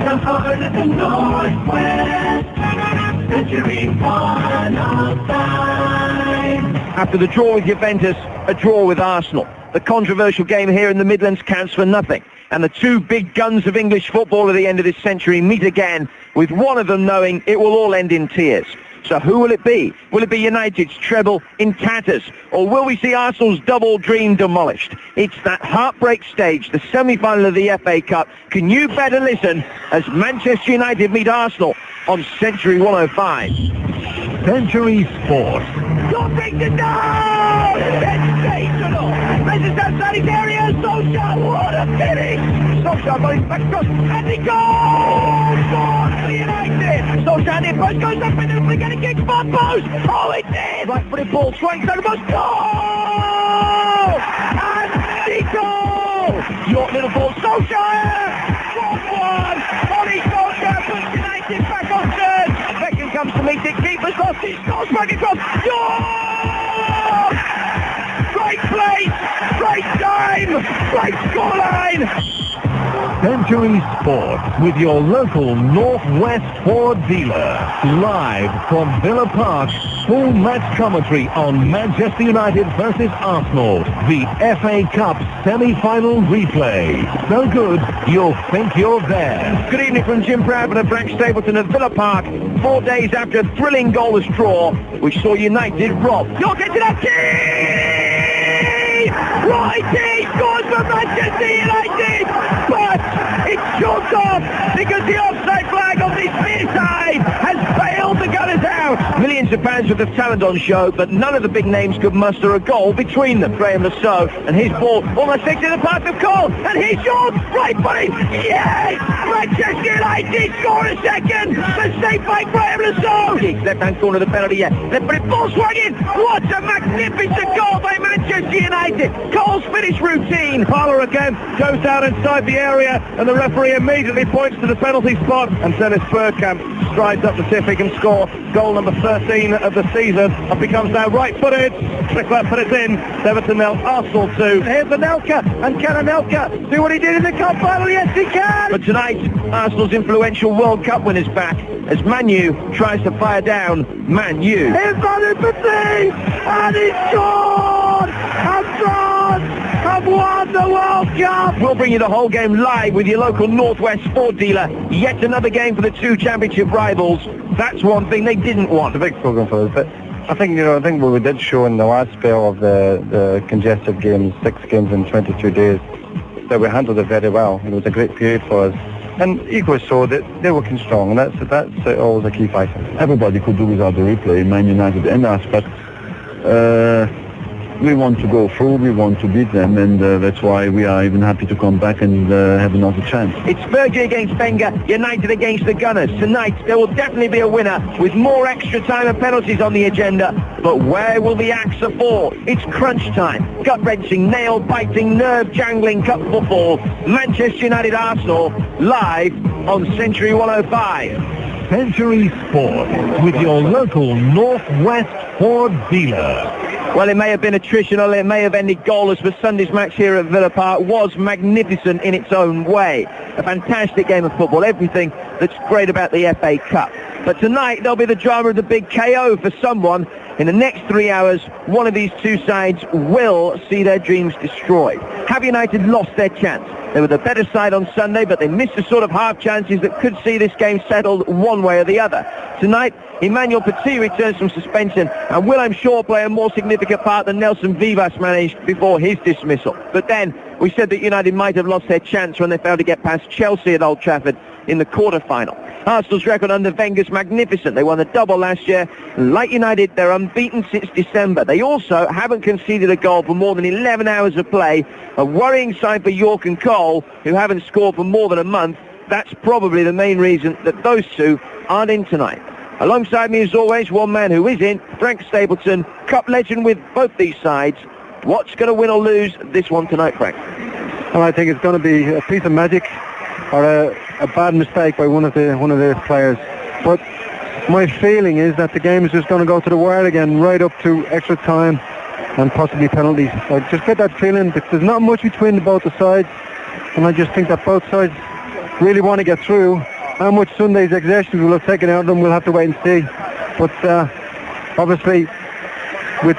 the heart of the Northwest, Century 105. After the draw with Juventus, a draw with Arsenal. The controversial game here in the Midlands counts for nothing. And the two big guns of English football at the end of this century meet again, with one of them knowing it will all end in tears. So who will it be? Will it be United's treble in tatters? Or will we see Arsenal's double dream demolished? It's that heartbreak stage, the semi-final of the FA Cup. Can you better listen as Manchester United meet Arsenal on Century 105? Century Sports. Corrington down! Sensational! Messes outside his area, Solskjaer, what a finish! Solskjaer got his back cross, and he goes! Goal for United! Solskjaer in post, goes up in the flick, and he kicks far post! Oh, it did! Right footed ball, trying to the post, goal! And he goal! York little ball, Solskjaer! 1-1! Ollie Solskjaer puts United back on third! Beckham comes to meet it, keeper's lost, he scores back across, York! Great place, great time, great scoreline! Century Sports with your local Northwest Ford dealer. Live from Villa Park, full match commentary on Manchester United versus Arsenal, the FA Cup semi-final replay. So good, you'll think you're there. Good evening from Jim Proudman and Frank Stapleton at Villa Park. 4 days after a thrilling goalless draw, which saw United robbed. York into that key! Righty scores for Manchester United, but it's chalked off because the offside flag on the spear side has failed the Gunners out. Millions of pounds worth of talent on show, but none of the big names could muster a goal between them. Graham Lasseau and his ball almost takes in the path of Cole, and he's short, right footed, yes! Manchester United score a second, the save by Graham Lasseau. Left-hand corner of the penalty, yeah. Left-footed ball swung in, what a magnificent goal by Manchester United. Cole's finish routine. Parlour again goes down inside the area, and the referee immediately points to the penalty spot, and Dennis Bergkamp strides up to see if he can score goal number 13 of the season, and becomes now right-footed. Strickler put it in. Everton 0, Arsenal 2. Here's Anelka, and can Anelka do what he did in the cup final? Yes, he can! But tonight, Arsenal's influential World Cup winners back as Man U tries to fire down Man U. Here's Van Persie, and he's scored! And France have won the World Cup! We'll bring you the whole game live with your local Northwest Ford dealer. Yet another game for the two championship rivals. That's one thing they didn't want. It's a big programme for us, but I think what we did show in the last spell of the congested games, 6 games in 22 days, that we handled it very well. It was a great period for us. And equally so, that they're looking strong, and that's always a key factor. Everybody could do without the replay, Man United and us, but we want to go through, we want to beat them, and that's why we are even happy to come back and have another chance. It's Fergie against Wenger, United against the Gunners. Tonight there will definitely be a winner with more extra time and penalties on the agenda, but where will the axe fall? It's crunch time, gut-wrenching, nail-biting, nerve-jangling cup football. Manchester United Arsenal live on Century 105. Century Sports with your local Northwest Ford dealer. Well, it may have been attritional, it may have ended goalless, but Sunday's match here at Villa Park was magnificent in its own way. A fantastic game of football, everything that's great about the FA Cup. But tonight, there'll be the drama of the big KO for someone. In the next 3 hours, one of these two sides will see their dreams destroyed. Have United lost their chance? They were the better side on Sunday, but they missed the sort of half chances that could see this game settled one way or the other. Tonight, Emmanuel Petit returns from suspension, and will, I'm sure, play a more significant part than Nelson Vivas managed before his dismissal. But then, we said that United might have lost their chance when they failed to get past Chelsea at Old Trafford in the quarter-final. Arsenal's record under Wenger's magnificent. They won the double last year. Like United, they're unbeaten since December. They also haven't conceded a goal for more than 11 hours of play. A worrying sign for York and Cole, who haven't scored for more than a month. That's probably the main reason that those two aren't in tonight. Alongside me, as always, one man who is in, Frank Stapleton, Cup legend with both these sides. What's going to win or lose this one tonight, Frank? Well, I think it's going to be a piece of magic or a bad mistake by one of the players. But my feeling is that the game is just going to go to the wire again, right up to extra time and possibly penalties. I just get that feeling that there's not much between both the sides, and I just think that both sides really want to get through, How much Sunday's exertions will have taken out of them, we'll have to wait and see. But obviously, with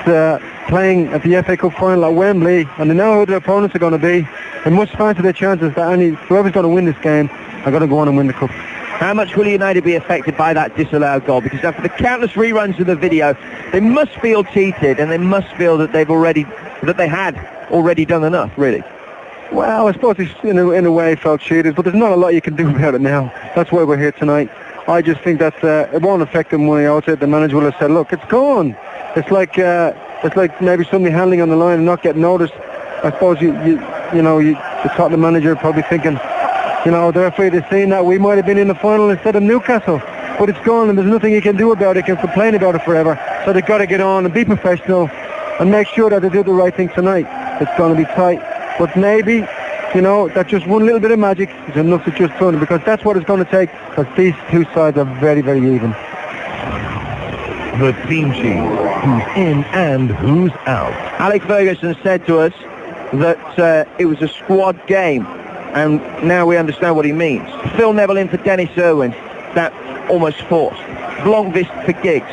playing at the FA Cup final at Wembley, and they know who their opponents are going to be, they must fancy their chances that whoever's going to win this game are going to go on and win the cup. How much will United be affected by that disallowed goal? Because after the countless reruns of the video, they must feel cheated, and they must feel that they had already done enough, really. Well, I suppose he's in a way felt cheated, but there's not a lot you can do about it now. That's why we're here tonight. I just think that it won't affect them when outside. The manager will have said, look, it's gone. It's like maybe somebody handling on the line and not getting noticed. I suppose the Tottenham manager probably thinking, they're afraid of seeing that we might have been in the final instead of Newcastle. But it's gone and there's nothing you can do about it. You can complain about it forever. So they've got to get on and be professional and make sure that they do the right thing tonight. It's going to be tight. But maybe, that just one little bit of magic is enough to just turn it, because that's what it's going to take, because these two sides are very, very even. The team sheet, who's in and who's out. Alex Ferguson said to us that it was a squad game, and now we understand what he means. Phil Neville in for Dennis Irwin, that almost forced. Blomqvist for Giggs.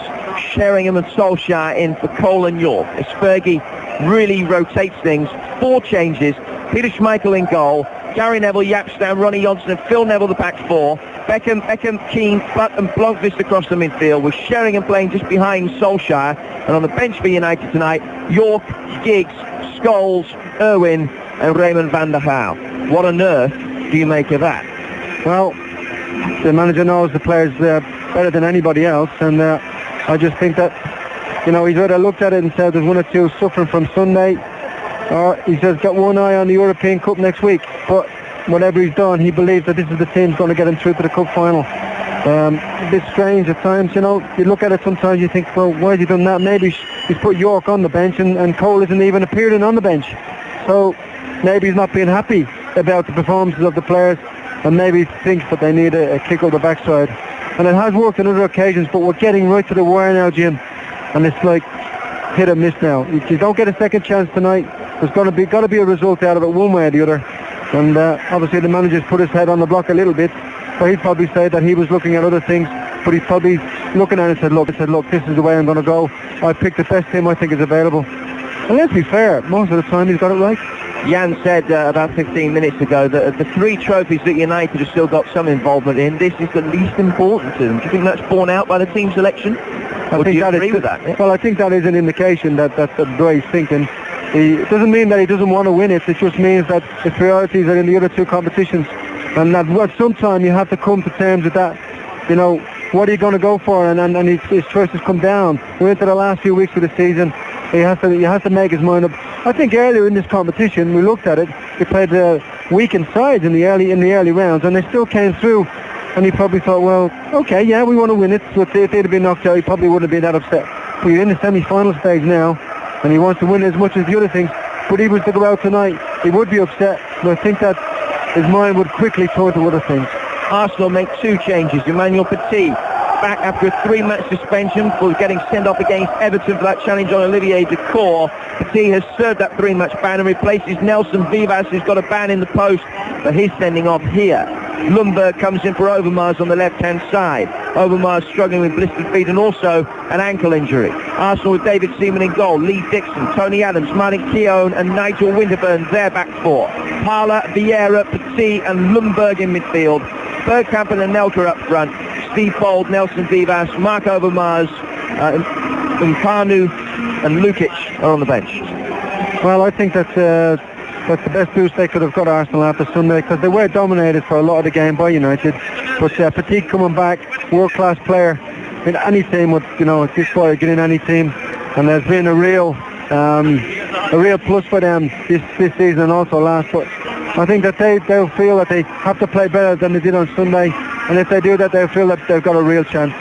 Sheringham and Solskjaer in for Cole and York. Aspergi really rotates things. 4 changes. Peter Schmeichel in goal. Gary Neville, Yapstam, Ronnie Johnson and Phil Neville the back 4. Beckham, Keane, Butt and Blomqvist across the midfield, with Sheringham playing just behind Solskjaer. And on the bench for United tonight, York, Giggs, Scholes, Irwin and Raymond van der Gaal. What on earth do you make of that? Well, the manager knows the players better than anybody else, and I just think that, he's either looked at it and said there's one or two suffering from Sunday, or he says got one eye on the European Cup next week. But whatever he's done, he believes that this is the team going to get him through to the Cup final. A bit strange at times, you look at it sometimes, you think, well, why has he done that? Maybe he's put York on the bench and Cole isn't even appearing on the bench. So maybe he's not being happy about the performances of the players, and maybe thinks that they need a kick up the backside. And it has worked on other occasions, but we're getting right to the wire now, Jim. And it's like hit or miss now. If you don't get a second chance tonight, there's got to be a result out of it one way or the other. And obviously the manager's put his head on the block a little bit. So he'd probably say that he was looking at other things, but he's probably looking at it and said, look, this is the way I'm going to go. I picked the best team I think is available. And let's be fair, most of the time he's got it right. Jan said about 15 minutes ago that the 3 trophies that United have still got some involvement in, this is the least important to them. Do you think that's borne out by the team selection? Or do you agree with that? Well, I think that is an indication that that's the way he's thinking. It doesn't mean that he doesn't want to win it. It just means that his priorities are in the other 2 competitions. And that sometime you have to come to terms with that. What are you going to go for? And his choices come down. We're into the last few weeks of the season. He has to make his mind up. I think earlier in this competition, we looked at it. He played weakened sides in the early rounds, and they still came through. And he probably thought, well, okay, yeah, we want to win it. So if they'd have been knocked out, he probably wouldn't have been that upset. But you're in the semi-final stage now, and he wants to win as much as the other things. But if he was to go out tonight, he would be upset. But I think that his mind would quickly turn to other things. Arsenal make 2 changes. Emmanuel Petit back after a 3-match suspension for getting sent off against Everton for that challenge on Olivier Dacour. Petit has served that 3-match ban and replaces Nelson Vivas, who's got a ban in the post for his sending off here. Lundberg comes in for Overmars on the left-hand side. Overmars struggling with blistered feet and also an ankle injury. Arsenal with David Seaman in goal, Lee Dixon, Tony Adams, Martin Keown and Nigel Winterburn, their back 4. Parla, Vieira, Petit and Lundberg in midfield. Bergkamp and Anelka up front. Steve Bold, Nelson Vivas, Mark Overmars, Nkanu and Lukic are on the bench. Well, I think that's the best boost they could have got Arsenal after Sunday, because they were dominated for a lot of the game by United. But Petit coming back, world-class player in any team would, this player get in any team, and there's been a real plus for them this season and also last. But I think that they'll feel that they have to play better than they did on Sunday, and if they do that, they'll feel that they've got a real chance.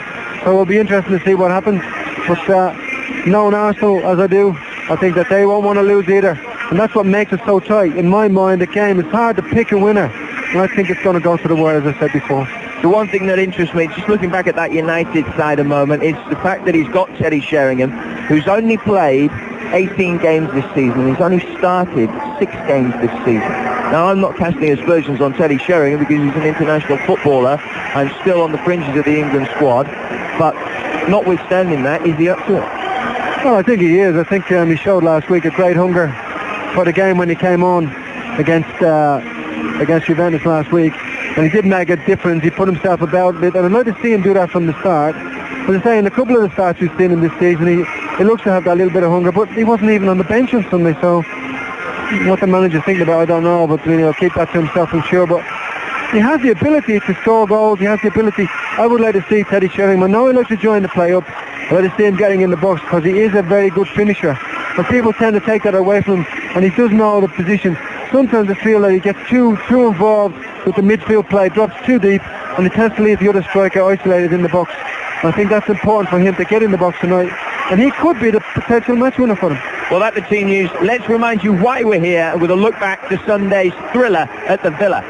So it'll be interesting to see what happens. But knowing Arsenal as I do, I think that they won't want to lose either. And that's what makes it so tight. In my mind, the game, it's hard to pick a winner. And I think it's going to go to the wire, as I said before. The one thing that interests me, just looking back at that United side a moment, is the fact that he's got Teddy Sheringham, who's only played 18 games this season. He's only started 6 games this season. Now, I'm not casting aspersions on Teddy Sheringham because he's an international footballer and still on the fringes of the England squad, but notwithstanding that, is he up to it? Well, I think he is. I think he showed last week a great hunger for the game when he came on against Juventus last week, and he did make a difference. He put himself about a bit, and I'd like to see him do that from the start. As I say, in a couple of the starts we've seen him this season, he looks to have that little bit of hunger, but he wasn't even on the bench on Sunday, so what the manager's thinking about, I don't know, but he'll keep that to himself, I'm sure. But he has the ability to score goals. He has the ability. I would like to see Teddy Sheringham. I know he'd like to join the play-up. I'd like to see him getting in the box because he is a very good finisher. But people tend to take that away from him, and he does know the position. Sometimes I feel that he gets too involved with the midfield play, drops too deep, and he tends to leave the other striker isolated in the box. I think that's important for him to get in the box tonight, and he could be the potential match winner for them. Well, that's the team news. Let's remind you why we're here with a look back to Sunday's thriller at the Villa.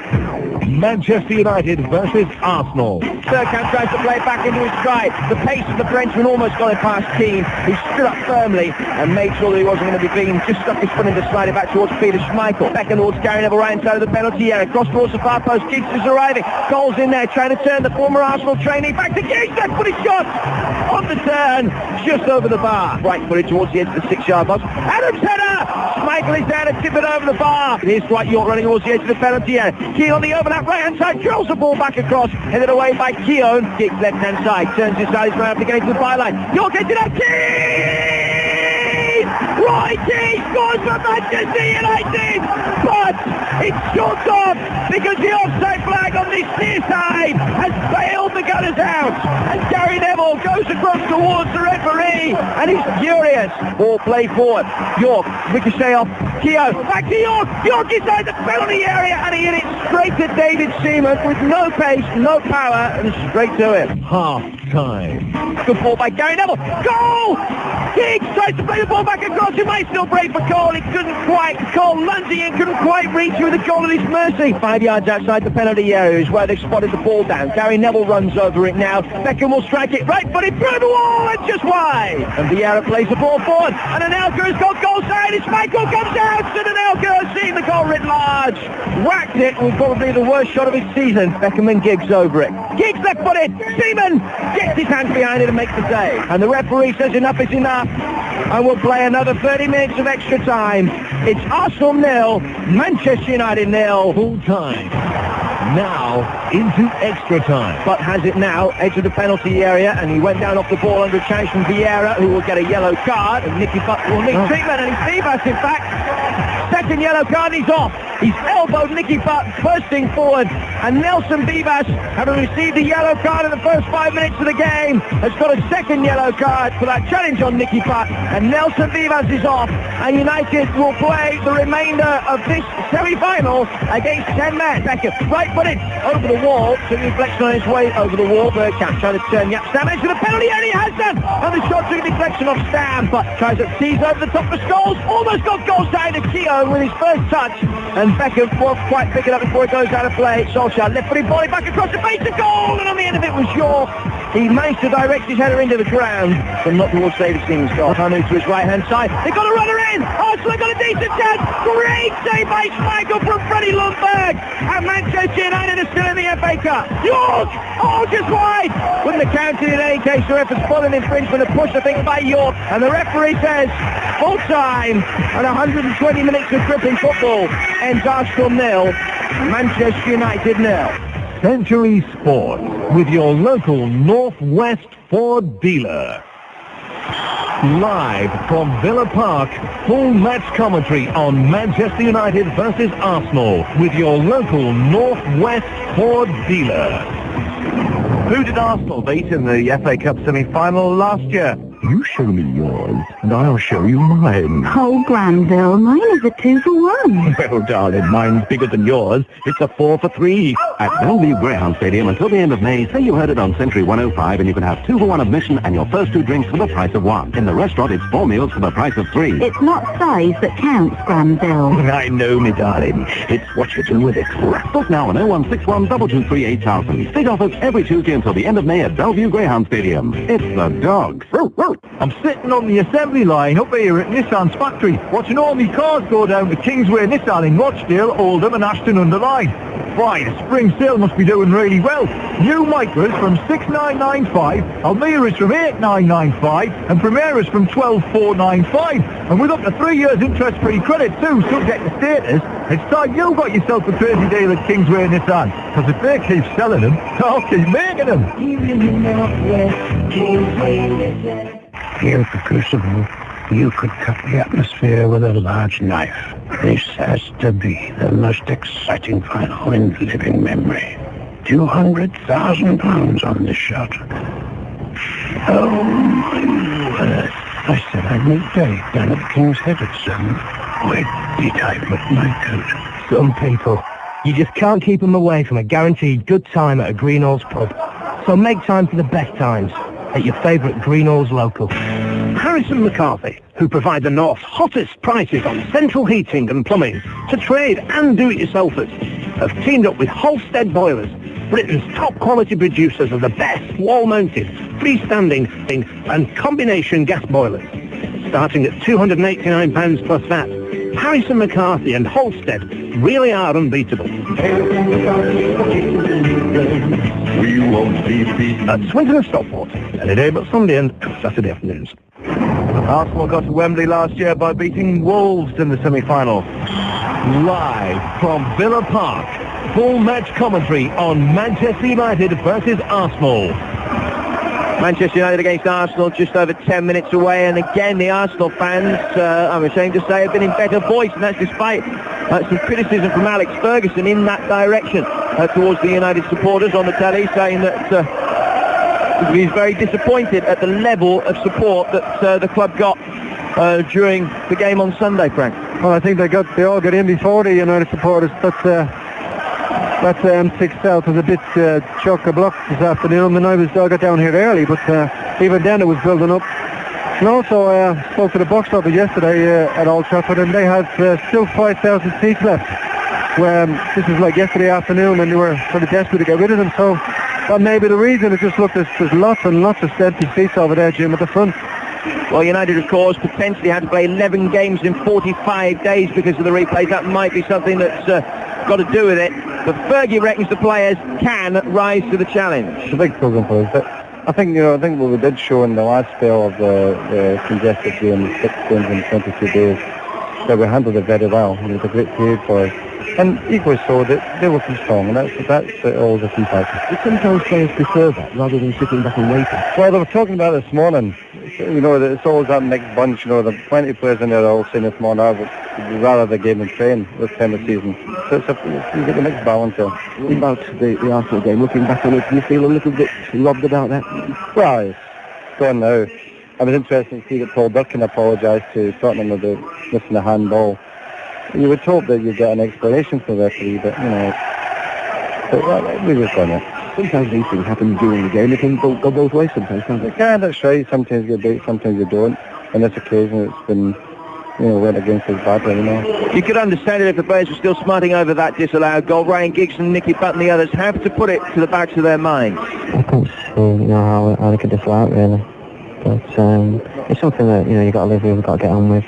Manchester United versus Arsenal. Bergkamp tries to play it back into his stride. The pace of the Frenchman almost got it past Keane, who stood up firmly and made sure that he wasn't going to be beaten. Just stuck his foot in to slide it back towards Peter Schmeichel. Back towards Gary Neville, right inside of the penalty area. Cross towards the far post. Giggs is arriving. Goals in there, trying to turn the former Arsenal trainee back to Giggs. Left footed shot on the turn, just over the bar. Right footed towards the edge of the 6-yard box. Adams header! Schmeichel is there to tip it over the bar. Here's Dwight York running towards the edge of the penalty area. Keane on the overlap right-hand side, drills the ball back across, headed away by Keown. Giggs left-hand side, turns inside his man up to get into the byline. York gets it up, Keane! Roy Keane scores for Manchester United, but it's short off because the offside flag on this near side has failed the gunners out, and Gary Neville goes across towards the referee, and he's furious. Ball play forward. York, ricochet off. Keown, back to York. York inside the penalty area, and he hit it straight to David Seaman with no pace, no power, and straight to him. Half time. Good ball by Gary Neville. Goal! Giggs tries to play the ball back across. He might still break for Cole. He couldn't quite. Cole lunging in, couldn't quite reach with the goal at his mercy. 5 yards outside the penalty area is where they've spotted the ball down. Gary Neville runs over it now. Beckham will strike it right, but it through the wall and just wide. And Vieira plays the ball forward. And Anelka has got goal side. It's Michael comes out. And Anelka has seen the goal writ large. Whacked it with probably the worst shot of his season. Beckham and Giggs over it. Giggs left footed. Seaman gets his hands behind it and makes the save. And the referee says enough is enough. And we'll play another 30 minutes of extra time. It's Arsenal 0, Manchester United 0. Full time. Now into extra time. But has it now, edge of the penalty area, and he went down off the ball under a challenge from Vieira, who will get a yellow card, and Nicky Butt will need treatment, and he's Vivas, in fact. Second yellow card, he's off. He's elbowed Nicky Butt, bursting forward, and Nelson Vivas, having received a yellow card in the first 5 minutes of the game, has got a second yellow card for that challenge on Nicky Butt, and Nelson Vivas is off, and United will play the remainder of this semi-final against 10 men. Beckham, right footed, over the wall, took the deflection on his way over the wall. Bergkamp trying to turn Jaap Stam into the penalty area, has done, and the shot took a deflection off Stam, but tries to seize over the top for Scholes, almost got goal side to Keown with his first touch, and Beckham won't quite pick it up before it goes out of play. Solskjaer left-footed volley back across the face of goal, and on the end of it was York. He managed to direct his header into the ground, but not towards David Seaman's goal. Hanu to his right-hand side. They've got a runner in. Arsenal got a decent chance. Great save by Schmeichel from Freddie Lundberg. And Manchester United are still in the FA Cup. York! Oh, just wide. Wouldn't have counted in any case. The referee's spot an infringement, a push, I think, by York. And the referee says full time and 120 minutes of gripping football. Ends Arsenal 0, Manchester United 0. Century Sport with your local Northwest Ford dealer. Live from Villa Park, full match commentary on Manchester United versus Arsenal with your local Northwest Ford dealer. Who did Arsenal beat in the FA Cup semi-final last year? You show me yours, and I'll show you mine. Oh, Granville, mine is a 2-for-1. Well, darling, mine's bigger than yours. It's a 4 for 3. At Bellevue Greyhound Stadium until the end of May, say you heard it on Century 105 and you can have 2-for-1 admission and your first 2 drinks for the price of 1. In the restaurant, it's 4 meals for the price of 3. It's not size that counts, Granville. I know, me darling. It's what you do with it. Book now on 0161 223 8000. State offers every Tuesday until the end of May at Bellevue Greyhound Stadium. It's the dogs. I'm sitting on the assembly line up here at Nissan's factory, watching all my cars go down to Kingsway Nissan in Rochdale, Oldham and Ashton-under-Lyne. Why, the spring sale must be doing really well. New Micras from 6,995, Almira's from 8,995, and Primeras from 12,495. And with up to 3 years interest-free credit too, subject to status, it's time you got yourself a crazy deal at Kingsway Nissan. Because if they keep selling them, I'll keep making them. Here at the Crucible, you could cut the atmosphere with a large knife. This has to be the most exciting final in living memory. £200,000 on this shot. Oh my word. I said I'd meet Dave down at the King's Head at 7. Where did I put my coat? Some people, you just can't keep them away from a guaranteed good time at a Greenall's pub. So make time for the best times at your favourite Greenall's local. Harrison McCarthy, who provide the North's hottest prices on central heating and plumbing to trade and do-it-yourselfers, have teamed up with Halstead Boilers, Britain's top quality producers of the best wall-mounted, freestanding and combination gas boilers. Starting at £289 plus VAT, Harrison McCarthy and Halstead really are unbeatable. We won't be beaten. At Swinton and Stockport, any day but Sunday and Saturday afternoons. Arsenal got to Wembley last year by beating Wolves in the semi-final. Live from Villa Park, full match commentary on Manchester United versus Arsenal. Manchester United against Arsenal just over 10 minutes away, and again the Arsenal fans, I'm ashamed to say, have been in better voice, and that's despite some criticism from Alex Ferguson in that direction towards the United supporters on the telly, saying that he's very disappointed at the level of support that the club got during the game on Sunday, Frank. Well, I think they all got in before the United supporters. That's M6 South was a bit chock-a-block this afternoon, and I got down here early, but even then it was building up. And also I spoke to the box office yesterday at Old Trafford, and they have still 5,000 seats left. This was like yesterday afternoon, and they were sort of desperate to get rid of them, so that may be the reason. It just looked there's lots and lots of empty seats over there, Jim, at the front. Well, United, of course, potentially had to play 11 games in 45 days because of the replays. That might be something that's got to do with it. But Fergie reckons the players can rise to the challenge. It's a big problem for us. But I think what we did show in the last spell of the congested game, 6 games in 22 days, that we handled it very well. It was a great period for us. And equally so, they were too strong, and that's all the key factors. But sometimes players prefer that rather than sitting back and waiting. Well, they were talking about it this morning. It's always that mixed bunch. There are plenty of players in there all saying this morning, I would rather the game and train this time of season. So you get the mixed balance here. What about the Arsenal game? Looking back on it, do you feel a little bit robbed about that? Well, it's gone now. I was interested to see that Paul Durkin apologised to Tottenham about missing the handball. You would hope that you'd get an explanation for the referee, but we just gone there. Sometimes these things happen during the game. It can go both ways sometimes, can't it? Yeah, that's right. Sometimes you get beat, sometimes you don't. On this occasion, it's been, went against us badly, You could understand it if the players were still smarting over that disallowed goal. Ryan Giggs and Nicky Butt and the others have to put it to the backs of their minds. I can't see, how they could disallow it, really. But it's something that, you've got to live with, we've got to get on with,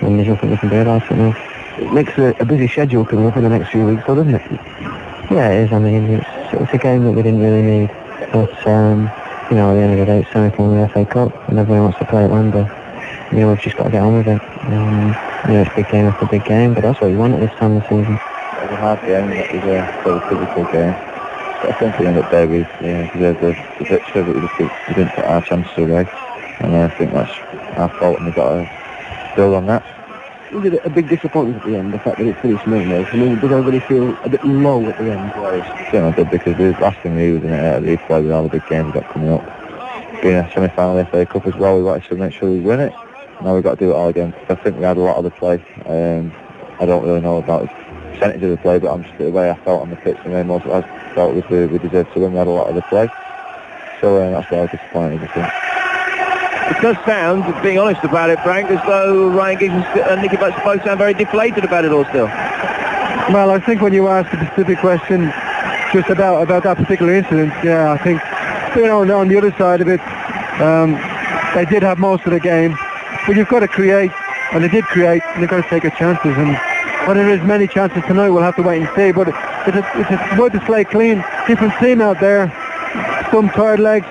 and there's nothing we can do about it now. It makes a busy schedule coming up in the next few weeks, though, doesn't it? Yeah, it is. I mean, it's a game that we didn't really need. But, at the end of the day, it's semi-final of the FA Cup, and everyone wants to play at Wembley. We've just got to get on with it. It's big game after big game, but that's what you want at this time of the season. It was a hard game. It was a sort of physical game. But I think we ended up there with, the victory, but we didn't put our chances away. And I think that's our fault, and we've got to build on that. Was it a big disappointment at the end, the fact that it finished 0-0? I mean, did everybody feel a bit low at the end? Yeah, certainly did, because the last thing we was in it at the play with all the big games we've got coming up. Being a semi-final of the FA Cup as well, we wanted to make sure we win it. Now we've got to do it all again. I think we had a lot of the play. I don't really know about the percentage of the play, but I'm just the way I felt on the pitch, and most of us felt we deserved to win. We had a lot of the play. So that's why I was disappointed, I think. It does sound, being honest about it, Frank, as though Ryan Giggs and Nicky Butt both sound very deflated about it all still. Well, I think when you ask a specific question just about that particular incident, yeah, I think, on the other side of it, they did have most of the game, but you've got to create, and they did create, and they've got to take your chances, and whether there is many chances tonight, we'll have to wait and see, but it's a wipe the slate clean, different team out there, some tired legs,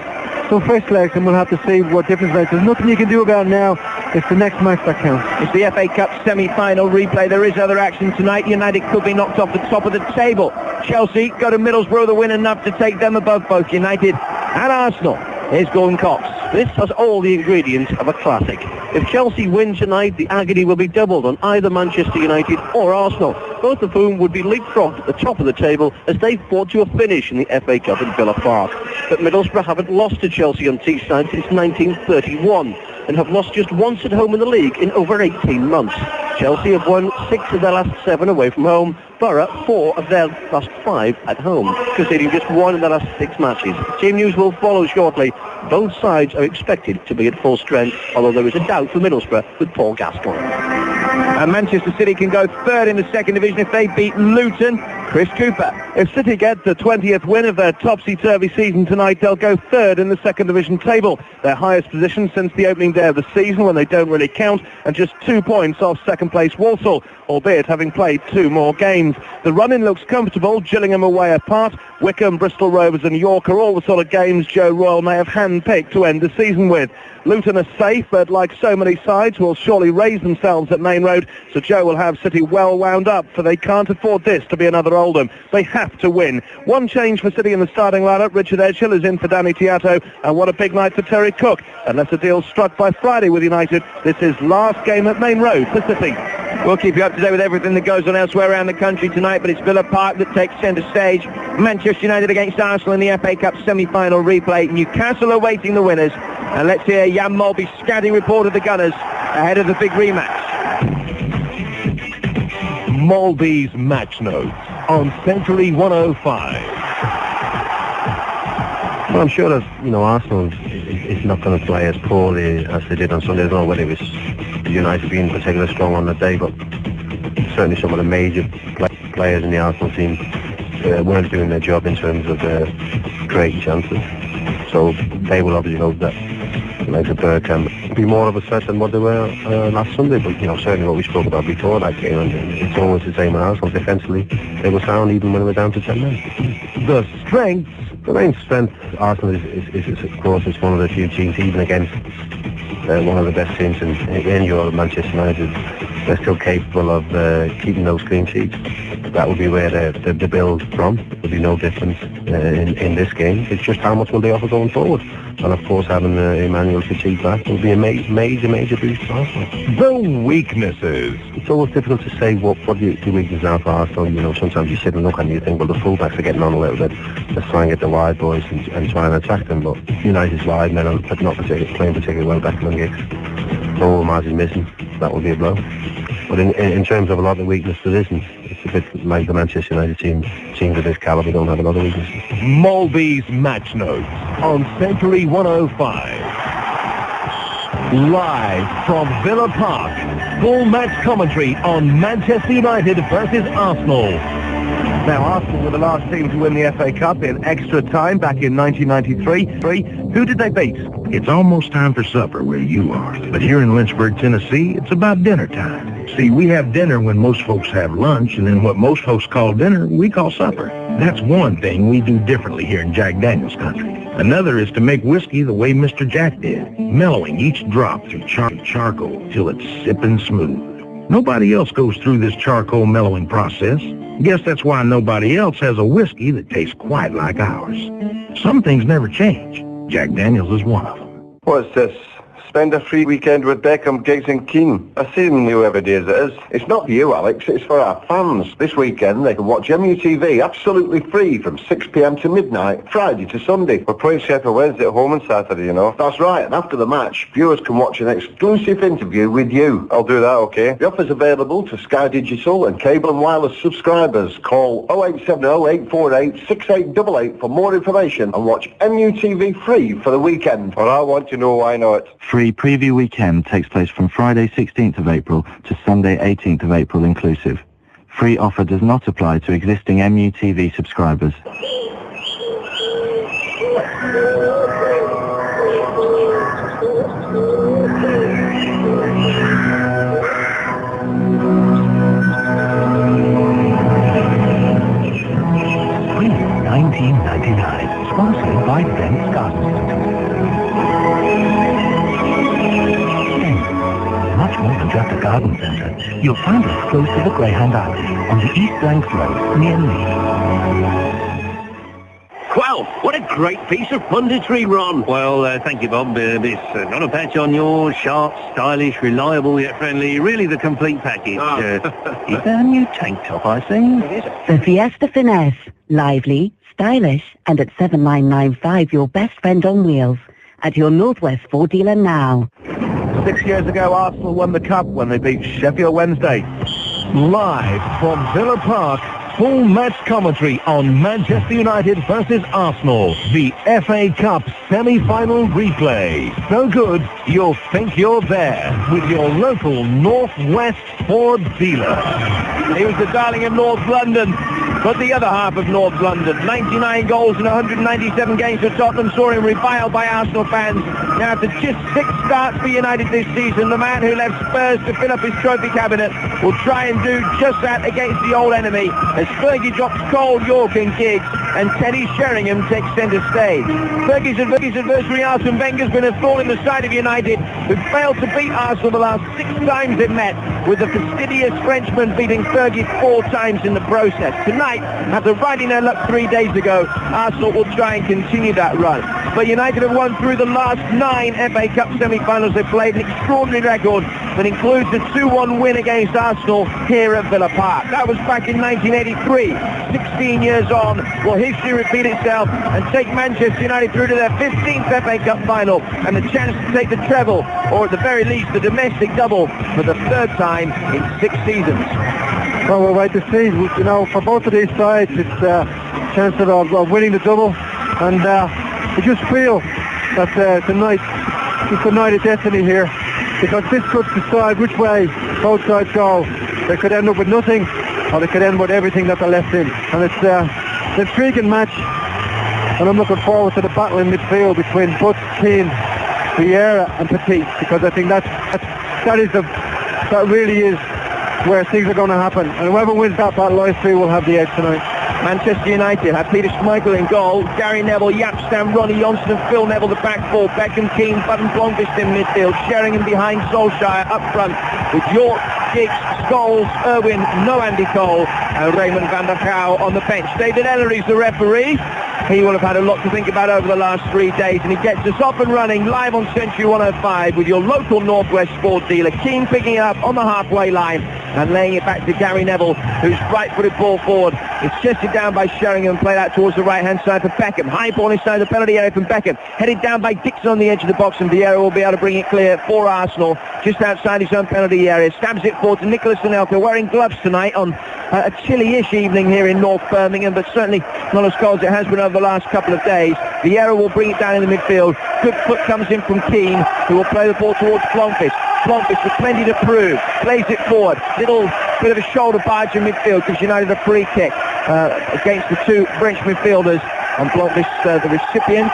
some fresh legs, and we'll have to see what difference makes. There's nothing you can do about it now. It's the next match that counts. It's the FA Cup semi-final replay. There is other action tonight. United could be knocked off the top of the table. Chelsea go to Middlesbrough to win enough to take them above both United and Arsenal. Here's Gordon Cox. This has all the ingredients of a classic. If Chelsea win tonight, the agony will be doubled on either Manchester United or Arsenal, both of whom would be leapfrogged at the top of the table as they fought to a finish in the FA Cup at Villa Park. But Middlesbrough haven't lost to Chelsea on Teesside since 1931 and have lost just once at home in the league in over 18 months. Chelsea have won 6 of their last 7 away from home, Borough 4 of their last 5 at home, conceding just 1 in their last 6 matches. Team news will follow shortly. Both sides are expected to be at full strength, although there is a doubt for Middlesbrough with Paul Gascoigne. And Manchester City can go third in the second division if they beat Luton. Chris Cooper. If City get the 20th win of their topsy-turvy season tonight, they'll go third in the second division table, their highest position since the opening day of the season when they don't really count, and just 2 points off second place Walsall, albeit having played 2 more games. The run-in looks comfortable, Gillingham away apart. Wickham, Bristol Rovers and York are all the sort of games Joe Royle may have hand-picked to end the season with. Luton are safe, but like so many sides, will surely raise themselves at Main Road, so Joe will have City well wound up, for they can't afford this to be another Oldham. They have to win. One change for City in the starting lineup. Richard Edgehill is in for Danny Teatto, and what a big night for Terry Cook. Unless a deal struck by Friday with United, this is last game at Main Road for City. We'll keep you up to date with everything that goes on elsewhere around the country tonight, but it's Villa Park that takes centre stage. Manchester United against Arsenal in the FA Cup semi-final replay. Newcastle awaiting the winners. And let's hear Jan Molby's scouting report of the Gunners ahead of the big rematch. Molby's match notes on Century 105. Well, I'm sure that, Arsenal is not going to play as poorly as they did on Sunday. I don't know whether it was United being particularly strong on the day, but certainly some of the major players in the Arsenal team weren't doing their job in terms of creating chances. So they will obviously hope that like the Bergkamp be more of a threat than what they were last Sunday. But certainly what we spoke about before that game, and it's always the same with Arsenal. Defensively, they were sound even when they were down to 10 men. The strengths. The main strength Arsenal is of course, it's one of the few teams, even against one of the best teams in Europe, Manchester United, they're still capable of keeping those clean sheets. That will be where they build from. There'll be no difference in this game. It's just how much will they offer going forward. And of course, having Emmanuel Petit back will be a major boost for Arsenal. The weaknesses. It's always difficult to say what the weaknesses are for Arsenal. Sometimes you sit and look and you think, well, the fullbacks are getting on a little bit. Let's try and get the wide boys and try and attack them. But United's wide men are not playing particularly well back on Giggs. Overmars is missing. That will be a blow. But in terms of a lot of the weakness, there isn't. It's a bit like the Manchester United teams of this calibre don't have a lot of weaknesses. Molby's match notes on Century 105. Live from Villa Park, full match commentary on Manchester United versus Arsenal. Now, Arsenal were the last team to win the FA Cup in extra time back in 1993. Who did they beat? It's almost time for supper where you are. But here in Lynchburg, Tennessee, it's about dinner time. See, we have dinner when most folks have lunch, and then what most folks call dinner, we call supper. That's one thing we do differently here in Jack Daniels country. Another is to make whiskey the way Mr. Jack did, mellowing each drop through charcoal till it's sipping smooth. Nobody else goes through this charcoal mellowing process. Guess that's why nobody else has a whiskey that tastes quite like ours. Some things never change. Jack Daniels is one of them. What's this? spend a free weekend with Beckham, Giggs and Keane. I see them whoever days it is. It's not for you, Alex, it's for our fans. This weekend they can watch MUTV absolutely free from 6 p.m. to midnight, Friday to Sunday. We're playing Sheffield Wednesday at home on Saturday, you know. That's right, and after the match, viewers can watch an exclusive interview with you. I'll do that, okay? The offer's available to Sky Digital and cable and wireless subscribers. Call 0870 848 6888 for more information and watch MUTV free for the weekend. Well, I want to know why not. Free preview weekend takes place from Friday 16th of April to Sunday 18th of April inclusive. Free offer does not apply to existing MUTV subscribers. Spring 1999, sponsored by Dent's Garden Centre. Much more than just a garden centre. You'll find us close to the Greyhound Army on the East Lancs Road near Leeds. Well, what a great piece of punditry, Ron. Well, thank you, Bob. It's not a patch on yours. Sharp, stylish, reliable, yet friendly. Really the complete package. Is there a new tank top, I see? The Fiesta Finesse. Lively, stylish, and at $7,995, your best friend on wheels. At your Northwest Ford dealer now. 6 years ago, Arsenal won the Cup when they beat Sheffield Wednesday. Live from Villa Park, full match commentary on Manchester United versus Arsenal, the FA Cup semi-final replay. So good, you'll think you're there with your local Northwest Ford dealer. He was the darling of North London, but the other half of North London. 99 goals in 197 games for Tottenham saw him reviled by Arsenal fans. Now after just 6 starts for United this season, the man who left Spurs to fill up his trophy cabinet will try and do just that against the old enemy as Fergie drops Cole, York and Giggs and Teddy Sheringham takes centre stage. Fergie's adversary Arsene Wenger's been a thorn in the side of United, who failed to beat Arsenal the last 6 times they've met, with the fastidious Frenchman beating Fergie 4 times in the process. Tonight, after riding their luck 3 days ago, Arsenal will try and continue that run. But United have won through the last 9 FA Cup semi-finals they've played, an extraordinary record that includes a 2-1 win against Arsenal here at Villa Park. That was back in 1983. 16 years on, will history repeat itself and take Manchester United through to their 15th FA Cup final and the chance to take the treble, or at the very least the domestic double, for the 3rd time in 6 seasons. Well, we'll wait to see. You know, for both of these sides, it's a chance of winning the double, and I just feel that tonight is the night of destiny here, because this could decide which way both sides go. They could end up with nothing, or they could end with everything that they're left in. And it's an intriguing match, and I'm looking forward to the battle in midfield between Butts, Keane, Vieira and Petit, because I think that really is where things are going to happen. And whoever wins that battle, I feel, will have the edge tonight. Manchester United have Peter Schmeichel in goal, Gary Neville, Jaap Stam, Ronnie Johnson and Phil Neville the back four, Beckham, Keane, Button, Blomqvist in midfield, Sheringham behind Solskjaer up front with York, Giggs, Scholes, Irwin, no Andy Cole and Raymond van der Gouw on the bench. David Ellery's the referee. He will have had a lot to think about over the last 3 days, and he gets us off and running live on Century 105 with your local Northwest Ford dealer. Keane picking it up on the halfway line and laying it back to Gary Neville, who's right-footed ball forward. It's chested down by Sheringham, played out towards the right-hand side for Beckham. High ball inside the penalty area from Beckham. Headed down by Dixon on the edge of the box, and Vieira will be able to bring it clear for Arsenal, just outside his own penalty area. Stabs it forward to Nicholas Anelka, wearing gloves tonight on a chilly-ish evening here in North Birmingham, but certainly not as cold as it has been over the last couple of days. Vieira will bring it down in the midfield. Good foot comes in from Keane, who will play the ball towards Blomqvist. Blomqvist with plenty to prove, plays it forward. Little bit of a shoulder barge in midfield, gives United a free kick against the 2 French midfielders. And Blomqvist, the recipient,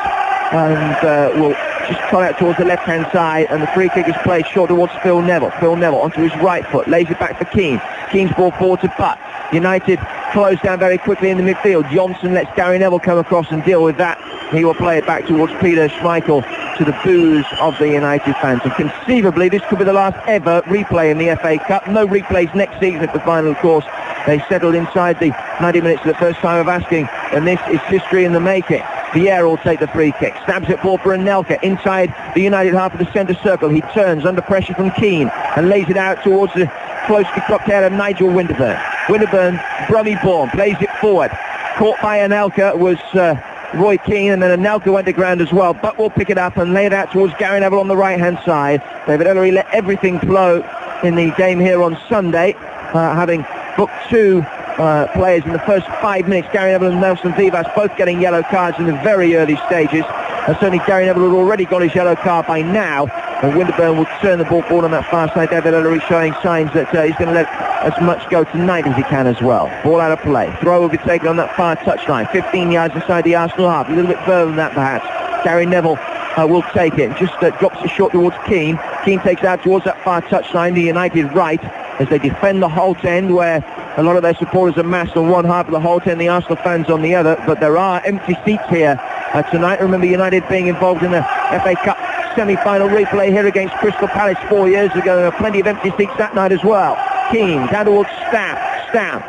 and will just cut out towards the left-hand side, and the free kick is played short towards Phil Neville. Phil Neville onto his right foot, lays it back for Keane. Keane's ball forward to Butt. United close down very quickly in the midfield. Johnson lets Gary Neville come across and deal with that. He will play it back towards Peter Schmeichel, to the boos of the United fans. And conceivably, this could be the last ever replay in the FA Cup. No replays next season at the final, of course. They settled inside the 90 minutes for the first time of asking, and this is history in the making. Vieira will take the free kick. Stabs it forward for Anelka inside the United half of the centre circle. He turns under pressure from Keane and lays it out towards the closely cropped head of Nigel Winterburn. Winterburn, Brummie-born, plays it forward. Caught by Anelka was Roy Keane, and then Anelka went to ground as well. Butt will pick it up and lay it out towards Gary Neville on the right-hand side. David Ellery let everything flow in the game here on Sunday, having booked two players in the first 5 minutes. Gary Neville and Nelson Vivas both getting yellow cards in the very early stages. And certainly Gary Neville had already got his yellow card by now. And Winterburn will turn the ball forward on that far side. David Ellery showing signs that he's going to let as much go tonight as he can as well. Ball out of play. Throw will be taken on that far touchline. 15 yards inside the Arsenal half. A little bit further than that perhaps. Gary Neville will take it. Just drops it short towards Keane. Keane takes out towards that far touchline, the United right, as they defend the Holt end, where a lot of their supporters are massed on one half of the Holt end, the Arsenal fans on the other. But there are empty seats here tonight. Remember United being involved in the FA Cup semi-final replay here against Crystal Palace 4 years ago. There were plenty of empty seats that night as well. Keane down towards Stam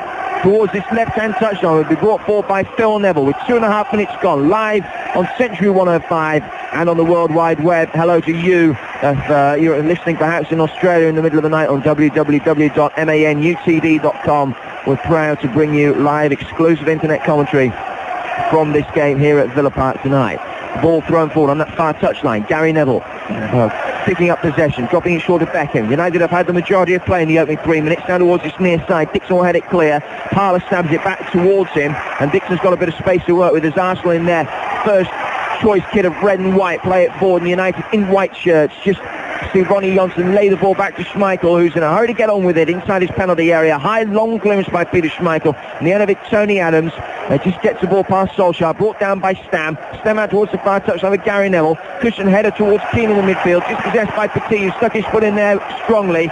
towards this left-hand touchline. Will be brought forward by Phil Neville with 2.5 minutes gone. Live on Century 105 and on the World Wide Web. Hello to you if you're listening perhaps in Australia in the middle of the night on www.manutd.com. We're proud to bring you live exclusive internet commentary from this game here at Villa Park tonight. Ball thrown forward on that far touchline. Gary Neville picking up possession, dropping it short of Beckham. United have had the majority of play in the opening 3 minutes. Down towards this near side. Dixon will head it clear. Parlour stabs it back towards him, and Dixon's got a bit of space to work with as Arsenal in their first choice kit of red and white play it forward, and United in white shirts just see Ronnie Johnson lay the ball back to Schmeichel, who's in a hurry to get on with it inside his penalty area. High long clearance by Peter Schmeichel. And the end of it, Tony Adams just gets the ball past Solskjaer, brought down by Stam. Stam out towards the far touchline with Gary Neville. Cushion header towards Keane in the midfield, dispossessed by Petit, who stuck his foot in there strongly.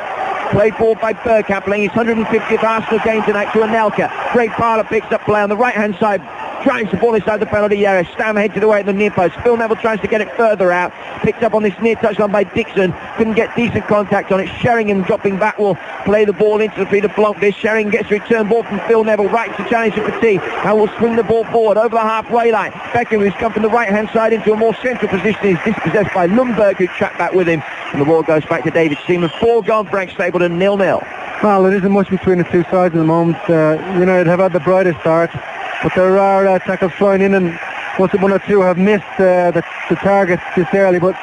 Played forward by Bergkamp, playing his 150th Arsenal game tonight to Anelka. Craig Parlour picks up play on the right-hand side, drives the ball inside the penalty area. Stam heads it away at the near post. Phil Neville tries to get it further out. Picked up on this near touchline by Dixon. Couldn't get decent contact on it. Sheringham dropping back will play the ball into the feet of Blomqvist. Sheringham gets a return ball from Phil Neville right to challenge for Petit, and will swing the ball forward over the halfway line. Beckham, who's come from the right-hand side into a more central position, is dispossessed by Lundberg, who trapped back with him. And the ball goes back to David Seaman. 4 gone, Frank Stapleton, 0-0. Well, there isn't much between the two sides at the moment. United have had the brightest start, but there are tackles flying in, and one or two have missed the target this early, but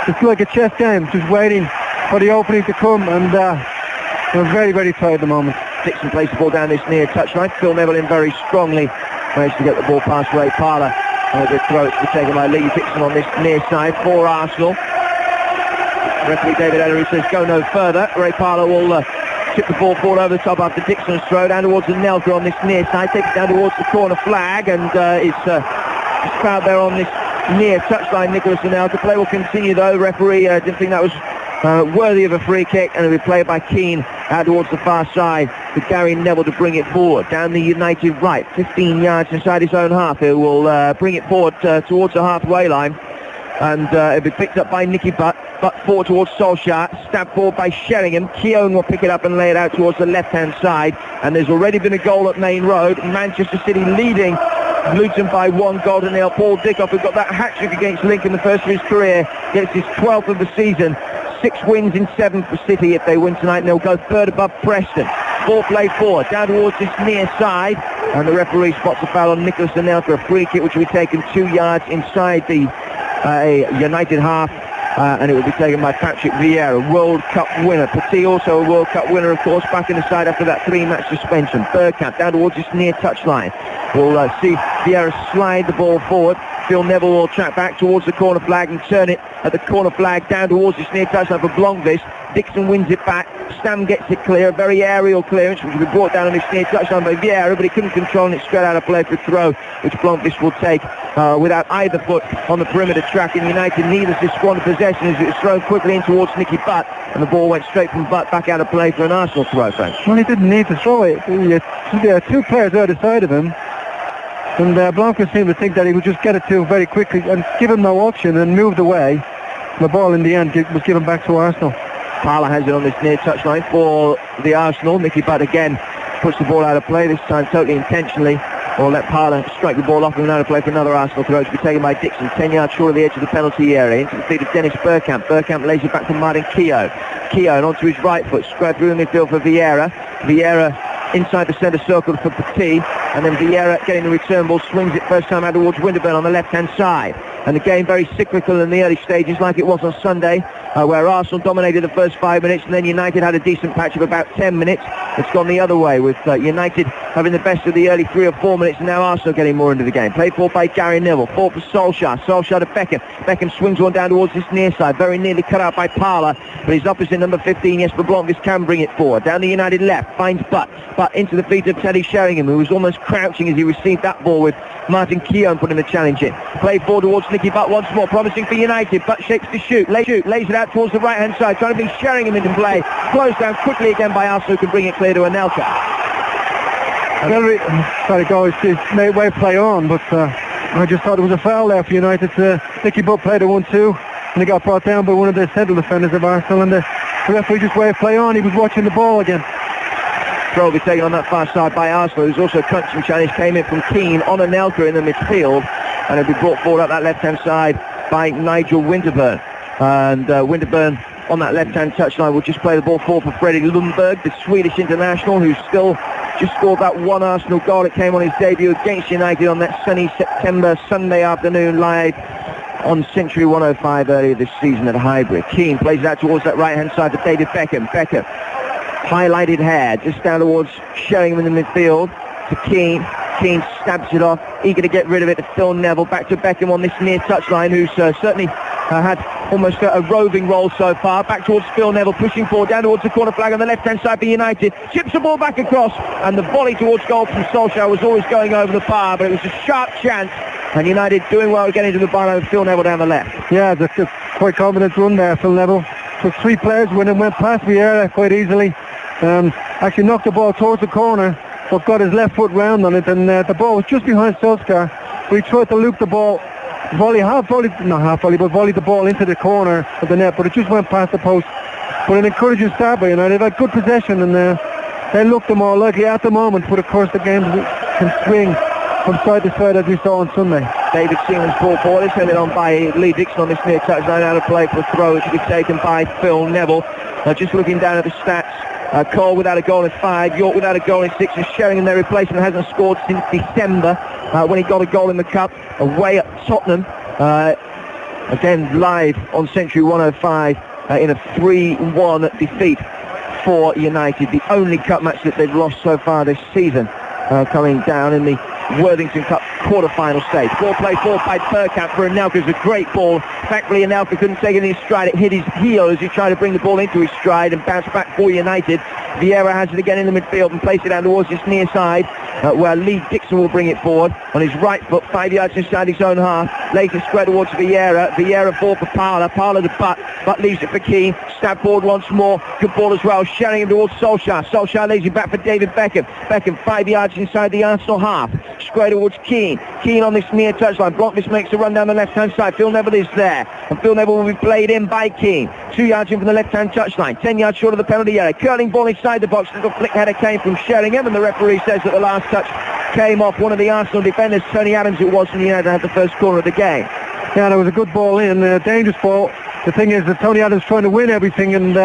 it's like a chess game, just waiting for the opening to come, and we're very, very tight at the moment. Dixon plays the ball down this near touchline. Phil Neville in very strongly, managed to get the ball past Ray Parlour, and a good throw to be taken by Lee Dixon on this near side for Arsenal. Referee David Ellery says go no further. Ray Parlour will chip the ball forward over the top after Dixon's throw, down towards Anelka on this near side, takes it down towards the corner flag, and is fouled there on this near touchline, Nicholas Anelka. Play will continue though. Referee didn't think that was worthy of a free kick, and it'll be played by Keane out towards the far side with Gary Neville to bring it forward down the United right, 15 yards inside his own half. He will bring it forward towards the halfway line, and it'll be picked up by Nicky Butt forward towards Solskjaer, stabbed forward by Sheringham. Keown will pick it up and lay it out towards the left-hand side, and there's already been a goal at Main Road. Manchester City leading Luton by 1-0. Paul Dickoff, who got that hat-trick against Lincoln, the first of his career, gets his 12th of the season. 6 wins in 7 for City if they win tonight, and they'll go third above Preston. Ball played forward, down towards this near side, and the referee spots a foul on Nicholas Anelka, a free kick which will be taken 2 yards inside the United half. And it will be taken by Patrick Vieira, World Cup winner. Petit also a World Cup winner, of course, back in the side after that 3-match suspension. Bergkamp down towards this near touchline. We'll see Vieira slide the ball forward. Phil Neville will track back towards the corner flag and turn it at the corner flag down towards this near touchline for Blomqvist. Dixon wins it back. Stam gets it clear, a very aerial clearance, which will be brought down on this near touchline by Vieira, but he couldn't control it, straight out of play for a throw, which Blomqvist will take without either foot on the perimeter track. And United needed this squander possession as it was thrown quickly in towards Nicky Butt, and the ball went straight from Butt back out of play for an Arsenal throw, Frank. Well, he didn't need to throw it. There are 2 players out the side of him, and Blomqvist seemed to think that he would just get it to him very quickly and give him no option, and moved away. The ball in the end was given back to Arsenal. Parlour has it on this near touchline for the Arsenal. Nicky Butt again puts the ball out of play, this time totally intentionally. or let Parler strike the ball off and another play for another Arsenal throw to be taken by Dixon, 10 yards short of the edge of the penalty area, into the feet of Dennis Bergkamp. Bergkamp lays it back to Martin Keown. Keown onto his right foot, square through the midfield for Vieira. Vieira inside the centre circle for Petit, and then Vieira getting the return ball, swings it first time out towards Winterburn on the left-hand side. And the game very cyclical in the early stages, like it was on Sunday, where Arsenal dominated the first 5 minutes, and then United had a decent patch of about 10 minutes. It's gone the other way, with United having the best of the early 3 or 4 minutes, and now Arsenal getting more into the game. Played forward by Gary Neville, forward for Solskjaer. Solskjaer to Beckham. Beckham swings one down towards this near side, very nearly cut out by Parler, but his opposite number 15, Jesper Blomqvist, can bring it forward. Down the United left, finds Butt into the feet of Teddy Sheringham, who was almost crouching as he received that ball, with Martin Keown putting the challenge in. Played forward towards Nicky Butt once more, promising for United. Butt shakes to shoot, lays it out towards the right-hand side, trying to bring Sheringham into play. Closed down quickly again by Arsenal, who can bring it clear to Anelka. Sorry, guys, it's made way play on, but I just thought it was a foul there for United. Nicky Butt played a 1-2, and he got brought down by one of the central defenders of Arsenal, and the referee just way play on. He was watching the ball again. Throw will be taken on that far side by Arsenal, who's also crunching challenge, came in from Keane on Anelka in the midfield, and it'll be brought forward up that left-hand side by Nigel Winterburn. And Winterburn on that left-hand touchline will just play the ball forward for Freddie Lundberg, the Swedish international, who still just scored that one Arsenal goal. It came on his debut against United on that sunny September Sunday afternoon, live on Century 105 earlier this season at Highbury. Keane plays that towards that right-hand side for David Beckham. Beckham, highlighted hair, just down towards Sheringham in the midfield to Keane. Keane stabs it off, eager to get rid of it to Phil Neville. Back to Beckham on this near touchline, who's certainly had almost a roving role so far. Back towards Phil Neville, pushing forward, down towards the corner flag on the left-hand side for United. Chips the ball back across, and the volley towards goal from Solskjaer was always going over the bar, but it was a sharp chance, and United doing well to get into the bar with Phil Neville down the left. Yeah, it's a quite confident run there, Phil Neville. Took 3 players when it went past Vieira quite easily. Actually knocked the ball towards the corner, but got his left foot round on it, and the ball was just behind Solskjaer. We tried to loop the ball, volley the ball into the corner of the net, but it just went past the post. But an encouraging start by United. Had good possession, and they looked the more likely at the moment, but of course the game can swing from side to side as we saw on Sunday. David Seaman's ball forward is headed on by Lee Dixon on this near touchline, out of play for a throw, which will be taken by Phil Neville. Just looking down at the stats, Cole without a goal in 5, York without a goal in 6, and Sheringham, their replacement, hasn't scored since December when he got a goal in the Cup away at Tottenham. Again, live on Century 105 in a 3-1 defeat for United. The only Cup match that they've lost so far this season, coming down in the Worthington Cup quarter-final stage. Ball play forward by Bergkamp for Anelka. It's a great ball. Thankfully, Anelka couldn't take it in his stride. It hit his heel as he tried to bring the ball into his stride and bounce back for United. Vieira has it again in the midfield and places it down towards his near side, where Lee Dixon will bring it forward on his right foot, 5 yards inside his own half. Lays it square towards Vieira. Vieira ball for Parler. Parler to Butt. Butt leaves it for Keane. Stab forward once more. Good ball as well. Sheringham towards Solskjaer. Solskjaer lays it back for David Beckham. Beckham 5 yards inside the Arsenal half. Square towards Keane. Keane on this near touchline. Blomqvist makes a run down the left-hand side. Phil Neville is there. And Phil Neville will be played in by Keane. 2 yards in from the left-hand touchline. 10 yards short of the penalty area. Curling ball inside the box. Little flick header came from Sheringham, and the referee says that the last touch came off one of the Arsenal defenders. Tony Adams it was, from United had the first corner of the game. Yeah, there was a good ball in, a dangerous ball. The thing is that Tony Adams trying to win everything, and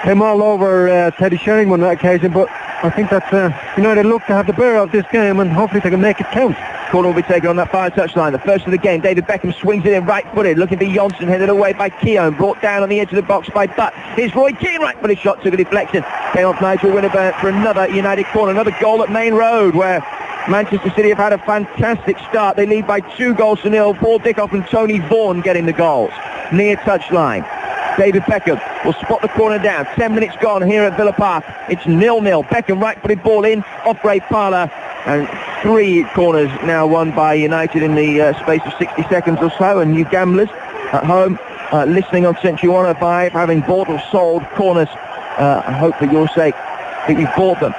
came all over Teddy Sheringham on that occasion, but I think that United look to have the better of this game, and hopefully they can make it count. Corner will be taken on that far touchline. The first of the game. David Beckham swings it in right-footed, looking for Jonsson, headed away by Keown, brought down on the edge of the box by Butt. Here's Roy Keane, right-footed shot, took a deflection. Came off Nigel Winterburn for another United corner. Another goal at Main Road, where Manchester City have had a fantastic start. They lead by 2-0. Paul Dickoff and Tony Vaughan getting the goals. Near touchline. David Beckham will spot the corner down. 10 minutes gone here at Villa Park. It's 0-0. Beckham right-footed ball in, off Ray Parler, and 3 corners now won by United in the space of 60 seconds or so. And you gamblers at home listening on Century 105, having bought or sold corners, I hope for your sake that you've bought them.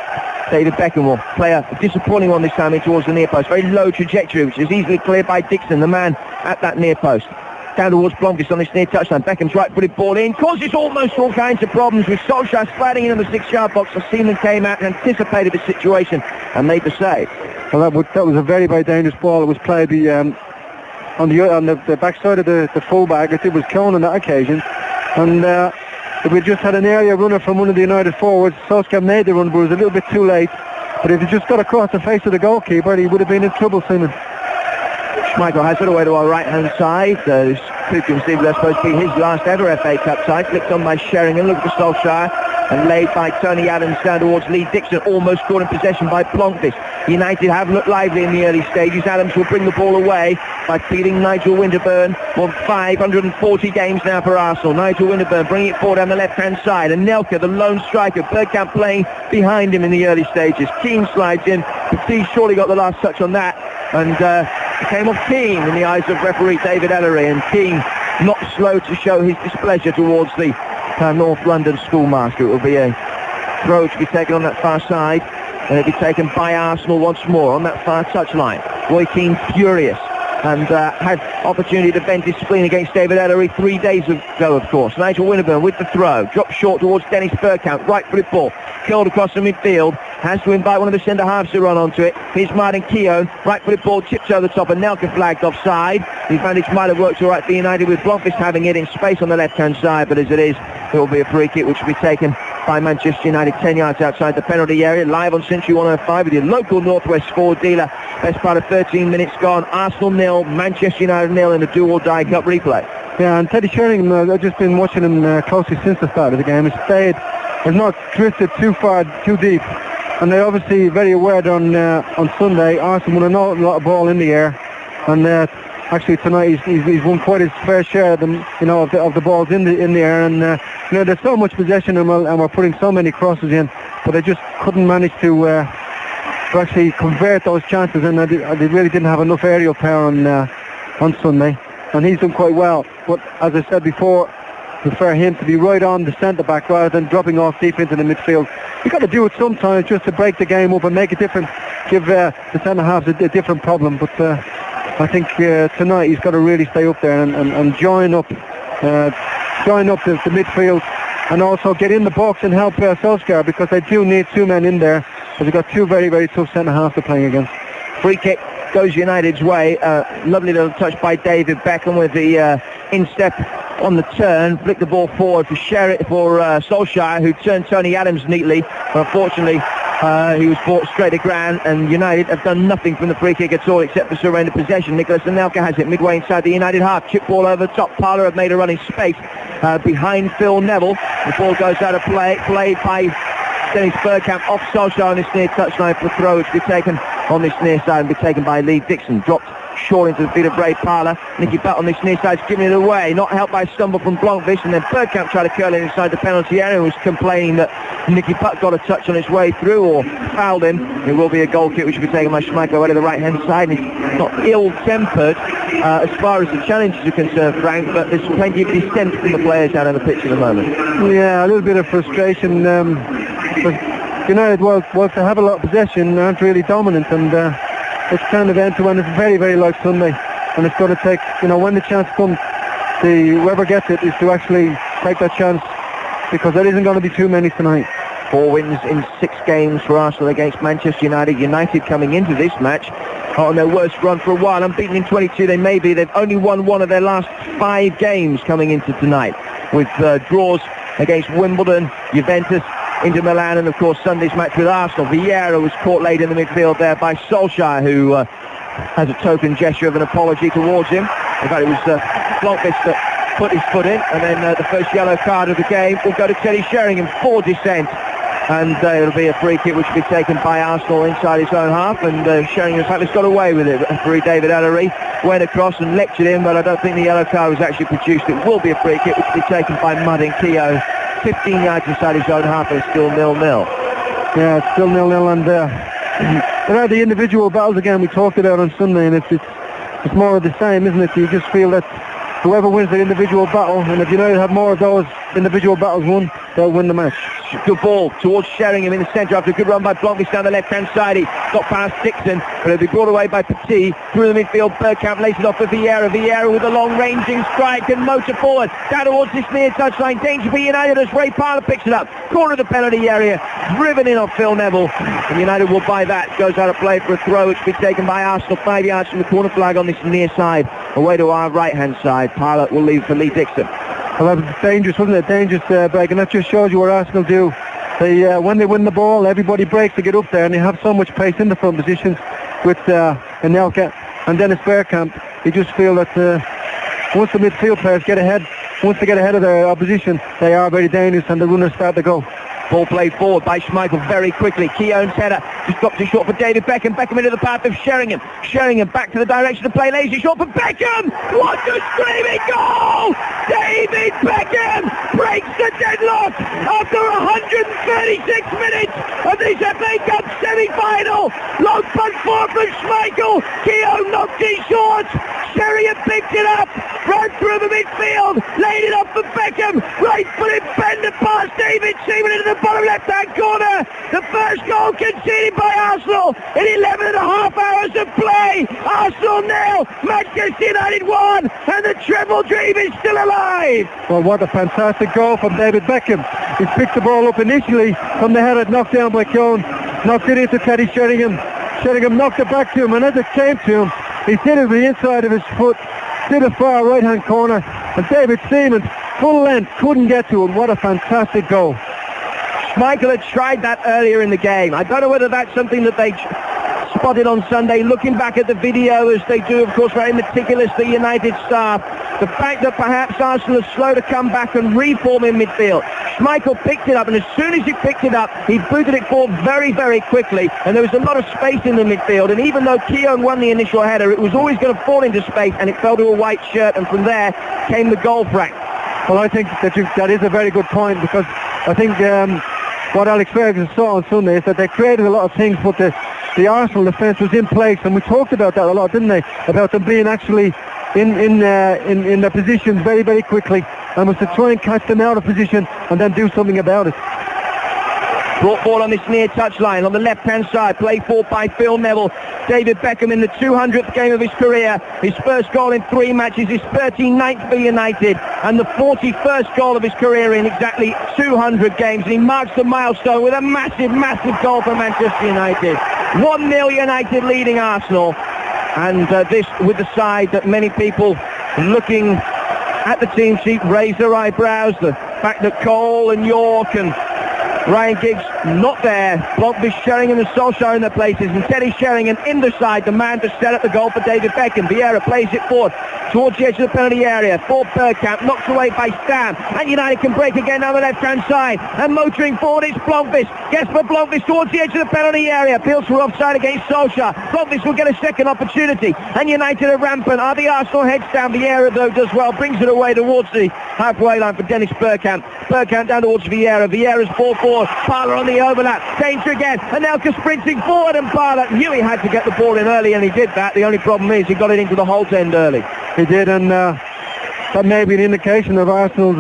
David Beckham will play a disappointing one this time in towards the near post. Very low trajectory, which is easily cleared by Dixon, the man at that near post. Down towards Blomqvist on this near touchline. Beckham's right-footed ball in. Causes almost all kinds of problems with Solskjaer sliding in the 6-yard box. The Seaman came out and anticipated the situation and made the save. Well, that was a very, very dangerous ball. It was played on the backside of the fullback. It was Cohen on that occasion. And if we just had an area runner from one of the United forwards, Solskjaer made the run, but it was a little bit too late. But if he just got across the face of the goalkeeper, he would have been in trouble, Simon. Schmeichel has it away to our right-hand side. Who can see that's supposed to be his last ever FA Cup tie. Flicked on by Sheringham, look for Solskjaer, and laid by Tony Adams down towards Lee Dixon, almost caught in possession by Blomqvist. United have looked lively in the early stages. Adams will bring the ball away by feeding Nigel Winterburn. Won 540 games now for Arsenal. Nigel Winterburn bringing it forward on the left-hand side, and Nelka, the lone striker, Bergkamp playing behind him in the early stages. Keane slides in, but he surely got the last touch on that, and it came off Keane in the eyes of referee David Ellery, and Keane not slow to show his displeasure towards the North London schoolmaster. It will be a throw to be taken on that far side, and it'll be taken by Arsenal once more on that far touchline. Roy Keane furious, and had opportunity to vent his spleen against David Ellery 3 days ago, of course. Nigel Winterburn with the throw, drops short towards Dennis Bergkamp, right-footed ball, killed across the midfield, has to invite one of the centre-halves to run onto it. Here's Martin Keown, right-footed ball tips over the top, and Nelka flagged offside. The advantage might have worked all right for United, with Blomqvist having it in space on the left-hand side, but as it is, it will be a free kick which will be taken by Manchester United 10 yards outside the penalty area. Live on Century 105 with your local Northwest Ford dealer. Best part of 13 minutes gone. Arsenal 0, Manchester United 0 in the do-or-die cup replay. Yeah, and Teddy Sheringham, I've just been watching him closely since the start of the game. Has not drifted too far, too deep. And they're obviously very aware that on Sunday, Arsenal won a lot of ball in the air. And actually tonight he's won quite his fair share of them, of the balls in the air. And there's so much possession, and we're putting so many crosses in, but they just couldn't manage to actually convert those chances. And they really didn't have enough aerial power on Sunday. And he's done quite well. But as I said before, prefer him to be right on the centre-back rather than dropping off deep into the midfield. You've got to do it sometimes just to break the game up and make it different, give the centre-halves a different problem. But I think tonight he's got to really stay up there and join up the midfield, and also get in the box and help Solskjaer, because they do need two men in there, because they've got two very, very tough centre-halves to play against. Free kick goes United's way. Lovely little touch by David Beckham with the instep on the turn. Flick the ball forward for Solskjaer, who turned Tony Adams neatly. But unfortunately, he was brought straight to ground, and United have done nothing from the free kick at all except for surrender possession. Nicholas Anelka has it midway inside the United half. Chip ball over the top. Parler have made a run in space behind Phil Neville. The ball goes out of play. Played by Dennis Bergkamp off Solskjaer on this near touchline for throw, which will be taken on this near side and be taken by Lee Dixon. Dropped short into the feet of Ray Parler. Nicky Butt on this near side is giving it away. Not helped by a stumble from Blomqvist, and then Bergkamp tried to curl it inside the penalty area and was complaining that Nicky Butt got a touch on his way through or fouled him. It will be a goal kick which will be taken by Schmeichel away to the right-hand side. And he's not ill-tempered as far as the challenges are concerned, Frank, but there's plenty of dissent from the players out on the pitch at the moment. Yeah, a little bit of frustration. But United, whilst they have a lot of possession, aren't really dominant, and it's kind of end-to-end. It's very, very like Sunday, and it's going to take, when the chance comes, whoever gets it is to actually take that chance, because there isn't going to be too many tonight. 4 wins in 6 games for Arsenal against Manchester United. United coming into this match on their worst run for a while. Unbeaten in 22 they may be. They've only won one of their last 5 games coming into tonight, with draws against Wimbledon, Juventus, Inter Milan, and of course Sunday's match with Arsenal. Vieira was caught late in the midfield there by Solskjaer, who has a token gesture of an apology towards him. In fact, it was Blomqvist that put his foot in, and then the first yellow card of the game will go to Teddy Sheringham for dissent, and it'll be a free kick which will be taken by Arsenal inside his own half, and Sheringham in fact has got away with it. Referee David Ellery went across and lectured him, but I don't think the yellow card was actually produced. It will be a free kick which will be taken by Martin Keown 15 yards inside his own half, and it's still 0-0. Yeah, it's still 0-0, and there are the individual battles again we talked about on Sunday, and it's more of the same, isn't it? You just feel that whoever wins the individual battle, and if United have more of those individual battles won, they'll win the match. Good ball towards Sheringham in the centre after a good run by Blomqvist down the left-hand side. He got past Dixon, but it'll be brought away by Petit through the midfield. Bergkamp lays it off for Vieira. Vieira with a long-ranging strike and motor forward down towards this near touchline. Danger for United as Ray Parlour picks it up. Corner of the penalty area, driven in off Phil Neville. And United will buy that. Goes out of play for a throw, which will be taken by Arsenal 5 yards from the corner flag on this near side. Away to our right-hand side. Parlour will leave for Lee Dixon. Well, that was dangerous, wasn't it? Dangerous break, and that just shows you what Arsenal do. They, when they win the ball, everybody breaks to get up there, and they have so much pace in the front positions with Anelka and Dennis Bergkamp. You just feel that once the midfield players get ahead, once they get ahead of their opposition, they are very dangerous, and the runners start to go. Ball played forward by Schmeichel very quickly. Keown's header just dropped too short for David Beckham. Beckham into the path of Sheringham. Sheringham back to the direction of play. Lays it short for Beckham. What a screaming goal! David Beckham breaks the deadlock after 136 minutes of this FA Cup semi-final. Long punt forward from Schmeichel. Keown knocked it short. Sheringham picked it up. Right through the midfield. Laid it off for Beckham. Right footed bender past David Seaman into the bottom left-hand corner. The first goal conceded by Arsenal in 11 and a half hours of play. Arsenal 0, Manchester United 1, and the treble dream is still alive. Well, what a fantastic goal from David Beckham. He picked the ball up initially from the header, knocked down by Keown, knocked it into Teddy Sheringham. Sheringham knocked it back to him, and as it came to him, he hit it with the inside of his foot to the far right-hand corner, and David Seaman, full length, couldn't get to him. What a fantastic goal. Schmeichel had tried that earlier in the game. I don't know whether that's something that they spotted on Sunday. Looking back at the video, as they do, of course, very meticulous, the United staff, the fact that perhaps Arsenal is slow to come back and reform in midfield. Schmeichel picked it up, and as soon as he picked it up, he booted it forward very, very quickly, and there was a lot of space in the midfield, and even though Keown won the initial header, it was always going to fall into space, and it fell to a white shirt, and from there came the goal, Frank. Well, I think that is a very good point, because I think what Alex Ferguson saw on Sunday is that they created a lot of things, but the Arsenal defence was in place, and we talked about that a lot, didn't they? About them being actually in their positions very, very quickly, and was to try and catch them out of position and then do something about it. Brought ball on this near touchline on the left-hand side, play forward by Phil Neville. David Beckham in the 200th game of his career, his first goal in 3 matches, his 39th for United, and the 41st goal of his career in exactly 200 games. And he marks the milestone with a massive, massive goal for Manchester United. 1-0 United leading Arsenal. And this with the side that many people looking at the team sheet raise their eyebrows. The fact that Cole and York and Ryan Giggs not there. Blomqvist, Sheringham and Solskjaer in their places, and Teddy Sheringham in the side, the man to set up the goal for David Beckham. Vieira plays it forward towards the edge of the penalty area for Bergkamp, knocked away by Stam, and United can break again down the left-hand side, and motoring forward is Blomqvist. Jesper Blomqvist towards the edge of the penalty area, appeals for offside against Solskjaer. Blomqvist will get a second opportunity, and United are rampant. Are the Arsenal heads down? Vieira though does well, brings it away towards the halfway line for Dennis Bergkamp. Bergkamp down towards Vieira. Vieira's ball forward, Parlour on the overlap, danger again, Anelka sprinting forward, and Parlour knew he had to get the ball in early, and he did that. The only problem is he got it into the Holt end early. He did, and that may be an indication of Arsenal's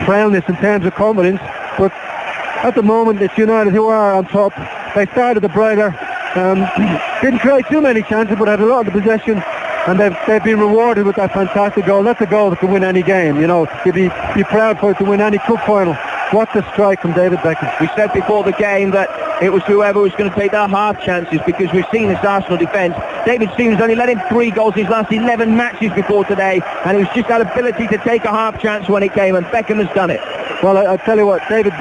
frailness in terms of confidence, but at the moment it's United who are on top. They started the brighter, didn't create too many chances, but had a lot of the possession, and they've been rewarded with that fantastic goal. That's a goal that can win any game, you know. You'd be proud for it to win any cup final. What a strike from David Beckham. We said before the game that it was whoever was going to take their half chances, because we've seen this Arsenal defence. David Seaman's only let in 3 goals in his last 11 matches before today, and it was just that ability to take a half chance when it came, and Beckham has done it. Well, I tell you what, David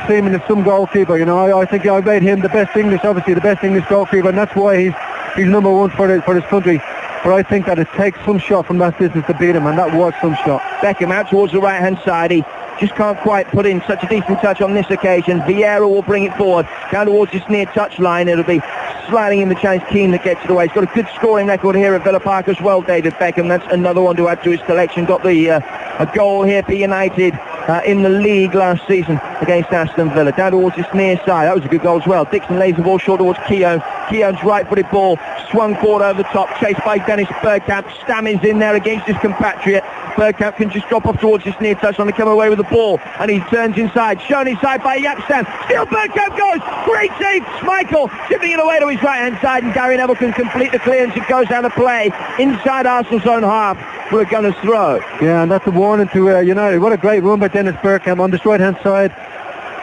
Seaman is some goalkeeper, you know. I think I made him the best English goalkeeper, and that's why he's number one for his country. But I think that it takes some shot from that distance to beat him, and that was some shot. Beckham out towards the right-hand side. He just can't quite put in such a decent touch on this occasion. Vieira will bring it forward down towards this near touch line. It'll be sliding in the chance, Keane that gets it away. He's got a good scoring record here at Villa Park as well, David Beckham. That's another one to add to his collection. Got the a goal here for United in the league last season against Aston Villa. Down towards this near side. That was a good goal as well. Dixon lays the ball short towards Keown. Keown's right-footed ball swung forward over the top, chased by Dennis Bergkamp. Stam is in there against his compatriot. Bergkamp can just drop off towards his near touchline and come away with the ball. And he turns inside, shown inside by Yapstam. Still Bergkamp goes. Great save. Schmeichel tipping it away to his right-hand side, and Gary Neville can complete the clearance. It goes down the play inside Arsenal's own half for a gunner's throw. Yeah, and that's a warning to United. What a great run by Dennis Bergkamp on this right-hand side.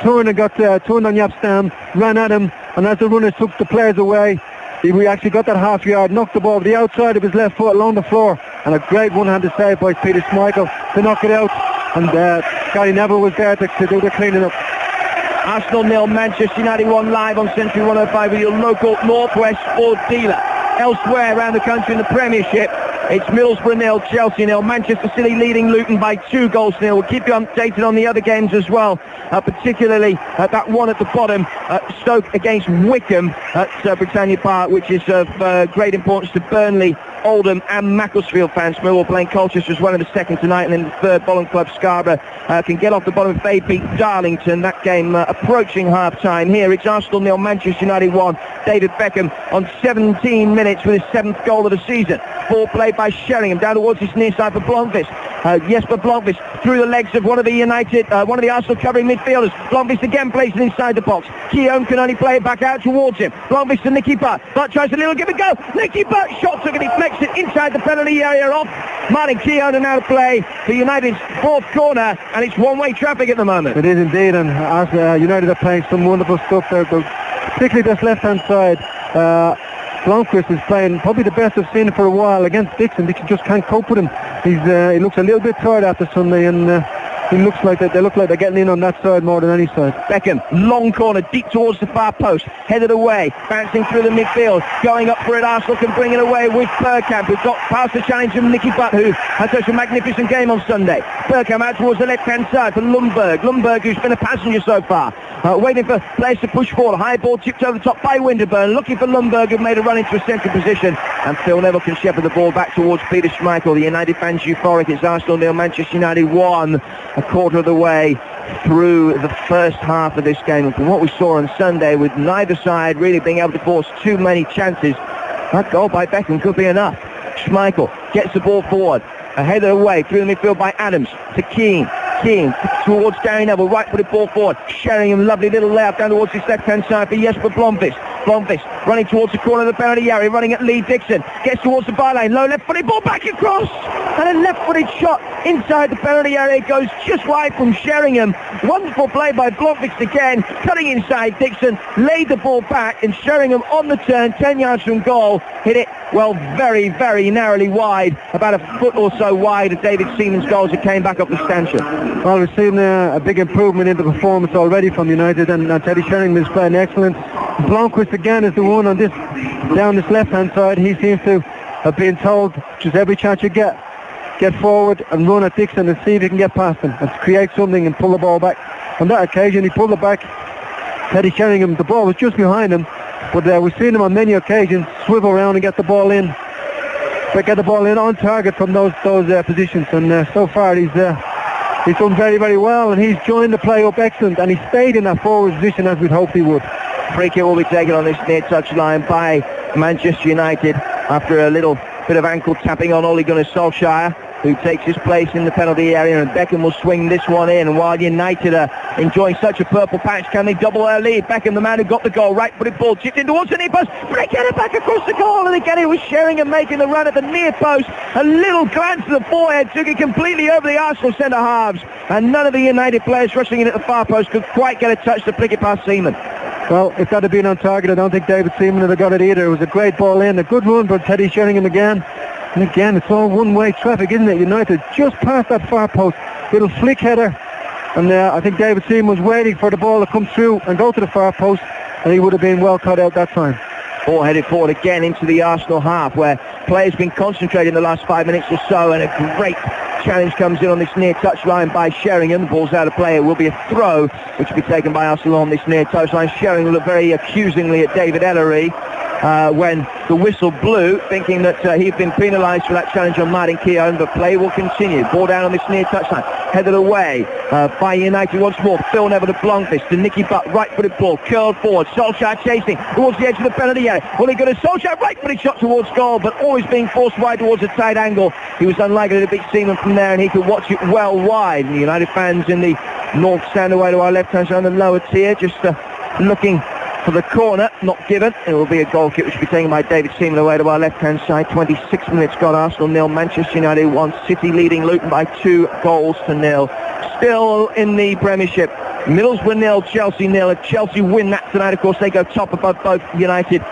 Turned on Yapstam, ran at him, and as the runners took the players away, we actually got that half yard, knocked the ball to the outside of his left foot along the floor, and a great one-handed save by Peter Schmeichel to knock it out. And Gary Neville was there to do the cleaning up. Arsenal 0, Manchester United 1, live on Century 105 with your local Northwest Ford dealer. Elsewhere around the country in the Premiership, it's Middlesbrough 0, Chelsea 0. Manchester City leading Luton by 2 goals to 0. We'll keep you updated on the other games as well, particularly that one at the bottom, Stoke against Wickham at Britannia Park, which is of great importance to Burnley, Oldham and Macclesfield fans. Millwall playing Colchester as well in the second tonight, and then the third, Bolton Club Scarborough can get off the bottom if they beat Darlington. That game approaching half-time here. It's Arsenal 0, Manchester United 1. David Beckham on 17 minutes with his 7th goal of the season. Ball played by Sheringham down towards his near side for Blomqvist. Jesper Blomqvist through the legs of one of the Arsenal covering midfielders. Blomqvist again plays it inside the box. Keown can only play it back out towards him. Blomqvist to Nicky Butt. Butt tries a little give and go. Nicky Butt shot took and he flecks it inside the penalty area off Martin Keown, and now to play for United's 4th corner, and it's one-way traffic at the moment. It is indeed, and United are playing some wonderful stuff there, particularly this left-hand side. Blomqvist is playing probably the best I've seen him for a while against Dixon. Dixon just can't cope with him. He looks a little bit tired after Sunday, and they look like they're getting in on that side more than any side. Beckham, long corner, deep towards the far post, headed away, bouncing through the midfield, going up for it. Arsenal can bring it away with Bergkamp, who's got past the challenge from Nicky Butt, who has such a magnificent game on Sunday. Bergkamp out towards the left-hand side for Lundberg. Lundberg, who's been a passenger so far, waiting for players to push forward. High ball tipped over the top by Winterburn, looking for Lundberg, who made a run into a central position, and Phil Neville can shepherd the ball back towards Peter Schmeichel. The United fans euphoric. It's Arsenal 0, Manchester United 1. A quarter of the way through the first half of this game, and from what we saw on Sunday, with neither side really being able to force too many chances, that goal by Beckham could be enough. Schmeichel gets the ball forward, headed away through the midfield by Adams to Keane. Keane towards Gary Neville, right-footed ball forward. Sheringham, lovely little layup down towards his left-hand side for Jesper Blomqvist. Blomqvist running towards the corner of the penalty area, running at Lee Dixon. Gets towards the byline, low left-footed ball back across. And a left-footed shot inside the penalty area goes just wide from Sheringham. Wonderful play by Blomqvist again, cutting inside Dixon, laid the ball back, and Sheringham on the turn, 10 yards from goal, hit it, well, very, very narrowly wide, about a foot or so wide of David Seaman's goal as it came back up the stanchion. Well, we've seen a big improvement in the performance already from United, and Teddy Sheringham is playing excellent. Blomqvist again is the one on this, down this left-hand side. He seems to have been told just every chance you get forward and run at Dixon and see if you can get past him and create something and pull the ball back. On that occasion, he pulled it back. Teddy Sheringham, the ball was just behind him, but we've seen him on many occasions swivel around and get the ball in. But get the ball in on target from those positions, and so far he's done very, very well, and he's joined the play up excellent, and he stayed in that forward position as we'd hoped he would. Free kick will be taken on this near touch line by Manchester United after a little bit of ankle tapping on Ole Gunnar Solskjaer, who takes his place in the penalty area, and Beckham will swing this one in. And while United are enjoying such a purple patch, can they double their lead? Beckham, the man who got the goal, right-footed ball, chipped in towards the near post, break it back across the goal, and again it was Sheringham making the run at the near post. A little glance to the forehead took it completely over the Arsenal centre halves, and none of the United players rushing in at the far post could quite get a touch to flick it past Seaman. Well, if that had been on target, I don't think David Seaman would have got it either. It was a great ball in, a good run for Teddy Sheringham again. And again, it's all one-way traffic, isn't it? United just past that far post. Little flick header. And I think David Seaman was waiting for the ball to come through and go to the far post, and he would have been well cut out that time. Ball headed forward again into the Arsenal half, where players been concentrated in the last 5 minutes or so, and a great challenge comes in on this near touch line by Sheringham. The ball's out of play. It will be a throw, which will be taken by Arsenal on this near touch line. Sheringham looked very accusingly at David Ellery when the whistle blew, thinking that he'd been penalised for that challenge on Martin Keown, but play will continue. Ball down on this near touch line. headed away by United once more. Phil Neville to Blomqvist, to Nicky Butt, right-footed ball, curled forward. Solskjaer chasing towards the edge of the penalty area. Well, he got a Solskjaer right-footed shot towards goal, but always being forced wide towards a tight angle. He was unlikely to beat Seaman from there, and he could watch it well wide. And the United fans in the north stand away to our left-hand side on the lower tier, just looking for the corner, not given. It will be a goal kick which will be taken by David Seaman away to our left-hand side. 26 minutes gone, Arsenal 0, Manchester United 1. City leading Luton by 2-0. Still in the Premiership. Middlesbrough 0, Chelsea 0. If Chelsea win that tonight, of course, they go top above both United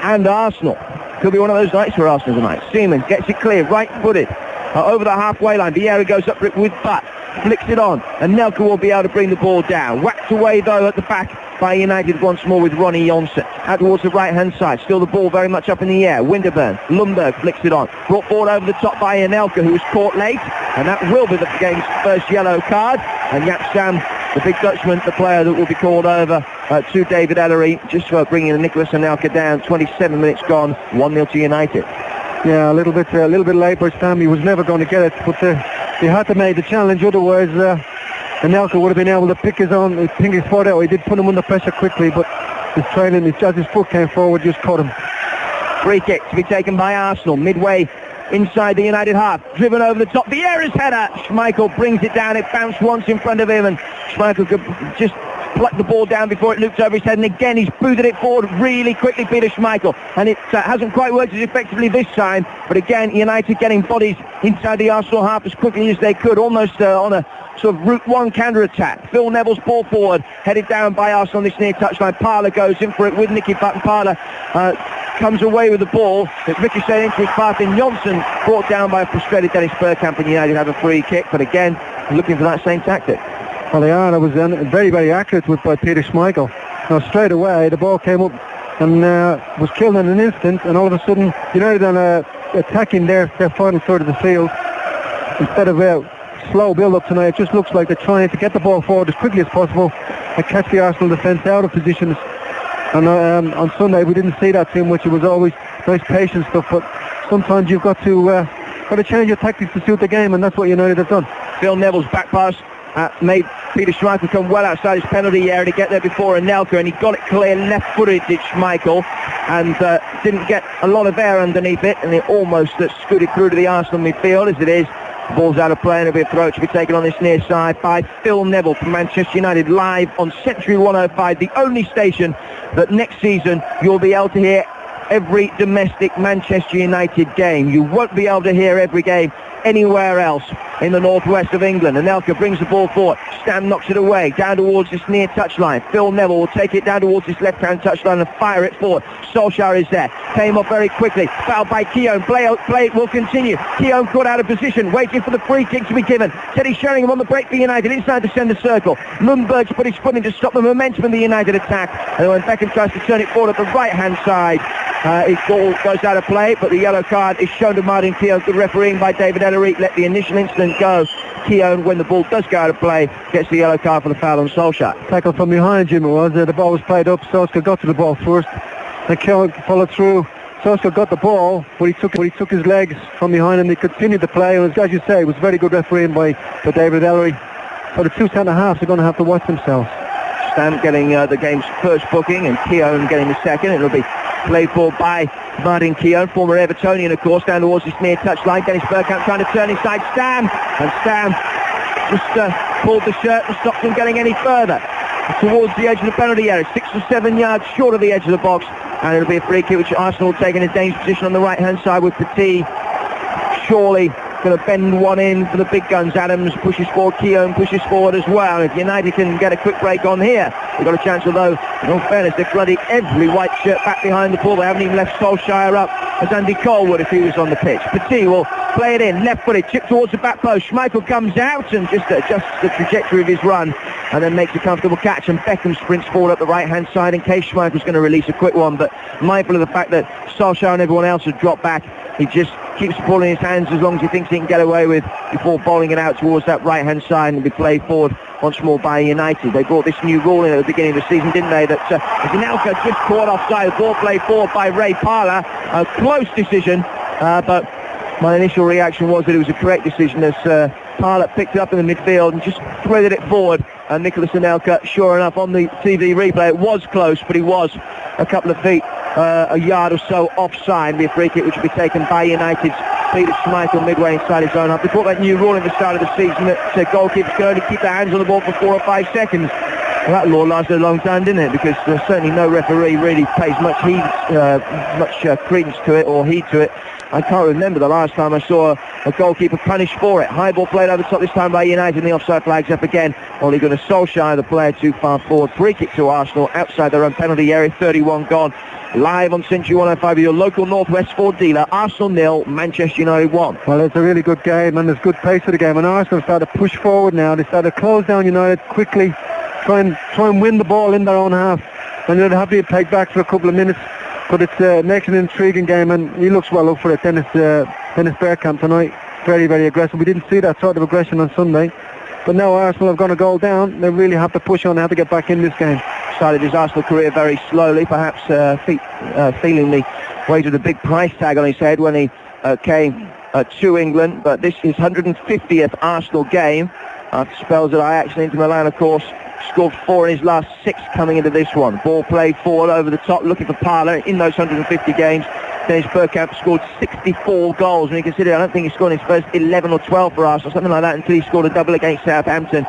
and Arsenal. Could be one of those nights for Arsenal tonight. Seaman gets it clear, right-footed, over the halfway line. Vieira goes up with Butt, flicks it on, and Nelka will be able to bring the ball down. Whacked away, though, at the back by United once more with Ronnie Johnson. Out towards the right-hand side. Still the ball very much up in the air. Winterburn, Lundberg flicks it on. Brought forward over the top by Anelka, who was caught late. And that will be the game's first yellow card. And Jaap Stam, the big Dutchman, the player that will be called over to David Ellery, just for bringing Nicolas Anelka down. 27 minutes gone, 1-0 to United. Yeah, a little bit late by Stam. He was never going to get it, but he had to make the challenge. Otherwise, Anelka would have been able to pick his foot out. He did put him under pressure quickly, but his trailing, as his foot came forward, just caught him. Free kick to be taken by Arsenal, midway inside the United half. Driven over the top, Vieira's header. Schmeichel brings it down. It bounced once in front of him, and Schmeichel could just pluck the ball down before it looped over his head, and again he's booted it forward really quickly, Peter Schmeichel, and it hasn't quite worked as effectively this time, but again United getting bodies inside the Arsenal half as quickly as they could, almost on a sort of route one counter-attack. Phil Neville's ball forward, headed down by Arsenal on this near touchline. Parler goes in for it with Nicky Butt, and Parler comes away with the ball. It's ricocheted into his path, and Johnson brought down by a frustrated Dennis Bergkamp, and United have a free kick, but again looking for that same tactic. Well, they are. That was very, very accurate by Peter Schmeichel. Now, straight away, the ball came up and was killed in an instant, and all of a sudden, United on attacking their final third of the field. Instead of slow build-up tonight, it just looks like they're trying to get the ball forward as quickly as possible and catch the Arsenal defence out of positions. And on Sunday, we didn't see that too much. It was always nice patient stuff, but sometimes you've got to change your tactics to suit the game, and that's what United have done. Phil Neville's back pass made Peter Schmeichel come well outside his penalty area to get there before Anelka, and he got it clear left-footed, did Schmeichel, and didn't get a lot of air underneath it, and it almost scooted through to the Arsenal midfield. As it is, the ball's out of play, and it'll be a throw to be taken on this near side by Phil Neville from Manchester United, live on Century 105, the only station that next season you'll be able to hear every domestic Manchester United game. You won't be able to hear every game anywhere else in the northwest of England. Anelka brings the ball forward. Stam knocks it away down towards this near touchline. Phil Neville will take it down towards this left-hand touchline and fire it forward. Solskjaer is there. Came off very quickly. Fouled by Keown. Play will continue. Keown caught out of position, waiting for the free kick to be given. Teddy Sheringham on the break for United inside the centre circle. Lundberg's put his foot in to stop the momentum of the United attack. And when Beckham tries to turn it forward at the right-hand side, his ball goes out of play, but the yellow card is shown to Martin Keown. Good refereeing by David Ellery. Let the initial incident go. Keown, when the ball does go out of play, gets the yellow card for the foul on Solskjaer. Tackle from behind, Jim, it was. The ball was played up. Solskjaer got to the ball first. And Keown followed through. Solskjaer got the ball, but he took his legs from behind and he continued the play. And as you say, it was very good refereeing by David Ellery. So the two centre-halves are going to have to watch themselves. Stam getting the game's first booking and Keown getting the second. It'll be played for by Martin Keown, former Evertonian, of course, down towards this near touchline. Dennis Bergkamp trying to turn inside Stam, and Stam just pulled the shirt and stopped him getting any further towards the edge of the penalty area, 6 or 7 yards short of the edge of the box, and it'll be a free kick which Arsenal will take in a dangerous position on the right-hand side with Petit surely going to bend one in for the big guns. Adams pushes forward, Keown pushes forward as well. If United can get a quick break on here, they've got a chance, although in all fairness they've bloodied every white shirt back behind the ball. They haven't even left Solskjaer up as Andy Cole would if he was on the pitch. Petit will play it in, left-footed, chip towards the back post. Schmeichel comes out and just adjusts the trajectory of his run and then makes a comfortable catch, and Beckham sprints forward up the right-hand side in case Schmeichel's going to release a quick one, but mindful of the fact that Solskjaer and everyone else have dropped back, he just keeps the ball in his hands as long as he thinks he can get away with before bowling it out towards that right-hand side and be played forward once more by United. They brought this new rule in at the beginning of the season, didn't they, that Anelka just caught offside, ball played forward by Ray Parler. A close decision, but my initial reaction was that it was a correct decision as Parler picked it up in the midfield and just threaded it forward. And Nicholas Anelka, sure enough, on the TV replay, it was close, but he was a couple of feet, a yard or so offside. Be a free kick which will be taken by United's Peter Schmeichel midway inside his own half. They brought that new rule in the start of the season that goalkeepers can only keep their hands on the ball for 4 or 5 seconds. Well, that law lasted a long time, didn't it? Because certainly no referee really pays much credence to it or heed to it. I can't remember the last time I saw a goalkeeper punished for it. High ball played over the top this time by United, and the offside flag's up again. Ole Gunnar Solskjaer, the player too far forward. Free kick to Arsenal outside their own penalty area, 31 gone. Live on Century 105 with your local Northwest Ford dealer. Arsenal 0, Manchester United 1. Well, it's a really good game, and there's good pace to the game. And Arsenal started to push forward now. They started to close down United quickly, try and win the ball in their own half. And they'll have to take back for a couple of minutes. But it makes an intriguing game, and he looks well up for it. Dennis Bergkamp tonight, very, very aggressive. We didn't see that sort of aggression on Sunday. But now Arsenal have gone a goal down. They really have to push on. They have to get back in this game. Started his Arsenal career very slowly, perhaps feeling the weight of the big price tag on his head when he came to England. But this is 150th Arsenal game after spells at Ajax and Inter Milan, of course. Scored 4 in his last 6 coming into this one. Ball played forward over the top, looking for Parler in those 150 games. Dennis Bergkamp scored 64 goals. When you consider, I don't think he scored in his first 11 or 12 for Arsenal, something like that, until he scored a double against Southampton.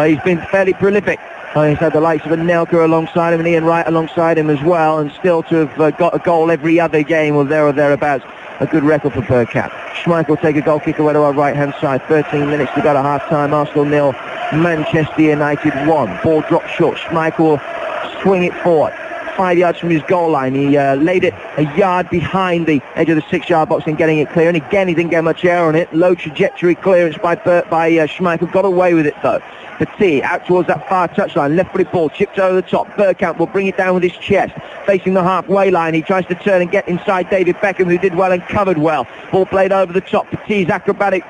He's been fairly prolific. He's had the likes of Anelka alongside him and Ian Wright alongside him as well, and still to have got a goal every other game or there or thereabouts. A good record for Bergkamp. Schmeichel will take a goal kick away to our right-hand side. 13 minutes to go to half-time. Arsenal 0, Manchester United 1. Ball dropped short. Schmeichel will swing it forward. 5 yards from his goal line. He laid it a yard behind the edge of the 6-yard box and getting it clear. And again, he didn't get much air on it. Low trajectory clearance by Schmeichel. Got away with it, though. Petit out towards that far touchline. Left-footed ball chipped over the top. Bergkamp will bring it down with his chest. Facing the halfway line. He tries to turn and get inside David Beckham, who did well and covered well. Ball played over the top. Petit's acrobatic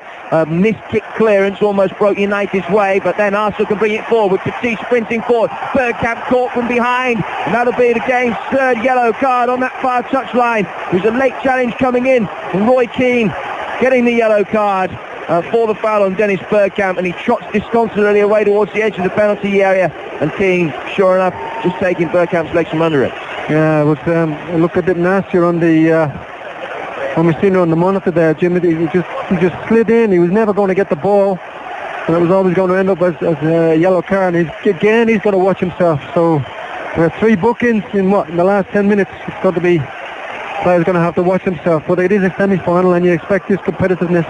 missed-kick clearance almost broke United's way, but then Arsenal can bring it forward. Petit sprinting forward. Bergkamp caught from behind, and that'll be the game's 3rd yellow card on that far touchline. There's a late challenge coming in from Roy Keane, getting the yellow card for the foul on Dennis Bergkamp, and he trots disconsolately away towards the edge of the penalty area, and Keane, sure enough, just taking Bergkamp's legs from under it. Yeah, it looked a bit nastier on the when we seen it on the monitor there, Jim. He just slid in. He was never going to get the ball, and it was always going to end up as a yellow card. He's got to watch himself. So there are 3 bookings in the last 10 minutes. It's got to be players going to have to watch himself. But it is a semi-final, and you expect this competitiveness.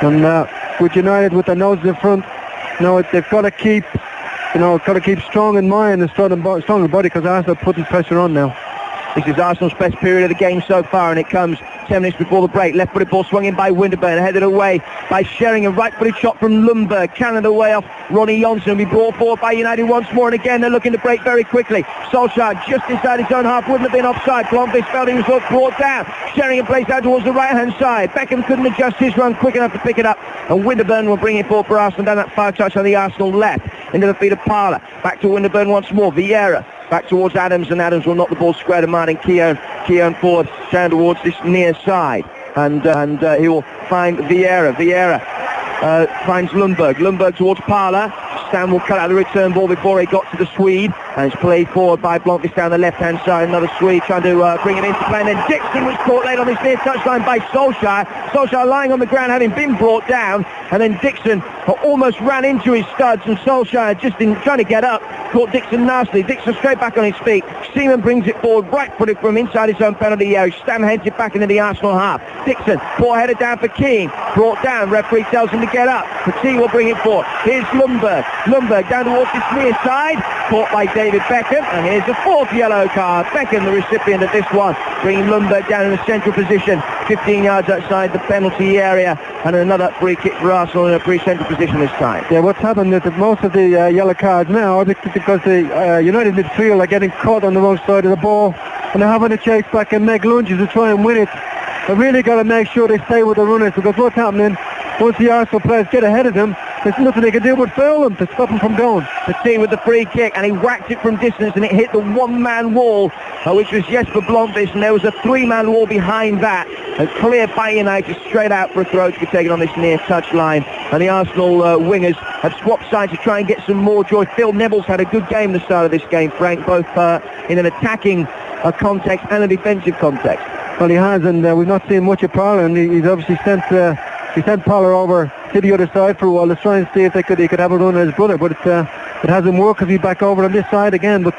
And with United with their noses in front, they've got to keep, strong in mind and strong in body, because Arsenal are putting pressure on now. This is Arsenal's best period of the game so far, and it comes 10 minutes before the break. Left-footed ball swung in by Winterburn, headed away by Sheringham. Right-footed shot from Lundberg, cannoned away off Ronnie Johnson. Will be brought forward by United once more, and again they're looking to break very quickly. Solskjaer just inside his own half, wouldn't have been offside. Blomqvist felt he was brought down. Sheringham plays out towards the right-hand side. Beckham couldn't adjust his run quick enough to pick it up, and Winterburn will bring it forward for Arsenal down that far touch on the Arsenal left into the feet of Parler. Back to Winterburn once more. Vieira back towards Adams, and Adams will knock the ball square to Martin Keown. Keown forward down towards this near side, and he will find Vieira. Vieira finds Lundberg. Lundberg towards Parler. Stam will cut out the return ball before he got to the Swede, and it's played forward by Blomqvist down the left-hand side. Another Swede trying to bring it into play, and then Dixon was caught late on this near touchline by Solskjaer. Solskjaer lying on the ground having been brought down, and then Dixon almost ran into his studs, and Solskjaer just in trying to get up caught Dixon nastily. Dixon straight back on his feet. Seaman brings it forward, right-footed from inside his own penalty area. Stam heads it back into the Arsenal half. Dixon, ball headed down for Keane, brought down. Referee tells him to get up. Petit will bring it forward. Here's Lundberg. Lundberg down towards this near side, caught by David Beckham, and here's the 4th yellow card. Beckham, the recipient of this one, bringing Lundberg down in the central position, 15 yards outside the penalty area, and another free kick for Arsenal in a pretty central position this time. Yeah, what's happened is that most of the yellow cards now are because the United midfield are getting caught on the wrong side of the ball, and they're having to chase back and make lunges to try and win it. They've really got to make sure they stay with the runners, because what's happening, once the Arsenal players get ahead of them, there's nothing they can do but foul them to stop them from going. Petit with the free kick, and he whacked it from distance, and it hit the 1-man wall, which was Jesper Blomqvist, and there was a 3-man wall behind that, and cleared by United straight out for a throw to be taken on this near touch line and the Arsenal wingers have swapped sides to try and get some more joy. Phil Neville's had a good game the start of this game, Frank, both in an attacking context and a defensive context. Well, he has, and we've not seen much of Parler, and he's obviously sent Parler over to the other side for a while to try and see if he could have a run at his brother, but it hasn't worked because he's back over on this side again, but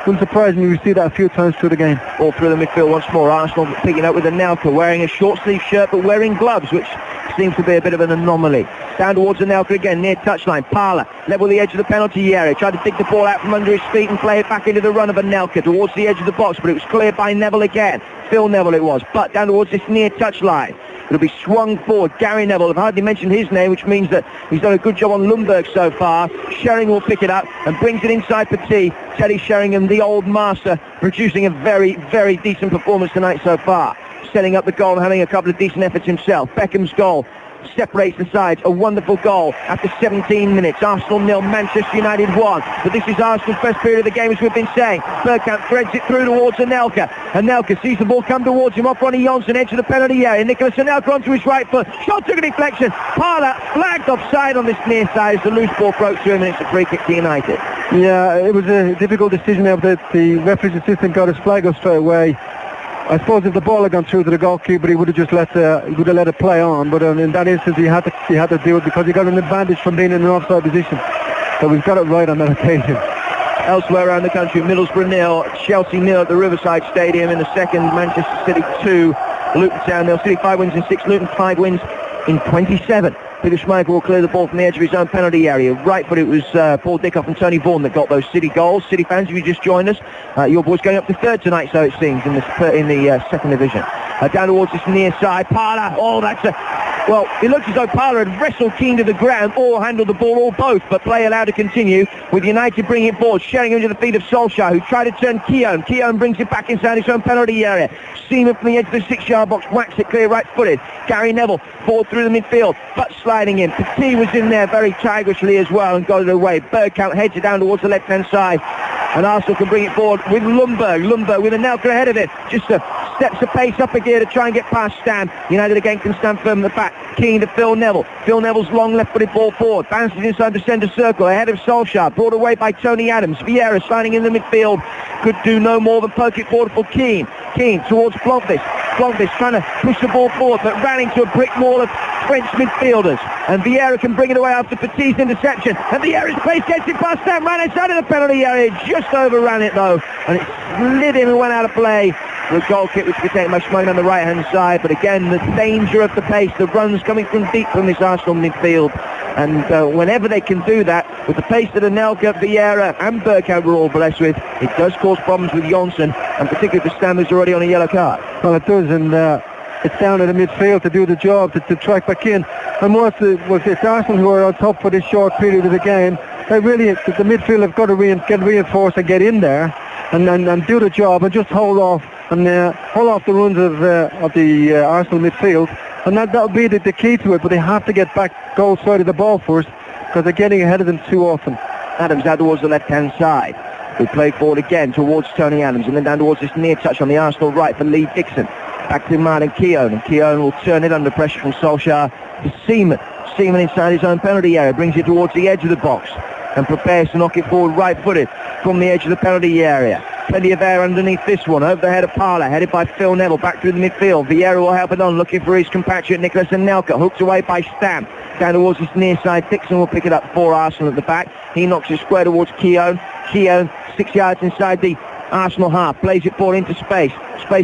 wouldn't surprise me, we see that a few times through the game. All through the midfield once more. Arsenal picking up with Anelka, wearing a short sleeve shirt but wearing gloves, which seems to be a bit of an anomaly. Down towards Anelka again, near touchline. Parler, level the edge of the penalty area, tried to dig the ball out from under his feet and play it back into the run of Anelka towards the edge of the box, but it was cleared by Neville again. Phil Neville it was, but down towards this near touchline. It'll be swung forward. Gary Neville, I've hardly mentioned his name, which means that he's done a good job on Lundberg so far. Sheringham will pick it up and brings it inside Petit. Teddy Sheringham, the old master, producing a very, very decent performance tonight so far. Setting up the goal and having a couple of decent efforts himself. Beckham's goal separates the sides. A wonderful goal after 17 minutes. Arsenal 0, Manchester United 1. But this is Arsenal's best period of the game, as we've been saying. Bergkamp threads it through towards Anelka. Anelka sees the ball come towards him off Ronnie Johnson, edge of the penalty area. Nicholas Anelka onto his right foot. Shot took a deflection. Parler flagged offside on this near side as the loose ball broke through him, and it's a free kick to United. Yeah, it was a difficult decision there, but the referee's assistant got his flag up straight away. I suppose if the ball had gone through to the goalkeeper, he would have just let it play on. But in that instance, he had to do it because he got an advantage from being in an offside position. So we've got it right on that occasion. Elsewhere around the country, Middlesbrough 0, Chelsea 0 at the Riverside Stadium in the second. Manchester City 2, Luton Town 0. City 5 wins in 6, Luton 5 wins in 27. Peter Schmeichel will clear the ball from the edge of his own penalty area. Right foot, it was Paul Dickoff and Tony Vaughan that got those City goals. City fans, if you just joined us, your boys going up to third tonight, so it seems, in the second division. Down towards this near side, Parler. Oh, that's well, it looks as though Parler had wrestled Keane to the ground or handled the ball, or both, but play allowed to continue with United bringing it forward, Sheringham to the feet of Solskjaer, who tried to turn Keown. Keown brings it back inside his own penalty area. Seaman from the edge of the 6-yard box, whacks it clear right-footed. Gary Neville forward through the midfield, but sliding in. Petit was in there very tigerishly as well and got it away. Bergkamp heads it down towards the left-hand side, and Arsenal can bring it forward with Lundberg. Lundberg with Anelka ahead of it, just steps the pace up a gear to try and get past Stam. United again can stand firm at the back. Keane to Phil Neville. Phil Neville's long left-footed ball forward, bounces inside the centre circle, ahead of Solskjaer, brought away by Tony Adams. Vieira sliding in the midfield, could do no more than poke it forward for Keane. Keane towards Blomqvist. Blomqvist trying to push the ball forward, but ran into a brick wall of French midfielders. And Vieira can bring it away after Petit's interception. And Vieira's pace gets it past Stam, ran inside of the penalty area, just overran it though, and it slid in and went out of play. The goal kick, which could take much money on the right-hand side, but again, the danger of the pace, the runs coming from deep from this Arsenal midfield. And whenever they can do that, with the pace that Anelka, Vieira and Bergkamp were all blessed with, it does cause problems with Johnson, and particularly for Stam, who's already on a yellow card. Well, it does, and it's down to the midfield to do the job, to track back in. And it's Arsenal who are on top for this short period of the game. They really, the midfield have got to get reinforced and get in there and do the job and just hold off the runs of the Arsenal midfield, and that'll be the key to it. But they have to get back goal side of the ball first, because they're getting ahead of them too often. Adams out towards the left-hand side. We play forward again towards Tony Adams, and then down towards this near touch on the Arsenal right for Lee Dixon. Back to Martin Keown, and Keown will turn it under pressure from Solskjaer to Seaman. Seaman inside his own penalty area, brings it towards the edge of the box and prepares to knock it forward right-footed from the edge of the penalty area. Plenty of air underneath this one, over the head of Parler, headed by Phil Neville, back through the midfield. Vieira will help it on, looking for his compatriot Nicholas Anelka, hooked away by Stam. Down towards his near side, Dixon will pick it up for Arsenal at the back. He knocks it square towards Keown. Keown, 6 yards inside the Arsenal half, plays it forward into space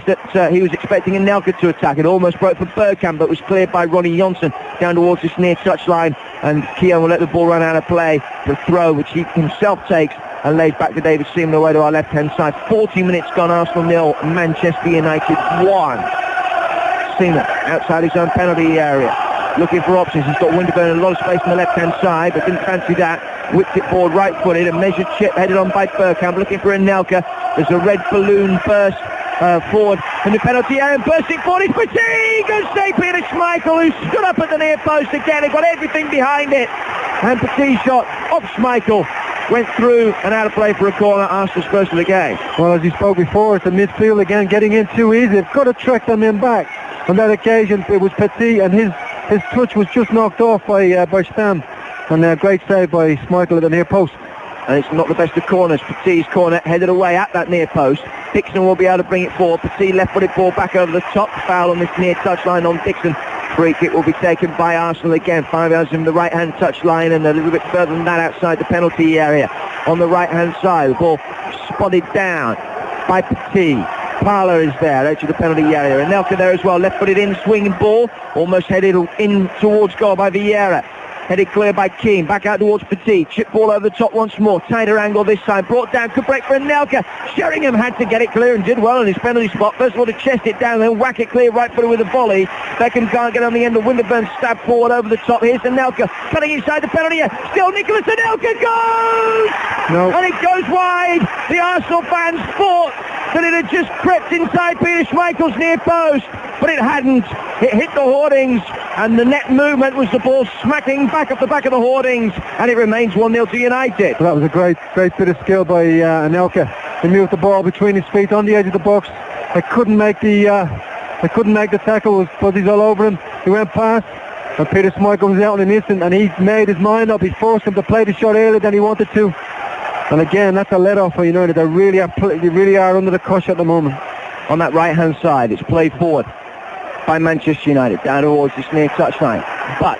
that he was expecting Anelka to attack. It almost broke for Bergkamp, but was cleared by Ronnie Johnson down towards this near touchline, and Keown will let the ball run out of play for a throw, which he himself takes and lays back to David Seaman away to our left-hand side. 40 minutes gone, Arsenal 0, Manchester United 1. Seaman outside his own penalty area, looking for options. He's got Winterburn in a lot of space on the left-hand side, but didn't fancy that. Whipped it forward right-footed, a measured chip headed on by Bergkamp, looking for Anelka. There's a red balloon burst forward in the penalty area, and bursting forward is Petit! Good save, Peter Schmeichel, who stood up at the near post again. He got everything behind it, and Petit's shot off Schmeichel went through and out of play for a corner. Arsenal's first of the game. Well, as you spoke before, it's the midfield again getting in too easy. They've got to track them in back. On that occasion, it was Petit and his his touch was just knocked off by Stam. And great save by Schmeichel at the near post. And it's not the best of corners. Petit's corner headed away at that near post. Dixon will be able to bring it forward. Petit left-footed ball back over the top. Foul on this near touchline on Dixon. Free kick will be taken by Arsenal again. 5 yards from the right-hand touchline and a little bit further than that outside the penalty area. On the right-hand side, the ball spotted down by Petit. Parler is there, edge of the penalty area. And Nelka there as well. Left-footed in, swinging ball. Almost headed in towards goal by Vieira. Headed clear by Keane, back out towards Petit, chip ball over the top once more, tighter angle this time, brought down, could break for Anelka. Sheringham had to get it clear and did well in his penalty spot. First of all to chest it down, then whack it clear right footer with a volley. Beckham can't get on the end of Winterburn, stab forward over the top. Here's Anelka, cutting inside the penalty area. Still Nicholas Anelka goes! No. And it goes wide. The Arsenal fans thought that it had just crept inside Peter Schmeichel's near post, but it hadn't. It hit the hoardings, and the net movement was the ball smacking back up the back of the hoardings, and it remains 1-0 to United. Well, that was a great bit of skill by Anelka. He moved the ball between his feet on the edge of the box. They couldn't make the tackle. It was fuzzies all over him. He went past, and Peter Schmeichel was out in an instant, and he made his mind up. He forced him to play the shot earlier than he wanted to. And again, that's a let-off for United. They really are under the cosh at the moment. On that right-hand side, it's played forward by Manchester United, down towards this near touchline. But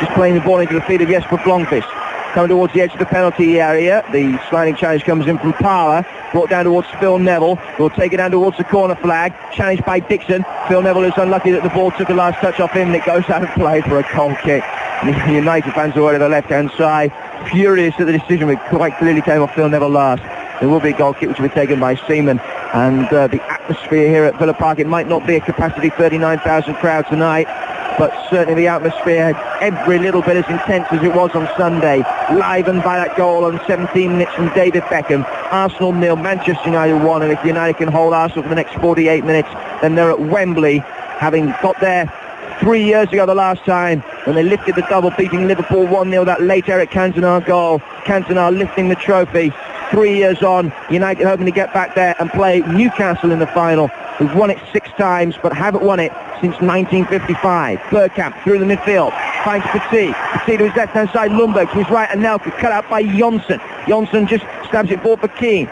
just playing the ball into the feet of Jesper Blomqvist. Coming towards the edge of the penalty area. The sliding challenge comes in from Parler. Brought down towards Phil Neville. Will take it down towards the corner flag. Challenged by Dixon. Phil Neville is unlucky that the ball took a last touch off him and it goes out of play for a goal kick. The United fans are away to the left-hand side. Furious at the decision, but quite clearly came off Phil Neville last. There will be a goal kick which will be taken by Seaman. And the atmosphere here at Villa Park, it might not be a capacity 39,000 crowd tonight, but certainly the atmosphere, every little bit as intense as it was on Sunday, livened by that goal on 17 minutes from David Beckham. Arsenal 0, Manchester United 1, and if United can hold Arsenal for the next 48 minutes, then they're at Wembley, having got there 3 years ago the last time when they lifted the double, beating Liverpool 1-0, that late Eric Cantona goal. Cantona lifting the trophy. 3 years on, United hoping to get back there and play Newcastle in the final, who've won it 6 times but haven't won it since 1955. Bergkamp through the midfield, finds Petit. Petit to his left-hand side, Lundberg to his right, and now cut out by Jonsson. Jonsson just stabs it forward for Keane.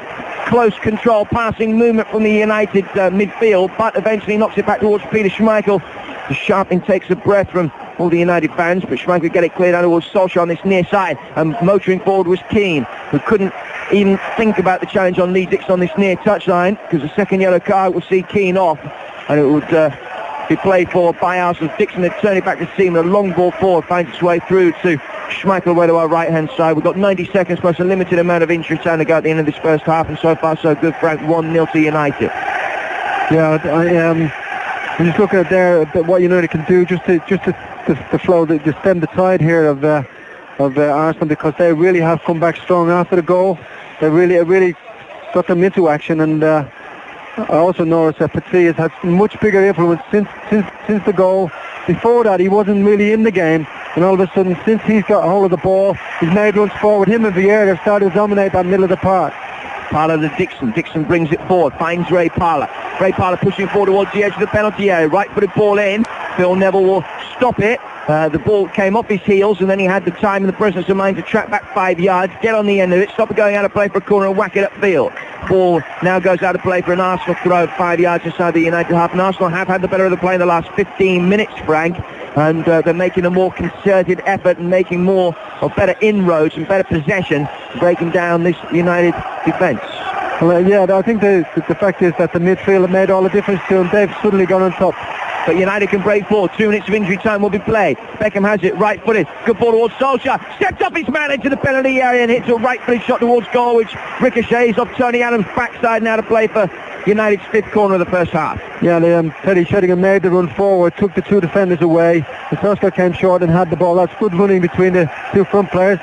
Close control, passing movement from the United midfield, but eventually knocks it back towards Peter Schmeichel. The sharp intakes of breath from all the United fans, but Schmeichel get it cleared out towards Solskjaer on this near side, and motoring forward was Keane, who couldn't even think about the challenge on Lee Dixon on this near touchline, because the second yellow card will see Keane off, and it would be played forward by Arsenal. Dixon had turned it back to Seaman, a long ball forward finds its way through to Schmeichel away to our right-hand side. We've got 90 seconds plus a limited amount of injury time to go at the end of this first half, and so far so good, Frank. 1-0 to United. Yeah, I'm just looking at there what United can do just to flow, to stem the tide here of Arsenal, because they really have come back strong after the goal. They really got them into action, and I also noticed that Petit has had much bigger influence since the goal. Before that, he wasn't really in the game, and all of a sudden, since he's got hold of the ball, he's made runs forward. Him and Vieira have started to dominate that middle of the park. Parler to Dixon. Dixon brings it forward, finds Ray Parler. Ray Parler pushing forward towards the edge of the penalty area. Right-footed ball in. Phil Neville will stop it. The ball came off his heels, and then he had the time and the presence of mind to track back 5 yards, get on the end of it, stop it going out of play for a corner and whack it upfield. Ball now goes out of play for an Arsenal throw 5 yards inside the United half, and Arsenal have had the better of the play in the last 15 minutes, Frank, and they're making a more concerted effort and making more or better inroads and better possession, breaking down this United defence. Well, yeah, I think the fact is that the midfield have made all the difference to them. They've suddenly gone on top. But United can break forward. 2 minutes of injury time will be played. Beckham has it, right-footed. Good ball towards Solskjaer. Steps up his man into the penalty area and hits a right-footed shot towards goal, which ricochets off Tony Adams' backside, now to play for United's 5th corner of the first half. Yeah, Teddy Sheringham made the run forward, took the 2 defenders away, and Solskjaer came short and had the ball. That's good running between the 2 front players.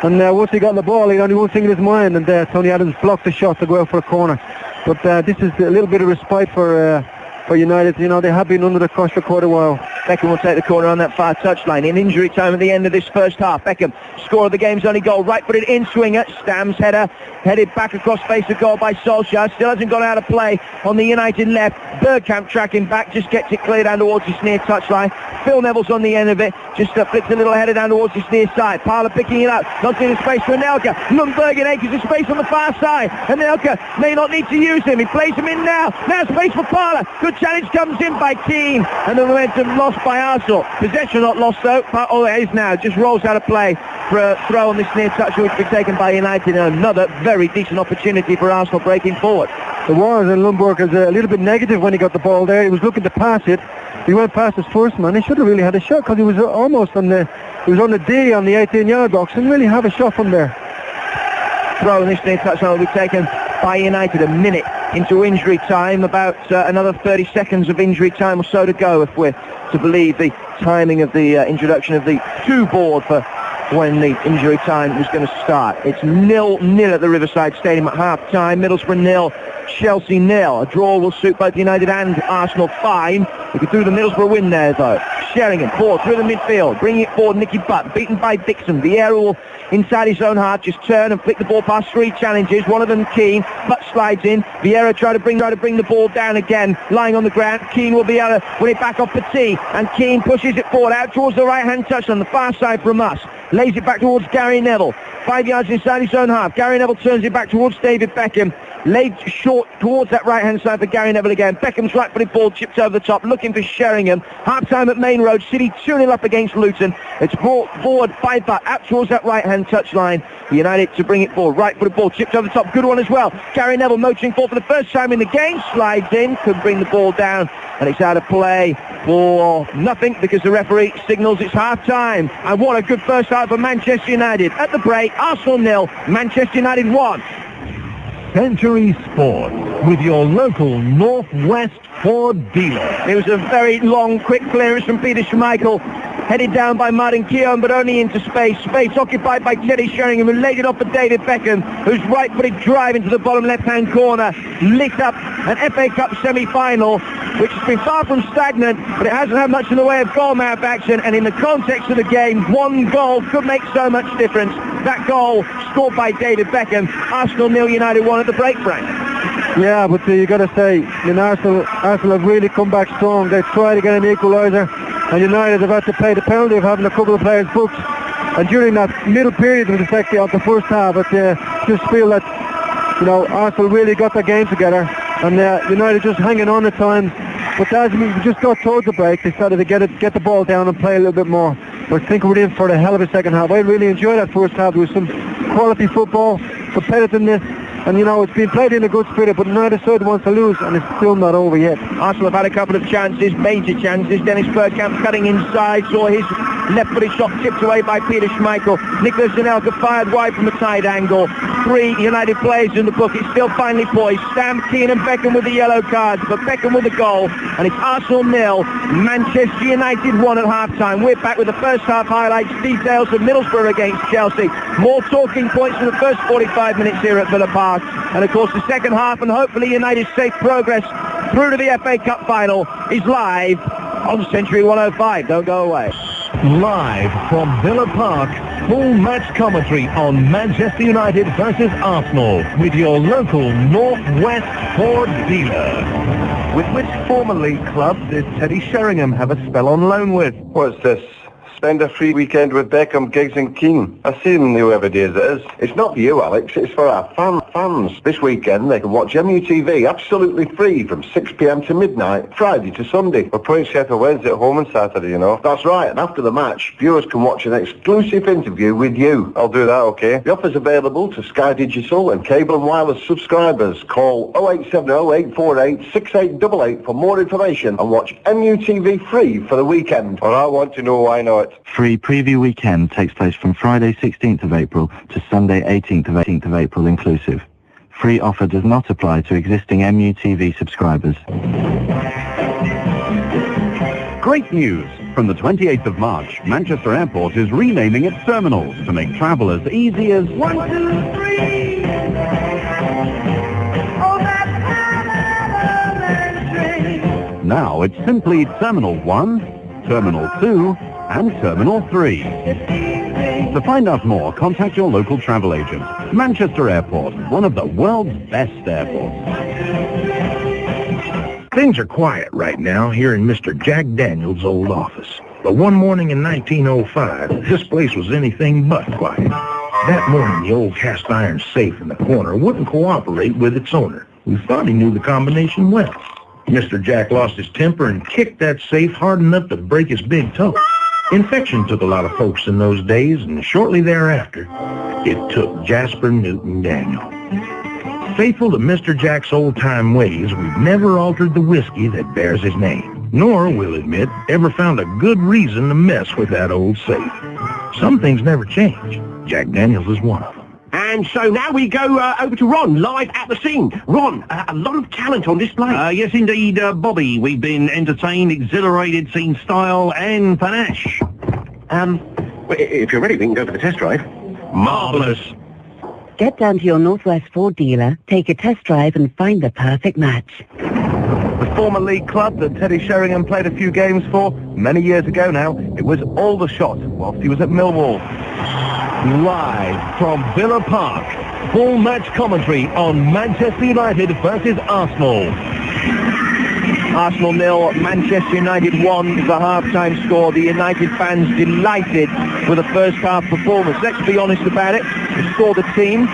And once he got the ball, he had only one thing in his mind, and Tony Adams blocked the shot to go out for a corner. But this is a little bit of respite for United. You know, they have been under the cosh for quite a while. Beckham will take the corner on that far touchline. In injury time at the end of this first half. Beckham, score of the game's only goal. Right-footed in-swinger. Stam's header headed back across face of goal by Solskjaer. Still hasn't gone out of play on the United left. Bergkamp tracking back, just gets it clear down towards his near touchline. Phil Neville's on the end of it, just flicks a little header down towards his near side. Parler picking it up, not in space for Anelka. Lundberg and Akers in space on the far side. Anelka may not need to use him. He plays him in now. Now space for Parler. Good challenge comes in by Keane. And the momentum lost by Arsenal. Possession not lost though. Oh, it is now. Just rolls out of play for a throw on this near touch, which will be taken by United. And another very decent opportunity for Arsenal breaking forward. It was, and Lundberg was a little bit negative when he got the ball there. He was looking to pass it. He went past his first man. He should have really had a shot because he was almost on the D on the 18-yard box and really have a shot from there. Throw in this near touchline will be taken by United. A minute into injury time, about another 30 seconds of injury time or so to go if we're to believe the timing of the introduction of the 2 board for when the injury time was going to start. It's 0-0 at the Riverside Stadium at half-time. Middlesbrough 0, Chelsea 0. A draw will suit both United and Arsenal fine. We could do the Middlesbrough win there, though. Sheringham, ball through the midfield, bringing it forward, Nicky Butt, beaten by Dixon. Vieira will, inside his own half, just turn and flick the ball past 3 challenges. One of them Keane. Butt slides in. Vieira try to bring the ball down again, lying on the ground. Keane will be able to win it back off Petit, and Keane pushes it forward out towards the right-hand touch on the far side from us. Lays it back towards Gary Neville. 5 yards inside his own half. Gary Neville turns it back towards David Beckham. Laid short towards that right-hand side for Gary Neville again. Beckham's right-footed ball chipped over the top, looking for Sheringham. Half-time at Main Road. City 2-0 up against Luton. It's brought forward by Butt out towards that right-hand touchline. United to bring it forward. Right-footed ball chipped over the top. Good one as well. Gary Neville motoring forward for the first time in the game. Slides in. Could bring the ball down. And it's out of play for nothing because the referee signals it's half-time. And what a good first half for Manchester United. At the break, Arsenal 0, Manchester United 1. Century Sport with your local Northwest Ford dealer. It was a very long, quick clearance from Peter Schmeichel. Headed down by Martin Keown, but only into space. Space occupied by Teddy Sheringham, who laid it off for David Beckham, whose right-footed drive into the bottom left-hand corner lit up an FA Cup semi-final, which has been far from stagnant, but it hasn't had much in the way of goal-mouth action, and in the context of the game, one goal could make so much difference. That goal scored by David Beckham. Arsenal 0, United 1 at the break, Frank. Yeah, but you got to say, Arsenal have really come back strong. They've tried to get an equaliser, and United have had to pay the penalty of having a couple of players booked. And during that middle period of the first half, I just feel that Arsenal really got their game together, and United just hanging on at times. But as we just got towards the break, they started to get the ball down and play a little bit more. But I think we're in for a hell of a second half. I really enjoyed that first half. There was some quality football, competitiveness. And it's been played in a good spirit, but neither side wants to lose, and it's still not over yet. Arsenal have had a couple of chances, major chances. Dennis Bergkamp cutting inside, saw his left-footed shot tipped away by Peter Schmeichel. Nicolas Anelka fired wide from a tight angle. 3 United players in the book. It's still finally poised. Stam, Keane and Beckham with the yellow cards, but Beckham with the goal, and it's Arsenal 0, Manchester United 1 at half-time. We're back with the first half highlights, details of Middlesbrough against Chelsea. More talking points for the first 45 minutes here at Villa Park. And of course the second half, and hopefully United's safe progress through to the FA Cup final, is live on Century 105. Don't go away. Live from Villa Park, full match commentary on Manchester United versus Arsenal with your local Northwest Ford dealer. With which former league club did Teddy Sheringham have a spell on loan with? What's this? Spend a free weekend with Beckham, Giggs and Keane. I see them whoever days it is. It's not for you, Alex. It's for our fans. This weekend they can watch MUTV absolutely free from 6 p.m. to midnight, Friday to Sunday. We're playing Sheffield Wednesday at home on Saturday, That's right, and after the match, viewers can watch an exclusive interview with you. I'll do that, okay? The offer's available to Sky Digital and cable and wireless subscribers. Call 0870 848 6888 for more information and watch MUTV free for the weekend. Well, I want to know I know it. Free preview weekend takes place from Friday 16th of April to Sunday 18th of April inclusive. Free offer does not apply to existing MUTV subscribers. Great news! From the 28th of March, Manchester Airport is renaming its terminals to make travel as easy as 1, 2, 3. Oh, that now it's simply Terminal 1, Terminal 2 and Terminal 3. To find out more, contact your local travel agent. Manchester Airport, one of the world's best airports. Things are quiet right now here in Mr. Jack Daniels' old office. But one morning in 1905, this place was anything but quiet. That morning, the old cast iron safe in the corner wouldn't cooperate with its owner. We thought he knew the combination well. Mr. Jack lost his temper and kicked that safe hard enough to break his big toe. Infection took a lot of folks in those days, and shortly thereafter, it took Jasper Newton Daniel. Faithful to Mr. Jack's old-time ways, we've never altered the whiskey that bears his name, nor, we'll admit, ever found a good reason to mess with that old safe. Some things never change. Jack Daniels is one of them. And so now we go over to Ron, live at the scene. Ron, a lot of talent on display. Yes, indeed, Bobby. We've been entertained, exhilarated, seen style and panache. If you're ready, we can go for the test drive. Marvellous. Get down to your Northwest Ford dealer, take a test drive and find the perfect match. The former league club that Teddy Sheringham played a few games for many years ago now, it was Aldershot whilst he was at Millwall. Live from Villa Park, full match commentary on Manchester United versus Arsenal. Arsenal 0, Manchester United 1 is the half-time score. The United fans delighted with the first half performance. Let's be honest about it. We saw the team,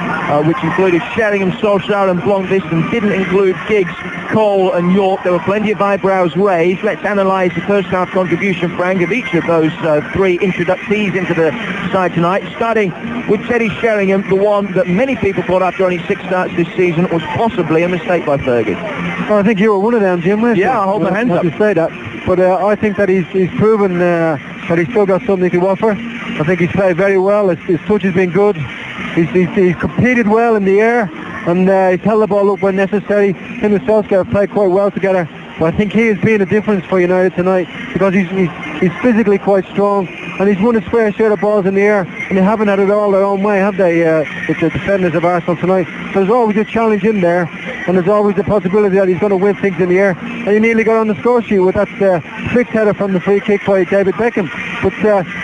which included Sheringham, Solskjaer and Blomqvist, and didn't include Giggs, Cole and York. There were plenty of eyebrows raised. Let's analyse the first half contribution, Frank, of each of those three introductees into the side tonight, starting with Teddy Sheringham, the one that many people thought after only 6 starts this season was possibly a mistake by Fergie. Well, I think you were one of them, Jim. Yeah, I'll hold my hands up. You say that, but I think that he's proven that he's still got something to offer. I think he's played very well. His touch has been good. He's competed well in the air, and he's held the ball up when necessary. Him and Solskjaer have played quite well together. But I think he has been a difference for United tonight because he's physically quite strong, and he's won his fair share of balls in the air, and they haven't had it all their own way, have they, the defenders of Arsenal tonight? So there's always a challenge in there, and there's always the possibility that he's going to win things in the air. And he nearly got on the score sheet with that flick header from the free kick by David Beckham. But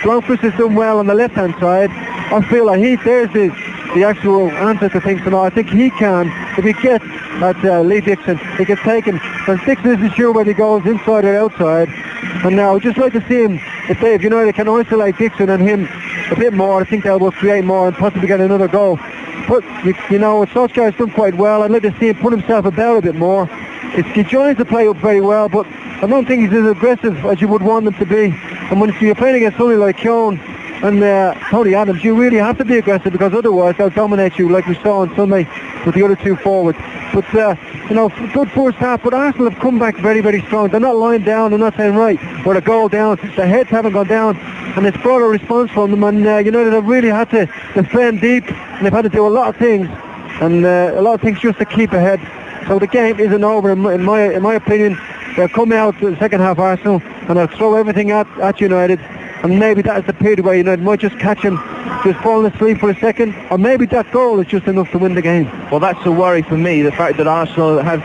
Blomqvist has done well on the left-hand side. I feel like there's the actual answer to things tonight. I think he can, if he gets at Lee Dixon, he can take him. And Dixon isn't sure whether he goes inside or outside. And now I'd just like to see him, if United can isolate Dixon and him a bit more, I think they will create more and possibly get another goal. But, Solskjaer's done quite well. I'd like to see him put himself about a bit more. He joins the play up very well, but I don't think he's as aggressive as you would want him to be. And when you're playing against somebody like Keown and Tony Adams, you really have to be aggressive because otherwise they'll dominate you like we saw on Sunday with the other two forwards. But, good first half, but Arsenal have come back very, very strong. They're not lying down, they're not saying, right, we're a goal down. Their heads haven't gone down, and it's brought a response from them, and United have really had to defend deep, and they've had to do a lot of things, and a lot of things just to keep ahead. So the game isn't over, in my opinion. They'll come out to the second half, Arsenal, and they'll throw everything at United. And maybe that is the period where United might just catch him just falling asleep for a second, or maybe that goal is just enough to win the game. Well, that's a worry for me, the fact that Arsenal have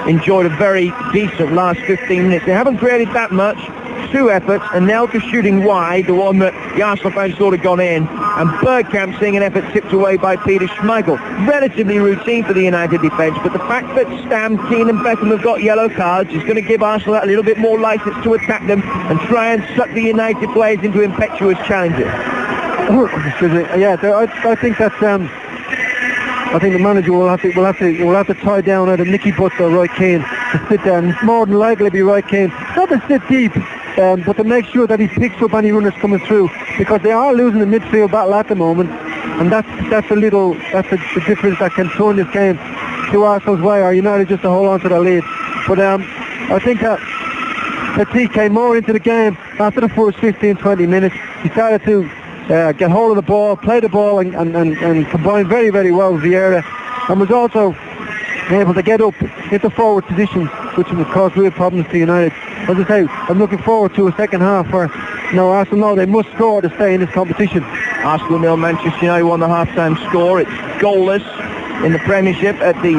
enjoyed a very decent last 15 minutes. They haven't created that much, 2 efforts, and Nelka shooting wide, the one that the Arsenal fans thought had gone in, and Bergkamp seeing an effort tipped away by Peter Schmeichel. Relatively routine for the United defence, but the fact that Stam, Keane and Beckham have got yellow cards is going to give Arsenal a little bit more licence to attack them and try and suck the United players into impetuous challenges. Yeah, I think that I think the manager will have to tie down either Nicky Butt or Roy Keane to sit there, and it's more than likely to be Roy Keane, not to sit deep, but to make sure that he picks up any runners coming through, because they are losing the midfield battle at the moment, and that's the difference that can turn this game to Arsenal's way, or United just to hold on to the lead. But I think that Petit came more into the game after the first 15-20 minutes. He started to get hold of the ball, play the ball, and combine very, very well with Vieira, and was also able to get up into forward positions, which would cause real problems to United. As I say, I'm looking forward to a second half where Arsenal know they must score to stay in this competition. Arsenal 0, Manchester United 1, the half-time score. It's goalless. in the Premiership at the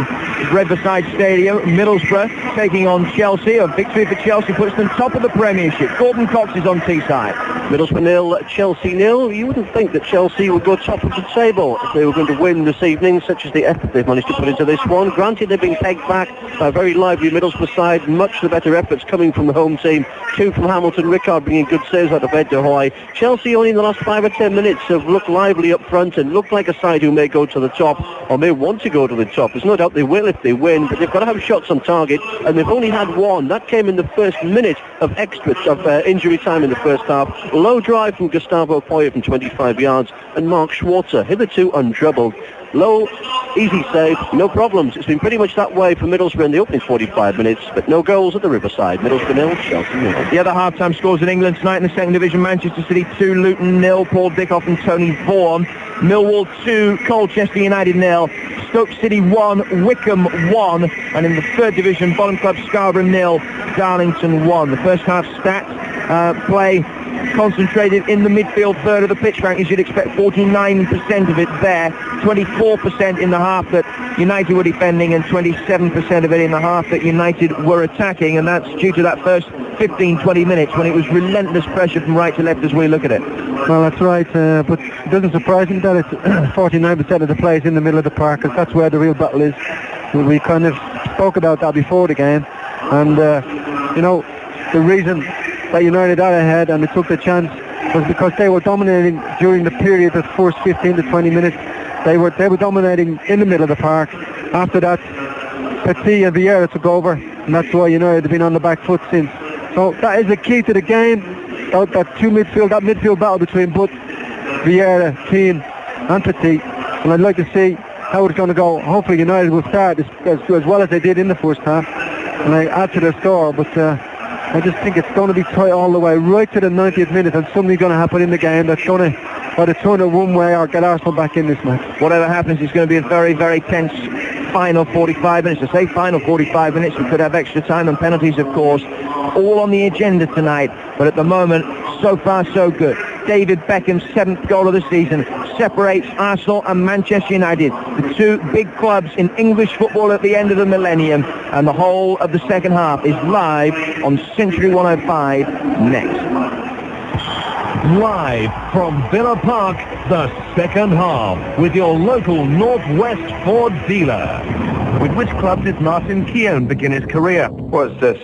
Riverside Stadium. Middlesbrough taking on Chelsea. A victory for Chelsea puts them top of the Premiership. Gordon Cox is on Teesside. Middlesbrough 0, Chelsea 0. You wouldn't think that Chelsea would go top of the table if they were going to win this evening, such as the effort they've managed to put into this one. Granted, they've been pegged back by a very lively Middlesbrough side. Much the better efforts coming from the home team. 2 from Hamilton. Rickard bringing good saves out of Ed de Hoy. Chelsea only in the last 5 or 10 minutes have looked lively up front and looked like a side who may go to the top or may want to go to the top. There's no doubt they will if they win, but they've got to have shots on target, and they've only had one. That came in the first minute of injury time in the first half. Low drive from Gustavo Poyet from 25 yards, and Mark Schwarzer, hitherto untroubled. Low, easy save, no problems. It's been pretty much that way for Middlesbrough in the opening 45 minutes, but no goals at the Riverside. Middlesbrough 0, Chelsea 0. The other half-time scores in England tonight in the second division: Manchester City 2, Luton 0, Paul Dickoff and Tony Vaughan. Millwall 2, Colchester United 0, Stoke City 1, Wickham 1, and in the third division, bottom club Scarborough 0, Darlington 1. The first half stats play concentrated in the midfield third of the pitch, Frank. You should expect 49% of it there, 24% in the half that United were defending, and 27% of it in the half that United were attacking, and that's due to that first 15-20 minutes when it was relentless pressure from right to left as we look at it. Well, that's right, but it doesn't surprise me that it's 49% of the play is in the middle of the park, because that's where the real battle is. We kind of spoke about that before the game, and you know, the reason that United are ahead and they took the chance was because they were dominating during the period of the first 15 to 20 minutes. They were dominating in the middle of the park. After that, Petit and Vieira took over, and that's why United have been on the back foot since. So that is the key to the game. That midfield battle between both Vieira, Keane and Petit. And I'd like to see how it's going to go. Hopefully United will start as well as they did in the first half and they add to their score, but I just think it's going to be tight all the way, right to the 90th minute, and something's going to happen in the game that's going to either turn it one way or get Arsenal back in this match. Whatever happens, it's going to be a very, very tense final 45 minutes. I say final 45 minutes, we could have extra time and penalties, of course, all on the agenda tonight, but at the moment, so far so good. David Beckham's 7th goal of the season separates Arsenal and Manchester United, the two big clubs in English football at the end of the millennium, and the whole of the second half is live on Century 105 next. Live from Villa Park, the second half, with your local Northwest Ford dealer. With which clubs did Martin Keown begin his career? What's this?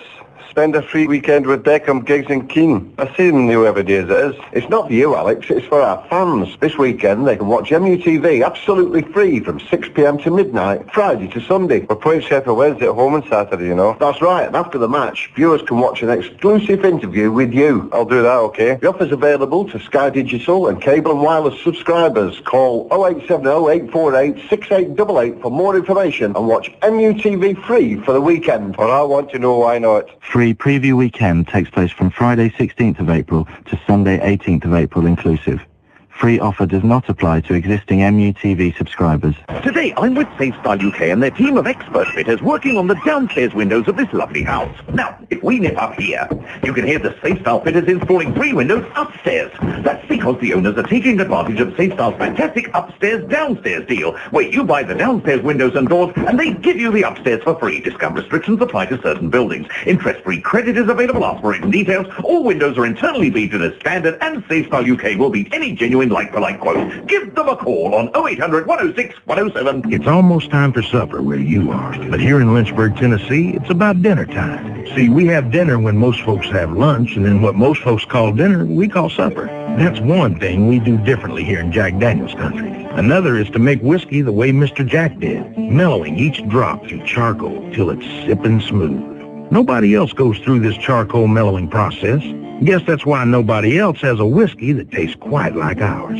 Spend a free weekend with Beckham, Giggs and Keane. I see them whoever days it is. It's not for you, Alex, it's for our fans. This weekend they can watch MUTV absolutely free from 6 p.m. to midnight, Friday to Sunday. We're playing Sheffield Wednesday at home on Saturday, you know. That's right, and after the match, viewers can watch an exclusive interview with you. I'll do that, okay? The offer's available to Sky Digital and cable and wireless subscribers. Call 0870 848 6888 for more information and watch MUTV free for the weekend. Well, I want to know why not. Free preview weekend takes place from Friday 16th of April to Sunday 18th of April inclusive. Free offer does not apply to existing MUTV subscribers. Today I'm with SafeStyle UK and their team of expert fitters working on the downstairs windows of this lovely house. Now, if we nip up here, you can hear the SafeStyle fitters installing 3 windows upstairs. That's because the owners are taking advantage of SafeStyle's fantastic upstairs-downstairs deal, where you buy the downstairs windows and doors and they give you the upstairs for free. Discount restrictions apply to certain buildings. Interest-free credit is available. Ask for written details. All windows are internally beaded as standard, and SafeStyle UK will beat any genuine like-for-like quote. Give them a call on 0800 106 107. It's almost time for supper where you are. But here in Lynchburg, Tennessee, it's about dinner time. See, we have dinner when most folks have lunch, and then what most folks call dinner, we call supper. That's one thing we do differently here in Jack Daniels country. Another is to make whiskey the way Mr. Jack did, mellowing each drop through charcoal till it's sipping smooth. Nobody else goes through this charcoal mellowing process. Guess that's why nobody else has a whiskey that tastes quite like ours.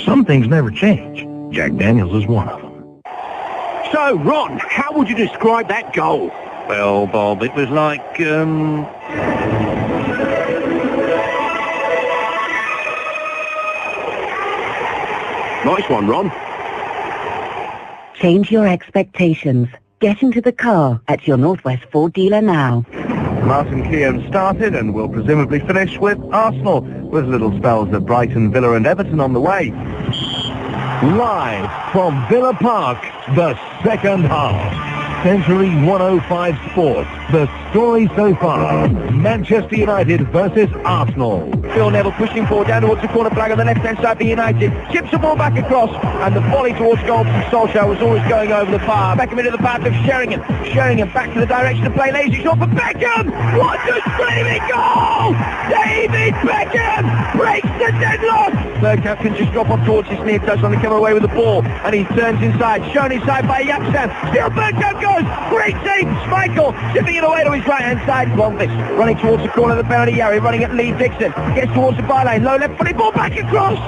Some things never change. Jack Daniels is one of them. So, Ron, how would you describe that goal? Well, Bob, it was like, Nice one, Ron. Change your expectations. Get into the car at your Northwest Ford dealer now. Martin Keown started and will presumably finish with Arsenal, with little spells at Brighton, Villa and Everton on the way. Live from Villa Park, the second half. Century 105 Sports. The story so far. Manchester United versus Arsenal. Phil Neville pushing forward down towards the corner flag on the left-hand side for United. Chips the ball back across, and the volley towards goal from Solskjaer was always going over the bar. Beckham into the path of Sheringham. Sheringham back to the direction of play. Lazy shot for Beckham. What a screaming goal! David Beckham breaks the deadlock. Bergkamp can just drop off towards his near touchline and come away with the ball, and he turns inside. Shown inside by Yapstam. Still Bergkamp goes. Great save. Schmeichel tipping it away to his right-hand side. Blomqvist running towards the corner of the penalty area, running at Lee Dixon. Gets towards the byline. Low left-footed ball back across.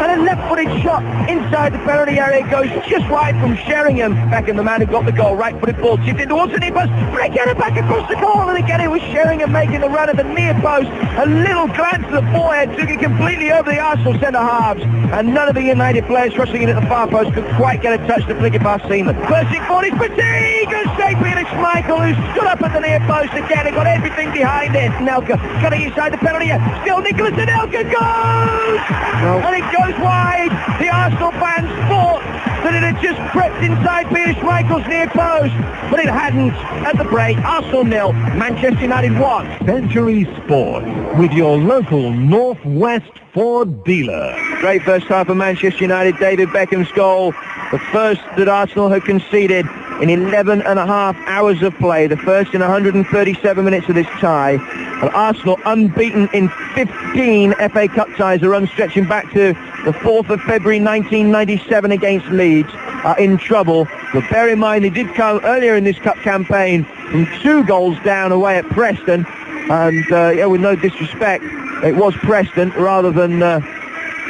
And a left-footed shot inside the penalty area goes just right from Sheringham. Beckham, the man who got the goal. Right-footed ball tipped in towards the near post. Breakdown back across the goal. And again it was Sheringham making the run at the near post. A little glance to the forehead took it completely over the Arsenal centre-halves. And none of the United players rushing in at the far post could quite get a touch to flick it past Seaman. Bursting forward is Petit. Good save Peter Schmeichel, who stood up at the near post again and got everything behind it. Nelka cutting inside the penalty area. Still Nicholas Anelka goes! No. And it goes wide. The Arsenal fans thought that it had just crept inside Peter Schmeichel's near post, but it hadn't. At the break, Arsenal 0, Manchester United 1. Century Sport with your local Northwest Ford dealer. Great first half of Manchester United. David Beckham's goal, the first that Arsenal had conceded in 11 and a half hours of play, the first in 137 minutes of this tie. And Arsenal unbeaten in 15 FA Cup ties, a run stretching back to the 4th of February 1997 against Leeds, are in trouble. But bear in mind, they did come earlier in this cup campaign from 2 goals down away at Preston. And yeah, with no disrespect, it was Preston rather than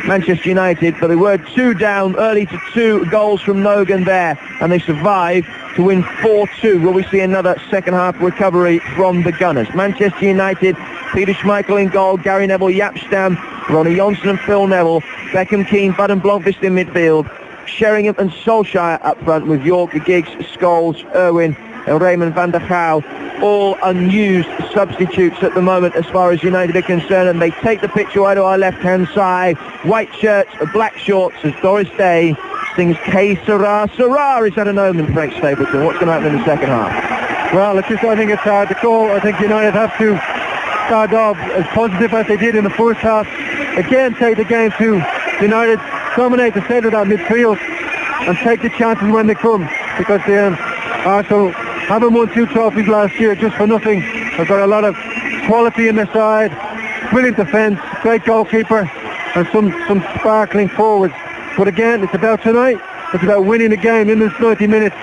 Manchester United, but they were 2 down early to 2 goals from Nogan there, and they survived to win 4-2. Will we see another second half recovery from the Gunners? Manchester United, Peter Schmeichel in goal, Gary Neville, Yapstam, Ronnie Johnson and Phil Neville, Beckham, Keane, Bud and Blomqvist in midfield, Sheringham and Solskjaer up front with York, Giggs, Scholes, Irwin and Raymond van der Gouw, all unused substitutes at the moment as far as United are concerned, and they take the pitch away to our left-hand side. White shirts, black shorts as Doris Day sings K Sarah Sarah. Is that an omen, Frank Stapleton? What's going to happen in the second half? Well, I think it's hard to call. I think United have to start off as positive as they did in the first half. Again, take the game to United, dominate the centre of that midfield and take the chances when they come, because Arsenal haven't won 2 trophies last year just for nothing. They've got a lot of quality in their side, brilliant defence, great goalkeeper and some sparkling forwards. But again, it's about tonight. It's about winning the game in this 90 minutes.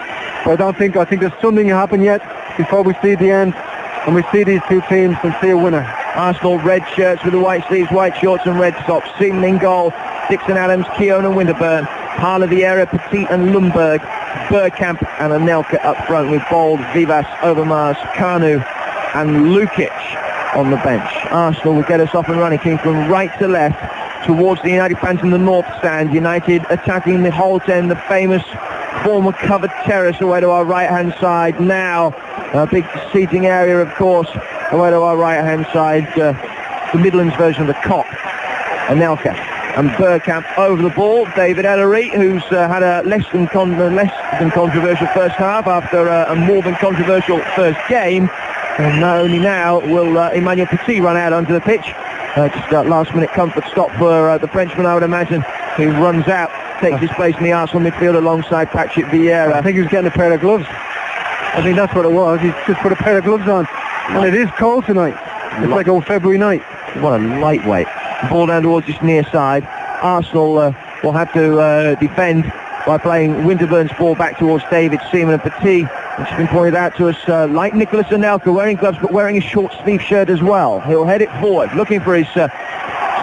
But I think there's something to happen yet before we see the end and we see these 2 teams and see a winner. Arsenal red shirts with the white sleeves, white shorts and red socks. Seaman in goal, Dixon, Adams, Keown and Winterburn. Parla, Vieira, Petit and Lundberg. Bergkamp and Anelka up front with Bold, Vivas, Overmars, Kanu and Lukic on the bench. Arsenal will get us off and running, King, from right to left towards the United fans in the north stand. United attacking the Holt End, the famous former covered terrace away to our right-hand side. Now a big seating area, of course, away to our right-hand side, the Midlands version of the Kop. Anelka and Bergkamp over the ball. David Ellery, who's had a less than controversial first half after a more than controversial first game. And only now will Emmanuel Petit run out onto the pitch. Just a last-minute comfort stop for the Frenchman, I would imagine, who runs out, takes his place in the Arsenal midfield alongside Patrick Vieira. I think he was getting a pair of gloves. I think that's what it was. He's just put a pair of gloves on. And it is cold tonight. It's like a February night. What a lightweight. Ball down towards his near side. Arsenal will have to defend by playing Winterburn's ball back towards David Seaman and Petit. It's been pointed out to us, like Nicholas Anelka, wearing gloves but wearing a short sleeve shirt as well. He'll head it forward, looking for his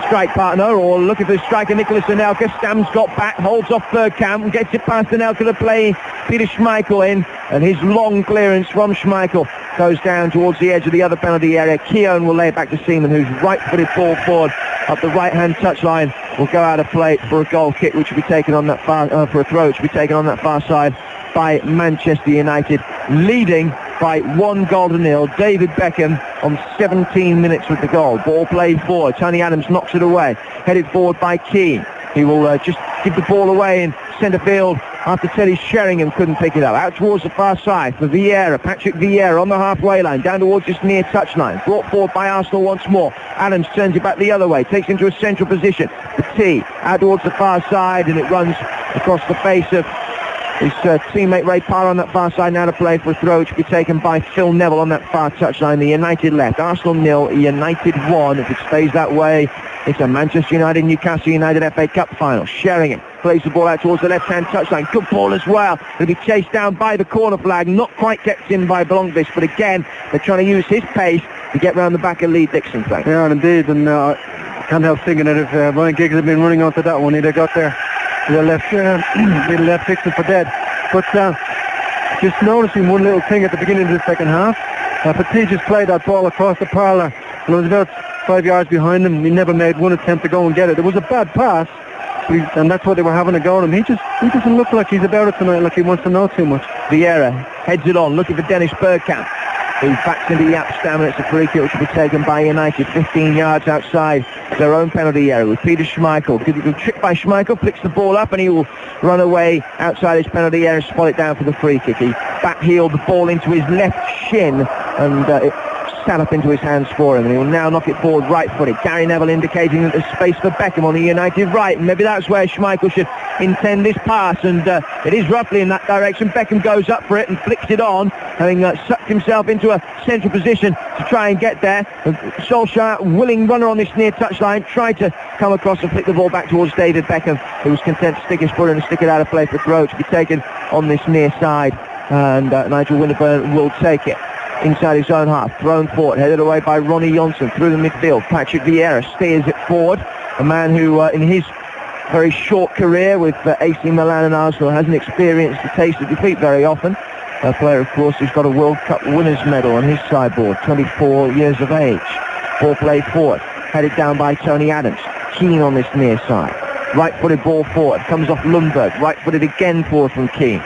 strike partner, or looking for his striker, Nicholas Anelka. Stam's got back, holds off Bergkamp, gets it past Anelka to play Peter Schmeichel in, and his long clearance from Schmeichel goes down towards the edge of the other penalty area. Keown will lay it back to Seaman, whose right-footed ball forward up the right-hand touchline will go out of play for a goal kick, which will be taken on that far, for a throw, which will be taken on that far side by Manchester United, leading by 1-0. David Beckham on 17 minutes with the goal. Ball played forward. Tony Adams knocks it away. Headed forward by Keane. He will just give the ball away in centre field after Teddy Sheringham couldn't pick it up. Out towards the far side for Vieira. Patrick Vieira on the halfway line, down towards this near touchline. Brought forward by Arsenal once more. Adams turns it back the other way, takes into a central position. Petit out towards the far side, and it runs across the face of his teammate Ray Parr on that far side. Now to play for a throw, which will be taken by Phil Neville on that far touchline. The United left. Arsenal 0, United 1. If it stays that way, it's a Manchester United-Newcastle United FA Cup final. Sheringham plays the ball out towards the left-hand touchline. Good ball as well. It'll be chased down by the corner flag. Not quite kept in by Blomqvist, but again, they're trying to use his pace to get round the back of Lee Dixon. Yeah, indeed, and I can't help thinking that if Ryan Giggs had been running onto that one, he'd have got there. He'd have left Dixon for dead. But just noticing one little thing at the beginning of the second half, Petit just played that ball across the parlour, and it was about 5 yards behind him. He never made one attempt to go and get it. It was a bad pass, and that's what they were having to go at him. He doesn't look like he's about it tonight, like he wants to know too much. Vieira heads it on, looking for Dennis Bergkamp, who backs into Yapstam, and it's a free kick which will be taken by United 15 yards outside their own penalty area with Peter Schmeichel. Good trick by Schmeichel, flicks the ball up, and he will run away outside his penalty area and spot it down for the free kick. He back-heeled the ball into his left shin, and it sat up into his hands for him, and he will now knock it forward right-footed. Gary Neville indicating that there's space for Beckham on the United right, and maybe that's where Schmeichel should intend this pass, and it is roughly in that direction. Beckham goes up for it and flicks it on, having sucked himself into a central position to try and get there. Solskjaer, willing runner on this near touchline, tried to come across and flick the ball back towards David Beckham, who was content to stick his foot in and stick it out of play for throw to be taken on this near side, and Nigel Winterburn will take it inside his own half, thrown forward, headed away by Ronnie Johnson through the midfield. Patrick Vieira steers it forward, a man who in his very short career with AC Milan and Arsenal hasn't experienced the taste of defeat very often. A player, of course, who's got a World Cup winners medal on his sideboard, 24 years of age. Ball play forward, headed down by Tony Adams. Keane on this near side. Right-footed ball forward, comes off Lundberg. Right-footed again forward from Keane.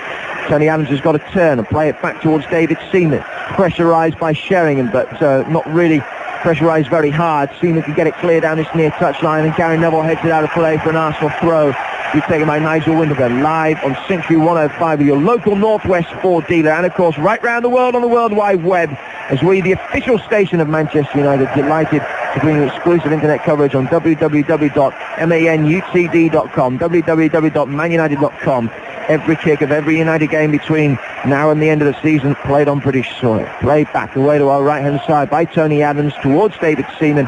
Tony Adams has got to turn and play it back towards David Seaman. Pressurised by Sheringham, but not really pressurised very hard. Seaman can get it clear down this near touchline, and Gary Neville heads it out of play for an Arsenal throw. He's taken by Nigel Winterburn, live on Century 105 with your local Northwest Ford dealer, and of course right round the world on the World Wide Web, as we, the official station of Manchester United, delighted to bring you exclusive internet coverage on www.manutd.com, www.manunited.com. Every kick of every United game between now and the end of the season played on British soil. Played back away to our right-hand side by Tony Adams towards David Seaman.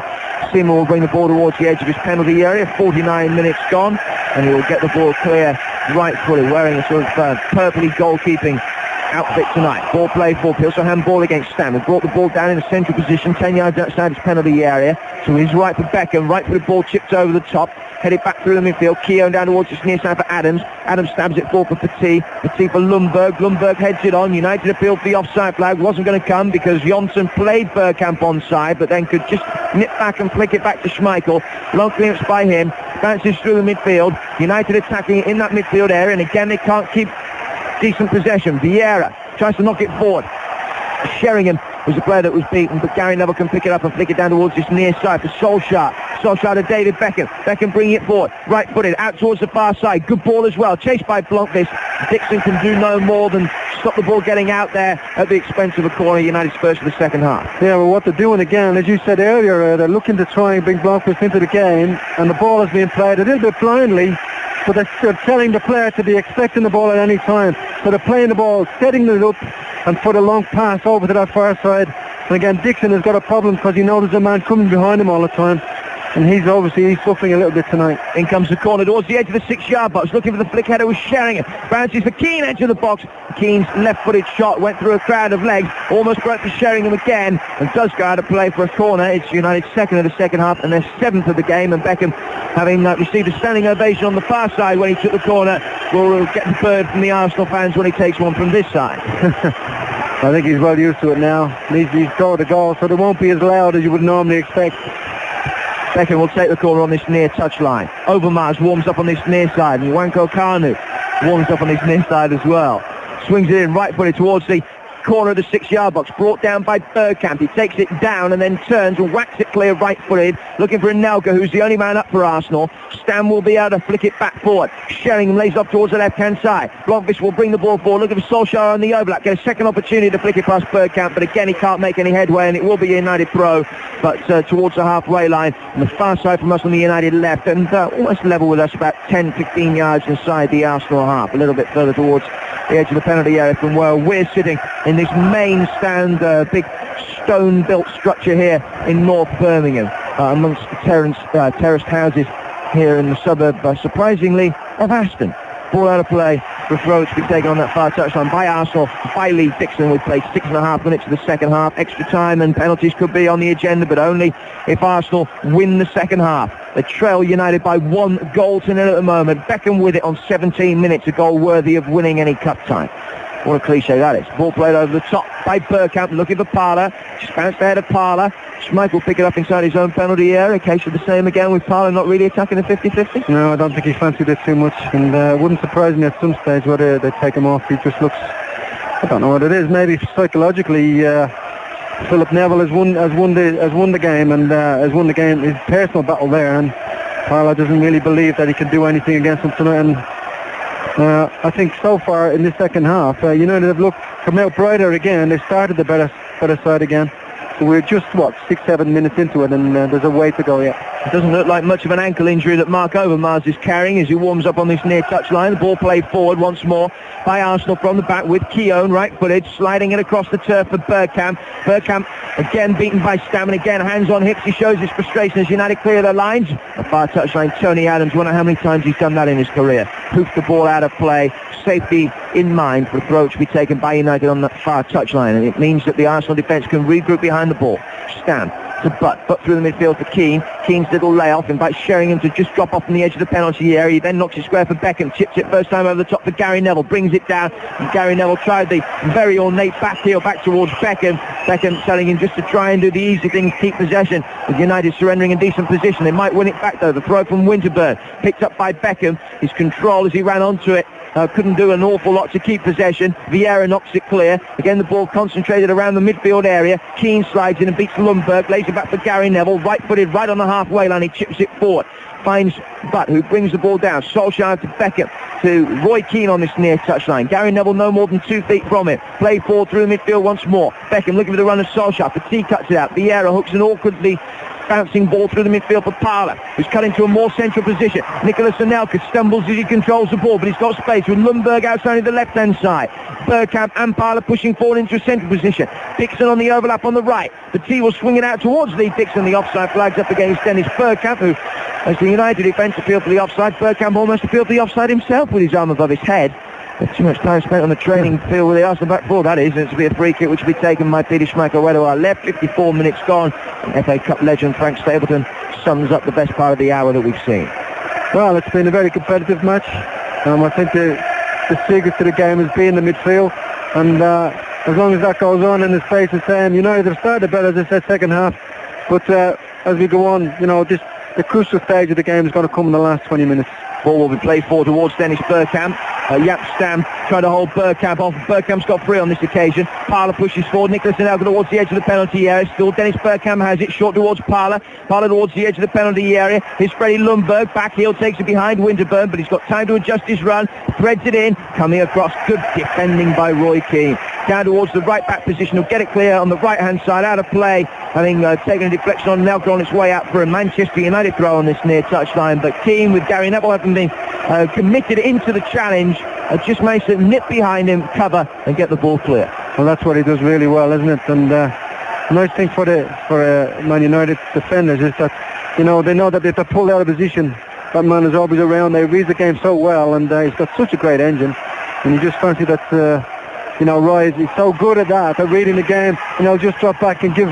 Seaman will bring the ball towards the edge of his penalty area. 49 minutes gone, and he will get the ball clear right-footed, wearing a sort of purpley goalkeeping outfit tonight. Ball play for also handball against Stamford. Brought the ball down in a central position, 10 yards outside his penalty area. To his right for Beckham. Right-footed ball chipped over the top. Headed back through the midfield. Keown down towards his near side for Adams. Adams stabs it forward for Petit. Petit for Lundberg. Lundberg heads it on. United appealed for the offside flag. Wasn't going to come because Johnson played Bergkamp onside, but then could just nip back and flick it back to Schmeichel. Long clearance by him. Bounces through the midfield. United attacking it in that midfield area, and again they can't keep decent possession. Vieira tries to knock it forward. Sheringham was a player that was beaten, but Gary Neville can pick it up and flick it down towards this near side for Solskjaer. Solskjaer to David Beckham. Beckham bringing it forward. Right-footed out towards the far side. Good ball as well. Chased by Blomqvist. Dixon can do no more than stop the ball getting out there at the expense of a corner. United Spurs for the second half. Yeah, well, what they're doing again, as you said earlier, they're looking to try and bring Blomqvist into the game, and the ball is being played a little bit blindly. So they're telling the player to be expecting the ball at any time. So they're playing the ball, setting it up, and for the long pass over to that far side. And again, Dixon has got a problem because he knows there's a man coming behind him all the time. And he's suffering a little bit tonight. In comes the corner towards the edge of the 6-yard box, looking for the flick header with Sheringham. Bounces for Keane, edge of the box. Keane's left-footed shot went through a crowd of legs, almost broke for Sheringham again, and does go out of play for a corner. It's United's second of the second half and their seventh of the game, and Beckham, having received a standing ovation on the far side when he took the corner, will get the bird from the Arsenal fans when he takes one from this side. I think he's well used to it now. He's scored a goal, so they won't be as loud as you would normally expect. Beckham will take the corner on this near touchline. Overmars warms up on this near side, and Wanko Kanu warms up on this near side as well. Swings it in right-footed towards the corner of the 6-yard box, brought down by Bergkamp. He takes it down and then turns and whacks it clear right-footed, looking for Anelka, who's the only man up for Arsenal. Stam will be able to flick it back forward. Sheringham lays off towards the left-hand side. Blomqvist will bring the ball forward, looking for Solskjaer on the overlap. Get a second opportunity to flick it past Bergkamp, but again he can't make any headway, and it will be a United throw, but towards the halfway line, on the far side from us on the United left, and almost level with us, about 10-15 yards inside the Arsenal half, a little bit further towards the edge of the penalty area from where we're sitting in this main stand, big stone-built structure here in North Birmingham, amongst the terraced houses here in the suburb, surprisingly, of Aston. Ball out of play for a throw to be taken on that far touchline by Arsenal, by Lee Dixon. We've played 6.5 minutes of the second half. Extra time and penalties could be on the agenda, but only if Arsenal win the second half. They trail United by 1 goal to nil at the moment. Beckham with it on 17 minutes, a goal worthy of winning any cup time. What a cliche that is. Ball played over the top by Bergkamp, looking for Parler. Just bounced ahead of Parler. Schmeichel will pick it up inside his own penalty area. Case of the same again with Parler not really attacking the 50-50. No, I don't think he fancied it too much, and it wouldn't surprise me at some stage whether they take him off. He just looks, I don't know what it is, maybe psychologically Philip Neville has won the game, and has won the game, his personal battle there, and Parler doesn't really believe that he can do anything against him tonight. And I think so far in the second half, United have come out brighter again. They started the better side again. So we're just, 6-7 minutes into it, and there's a way to go yet. It doesn't look like much of an ankle injury that Mark Overmars is carrying as he warms up on this near touchline. The ball played forward once more by Arsenal from the back with Keown, right-footed, sliding it across the turf for Bergkamp. Bergkamp again beaten by Stam, and again hands on hips. He shows his frustration as United clear their lines. A far touchline, Tony Adams. Wonder how many times he's done that in his career. Poofed the ball out of play. Safety in mind for a throw to be taken by United on that far touchline, and it means that the Arsenal defence can regroup behind the ball. Stam to Butt through the midfield for Keane. Keane's little layoff invites Sheringham to just drop off from the edge of the penalty area. He then knocks it square for Beckham, chips it first time over the top for Gary Neville, brings it down, and Gary Neville tried the very ornate back heel back towards Beckham. Beckham telling him just to try and do the easy thing, keep possession, with United surrendering in decent position. They might win it back though. The throw from Winterburn, picked up by Beckham. His control as he ran onto it. Couldn't do an awful lot to keep possession. Vieira knocks it clear. Again, the ball concentrated around the midfield area. Keane slides in and beats Lundberg. Lays it back for Gary Neville. Right-footed, right on the halfway line. He chips it forward. Finds Butt, who brings the ball down. Solskjaer to Beckham, to Roy Keane on this near touchline. Gary Neville no more than 2 feet from him. Play forward through the midfield once more. Beckham looking for the run of Solskjaer. Petit cuts it out. Vieira hooks an awkwardly bouncing ball through the midfield for Parler, who's cut into a more central position. Nicolas Anelka stumbles as he controls the ball, but he's got space with Lundberg outside of the left-hand side. Bergkamp and Parler pushing forward into a central position. Dixon on the overlap on the right. Petit will swing it out towards Lee Dixon. The offside flag's up against Dennis Bergkamp, who, as the United defence appealed for the offside, Bergkamp almost appealed for the offside himself with his arm above his head. There's too much time spent on the training field with the Arsenal back four, that is, and it's to be a free kick which will be taken by Peter Schmeichel away to our left. 54 minutes gone, and FA Cup legend Frank Stapleton sums up the best part of the hour that we've seen. Well, it's been a very competitive match. I think the secret to the game has been the midfield, and as long as that goes on and it stays the same, United have started better, as I said, second half, but as we go on, the crucial stage of the game is going to come in the last 20 minutes. Ball will be played forward towards Dennis Bergkamp. Jaap Stam trying to hold Bergkamp off. Bergkamp's got 3 on this occasion. Parler pushes forward. Nicolas Anelka towards the edge of the penalty area. Still Dennis Bergkamp has it short towards Parler. Parler towards the edge of the penalty area. Here's Freddie Lundberg. Back heel takes it behind Winterburn, but he's got time to adjust his run. Threads it in. Coming across. Good defending by Roy Keane. Down towards the right back position. He'll get it clear on the right hand side. Out of play. Having taken a deflection on Anelka on its way out for a Manchester United throw on this near touchline. But Keane, with Gary Neville having been committed into the challenge, just managed to nip behind him, cover, and get the ball clear. Well, that's what he does really well, isn't it? And nice thing for Man United defenders is that, they know that if they're pulled out of position, that man is always around. They read the game so well, and he's got such a great engine. And you just fancy that, Roy, he's so good at that, at reading the game, and he'll just drop back and give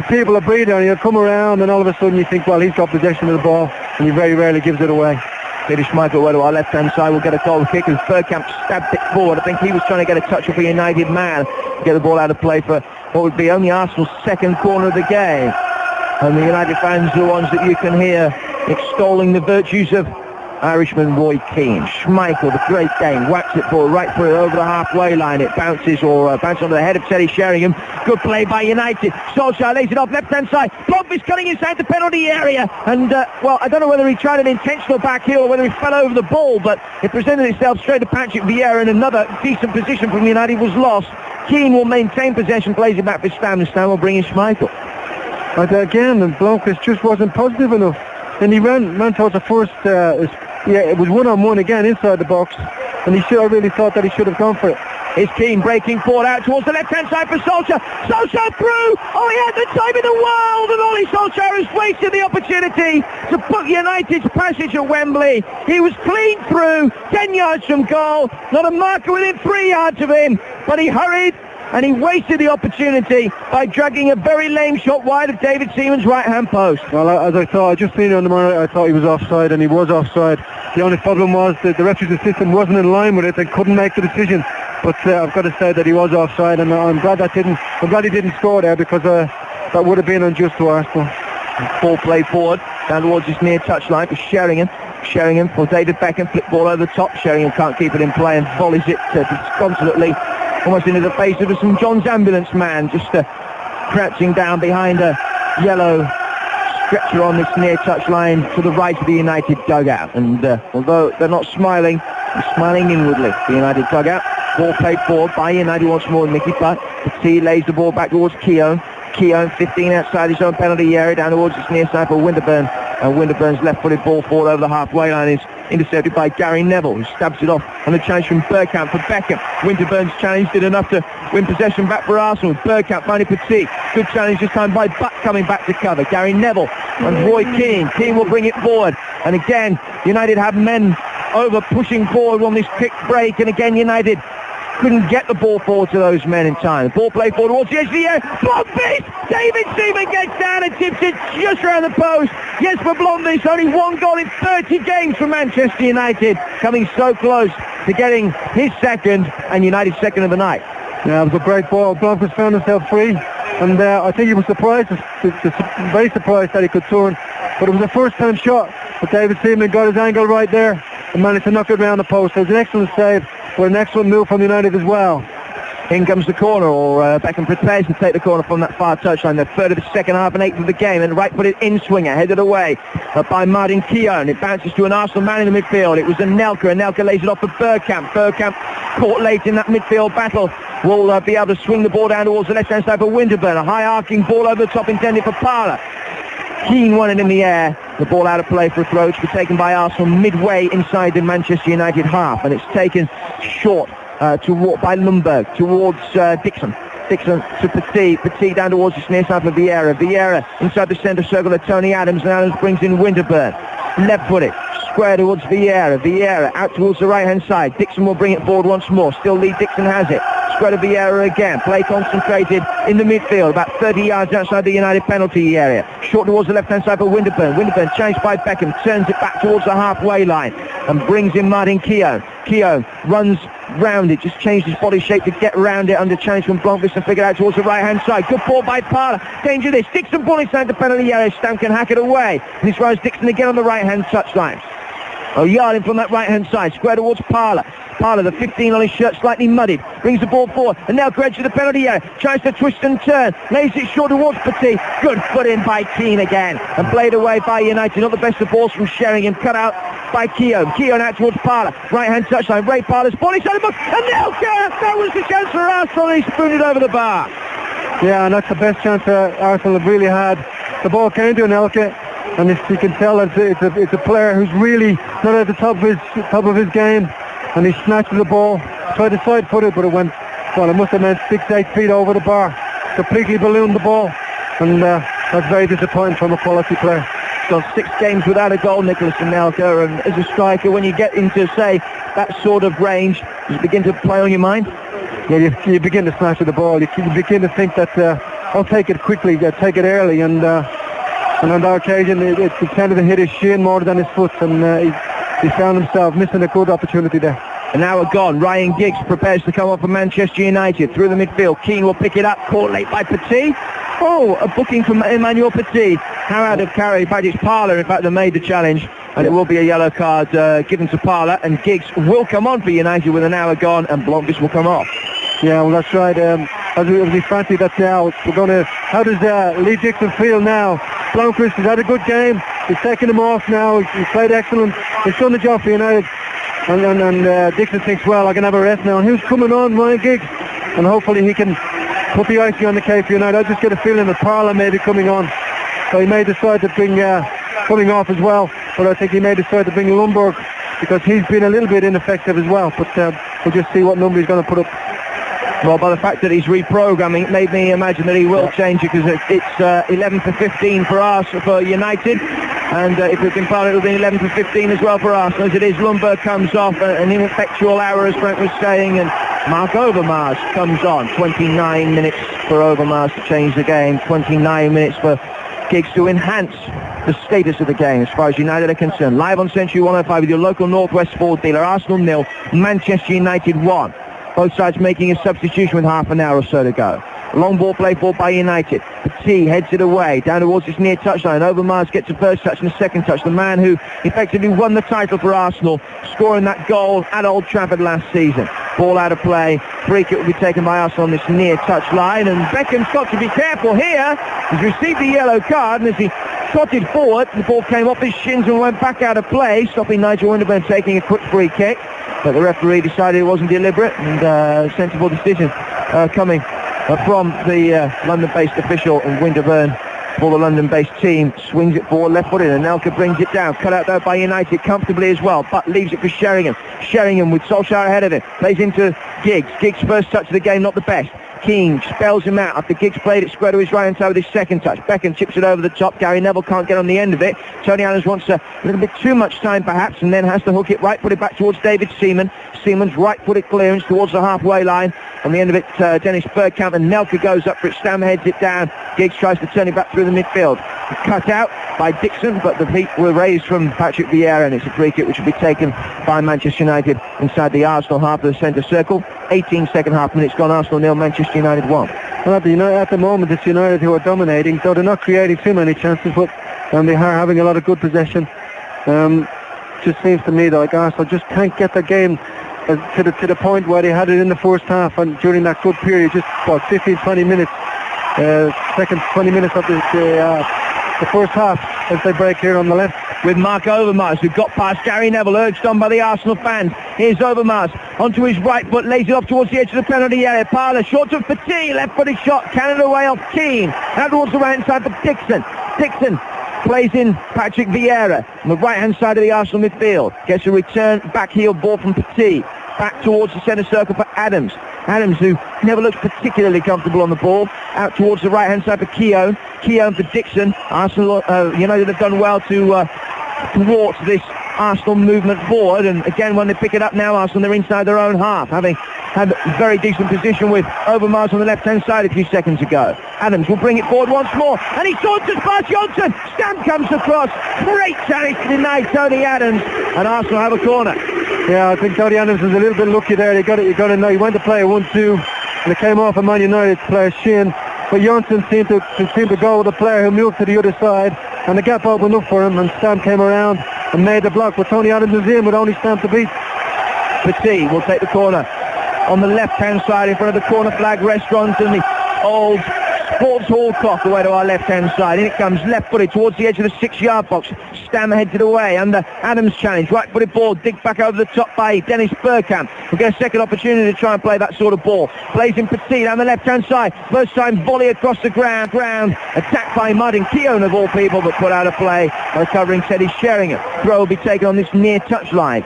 people a breather, and he'll come around, and all of a sudden you think, well, he's got possession of the ball, and he very rarely gives it away. Peter Schmeichel away to our left-hand side will get a goal kick as Bergkamp stabbed it forward. I think he was trying to get a touch of a United man to get the ball out of play for what would be only Arsenal's second corner of the game. And the United fans are the ones that you can hear extolling the virtues of Irishman Roy Keane. Schmeichel, the great Dane, whacks it forward, right through over the halfway line. It bounces onto the head of Teddy Sheringham. Good play by United. Solskjaer lays it off left-hand side. Blomqvist cutting inside the penalty area. And, well, I don't know whether he tried an intentional back heel or whether he fell over the ball, but it presented itself straight to Patrick Vieira, and another decent position from United was lost. Keane will maintain possession, plays it back for Stam, and Stam will bring in Schmeichel. But again, Blomqvist just wasn't positive enough. And he ran towards the first, it was one-on-one again inside the box, and I really thought that he should have gone for it. Is Keane breaking forward out towards the left-hand side for Solskjaer. Solskjaer through! Oh, he had the time in the world, and Ollie Solskjaer has wasted the opportunity to put United's passage at Wembley. He was clean through, 10 yards from goal, not a marker within 3 yards of him, but he hurried, and he wasted the opportunity by dragging a very lame shot wide of David Seaman's right-hand post. Well, as I thought, I just seen it on the monitor, I thought he was offside, and he was offside. The only problem was that the referee's assistant wasn't in line with it. They couldn't make the decision. But I've got to say that he was offside, and I'm glad he didn't score there, because that would have been unjust to Arsenal. Ball played forward down towards his near touchline for Sheringham. Sheringham for David Beckham, flip ball over the top. Sheringham can't keep it in play and volleys it disconsolately almost into the face of St John's ambulance man, just crouching down behind a yellow stretcher on this near touchline to the right of the United dugout. And although they're not smiling, they're smiling inwardly, the United dugout. Ball played forward by United once more with Mickey Butt. Petit lays the ball back towards Keown. Keown 15 outside his own penalty area, down towards his near side for Winterburn. And Winterburn's left-footed ball forward over the halfway line is intercepted by Gary Neville, who stabs it off on a challenge from Bergkamp for Beckham. Winterburn's challenge did enough to win possession back for Arsenal. Bergkamp finding Petit. Good challenge this time by Butt coming back to cover. Gary Neville and Roy Keane. Keane will bring it forward. And again, United have men over pushing forward on this quick break. And again, United couldn't get the ball forward to those men in time. The ball played forward towards the edge of the air. Blomqvist! David Seaman gets down and tips it just around the post. Yes, for Blomqvist, only one goal in 30 games for Manchester United, coming so close to getting his second and United's second of the night. Yeah, it was a great ball. Blomqvist found himself free, and I think he was surprised, very surprised that he could turn. But it was a first-time shot, but David Seaman got his angle right there and managed to knock it around the post. It was an excellent save, but an excellent move from United as well. In comes the corner, or Beckham prepares to take the corner from that far touchline. The third of the second half and eighth of the game, and right-footed in-swinger headed away by Martin Keown. It bounces to an Arsenal man in the midfield. It was Anelka, and Anelka lays it off for Bergkamp. Bergkamp caught late in that midfield battle. Will be able to swing the ball down towards the left-hand side for Winterburn. A high-arcing ball over the top intended for Parler. Keane won it in the air. The ball out of play for a throw to be taken by Arsenal midway inside the Manchester United half, and it's taken short by Lundberg towards Dixon. Dixon to Petit down towards the near side for Vieira. Vieira inside the centre circle of Tony Adams, and Adams brings in Winterburn. Left-footed, square towards Vieira. Vieira out towards the right-hand side. Dixon will bring it forward once more. Still Lee Dixon has it. Square to Vieira again. Play concentrated in the midfield, about 30 yards outside the United penalty area. Short towards the left-hand side for Winterburn. Winterburn changed by Beckham, turns it back towards the halfway line and brings in Martin Keown. Keown runs round it, just changed his body shape to get round it under challenge from Blomqvist and figured out towards the right-hand side. Good ball by Parler. Danger this. Dixon ball inside the penalty area. Stam can hack it away. And this runs Dixon again on the right-hand touchline. O'Yarding from that right-hand side, square towards Parler. Parler, the 15 on his shirt, slightly muddied, brings the ball forward, and now edge of the penalty area, tries to twist and turn, lays it short towards Petit. Good foot in by Keane again, and played away by United. Not the best of balls from Sheringham, cut out by Keown. Keown out towards Parler, right-hand touchline, Ray Parler's ball inside the box, and Anelka! That was the chance for Arsenal, he spooned it over the bar. Yeah, and that's the best chance Arsenal have really had. The ball came to Anelka, and you can tell it's a player who's really not at the top of his game, and he snatched the ball, tried to side-foot it, but it went, well, it must have meant 6-8 feet over the bar, completely ballooned the ball, and that's very disappointing from a quality player. He's gone 6 games without a goal, Nicholas Anelka, and as a striker, when you get into, say, that sort of range, you begin to play on your mind? Yeah, you begin to snatch at the ball, you begin to think that I'll take it quickly, take it early, and on that occasion it tended to hit his shin more than his foot, and he found himself missing a good opportunity there. And now we're gone. Ryan Giggs prepares to come off for Manchester United through the midfield. Keane will pick it up, caught late by Petit. Oh, a booking from Emmanuel Petit. How out of carry, in fact it's Parler in fact that made the challenge. and it will be a yellow card given to Parler, and Giggs will come on for United with an hour gone, and Blomqvist will come off. Yeah, well, that's right. As we fancy that now, we're going to... How does Lee Dixon feel now? Blomqvist has had a good game. He's taken him off now. He's played excellent. He's done the job for United. And Dixon thinks, well, I can have a rest now. And who's coming on? Ryan Giggs. And hopefully he can put the icing on the cake for United. I just get a feeling that Parler may be coming on. So he may decide to bring coming off as well. But I think he may decide to bring Lundberg, because he's been a little bit ineffective as well. But we'll just see what number he's going to put up. Well, by the fact that he's reprogramming, it made me imagine that he will change it, because it's 11 for 15 for Arsenal, for United. And if we can find it, it'll be 11 for 15 as well for Arsenal. As it is, Lundberg comes off, an ineffectual hour, as Frank was saying, and Mark Overmars comes on. 29 minutes for Overmars to change the game. 29 minutes for Giggs to enhance the status of the game as far as United are concerned. Live on Century 105 with your local Northwest Ford dealer. Arsenal 0, Manchester United 1. Both sides making a substitution with half an hour or so to go. Long ball play ball by United. Petit heads it away down towards his near touchline. Overmars gets a first touch and a second touch. The man who effectively won the title for Arsenal, scoring that goal at Old Trafford last season. Ball out of play. Free kick will be taken by Arsenal on this near touch line, and Beckham's got to be careful here. He's received the yellow card, and as he trotted forward, the ball came off his shins and went back out of play, stopping Nigel Winterburn taking a quick free kick. But the referee decided it wasn't deliberate, and sensible decision coming from the London-based official, and Winterburn for the London-based team swings it forward, left-footed, and Nelka brings it down. Cut out though by United comfortably as well, but leaves it for Sheringham. Sheringham with Solskjaer ahead of him, plays into Giggs. Giggs' first touch of the game, not the best. Keane spells him out after Giggs played it square to his right hand side with his second touch. Beckham chips it over the top. Gary Neville can't get on the end of it. Tony Adams wants a little bit too much time perhaps, and then has to hook it right, put it back towards David Seaman. Seaman's right-footed clearance towards the halfway line. On the end of it, Dennis Bergkamp, and Nelka goes up for it. Stam heads it down. Giggs tries to turn it back through the midfield. Cut out by Dixon, but the feet were raised from Patrick Vieira, and it's a free kick which will be taken by Manchester United inside the Arsenal half of the centre circle. 18 second half minutes gone. Arsenal 0, Manchester United 1. Well, at the moment, it's United who are dominating, so they're not creating too many chances, but they are having a lot of good possession. Just seems to me that like Arsenal just can't get the game to the point where they had it in the first half, and during that good period, just about 15-20 minutes, second 20 minutes of the first half, as they break here on the left. With Mark Overmars, who got past Gary Neville, urged on by the Arsenal fans. Here's Overmars onto his right foot, lays it off towards the edge of the penalty area. Parler, short of Petit, left-footed shot, cannoned away off Keane. Out towards the right-hand side for Dixon. Dixon plays in Patrick Vieira on the right-hand side of the Arsenal midfield. Gets a return, backheel ball from Petit. Back towards the centre circle for Adams. Adams, who never looks particularly comfortable on the ball. Out towards the right-hand side for Keown. Keown for Dixon. Arsenal, United have done well to thwart this Arsenal movement forward, and again when they pick it up now, Arsenal, they're inside their own half, having had a very decent position with Overmars on the left-hand side a few seconds ago. Adams will bring it forward once more, and he saunters past Johnson. Stamp comes across. Great challenge to deny Tony Adams, and Arsenal have a corner. Yeah, I think Tony Adams was a little bit lucky there. You got to know he went to play a 1-2, and it came off a Man United player Sheehan. But Johnson seemed to go with a player who moved to the other side, and the gap opened up for him, and Stam came around and made the block. But Tony Adams was in with only Stam to beat. Petit will take the corner on the left-hand side in front of the Corner Flag Restaurant and the old Sports Hall clock away to our left-hand side. In it comes left-footed towards the edge of the 6-yard box. Stam heads it away under Adams' challenge. Right-footed ball, digged back over the top by Dennis Bergkamp. We'll get a second opportunity to try and play that sort of ball. Plays in Petit down the left-hand side. First time volley across the ground. Attacked by Martin Keown of all people, but put out of play by covering Teddy Sheringham. Throw will be taken on this near touchline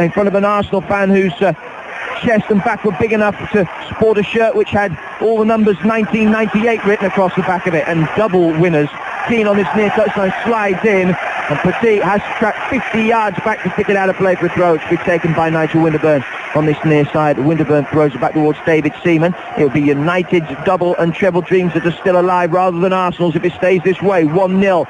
in front of an Arsenal fan whose chest and back were big enough to sport a shirt which had all the numbers 1998 written across the back of it, and double winners. Keane on this near touchline slides in, and Petit has to track 50 yards back to pick it out of play for a throw. It's been taken by Nigel Winterburn on this near side. Winterburn throws it back towards David Seaman. It'll be United's double and treble dreams that are still alive rather than Arsenal's if it stays this way. 1-0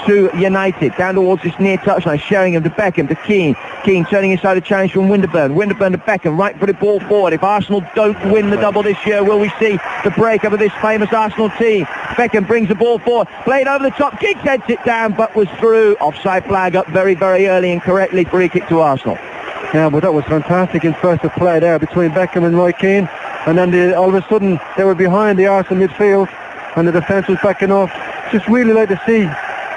to United. Down towards this near touchline. Sheringham to Beckham to Keane. Keane turning inside a challenge from Winterburn. Winterburn to Beckham. Right-footed ball forward. If Arsenal don't win the double this year, will we see the breakup of this famous Arsenal team? Beckham brings the ball forward. Played over the top. Giggs heads it down, but was through. Offside flag up very, very early and correctly. Free kick to Arsenal. Yeah, but that was fantastic impressive play there between Beckham and Roy Keane. And then all of a sudden they were behind the Arsenal midfield and the defence was backing off. Just really like to see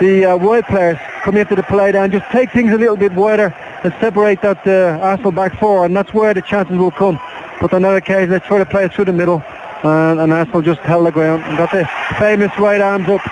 the wide players come into the play there and just take things a little bit wider and separate that Arsenal back four, and that's where the chances will come. But on that occasion they tried to play it through the middle and Arsenal just held the ground and got the famous right arms up.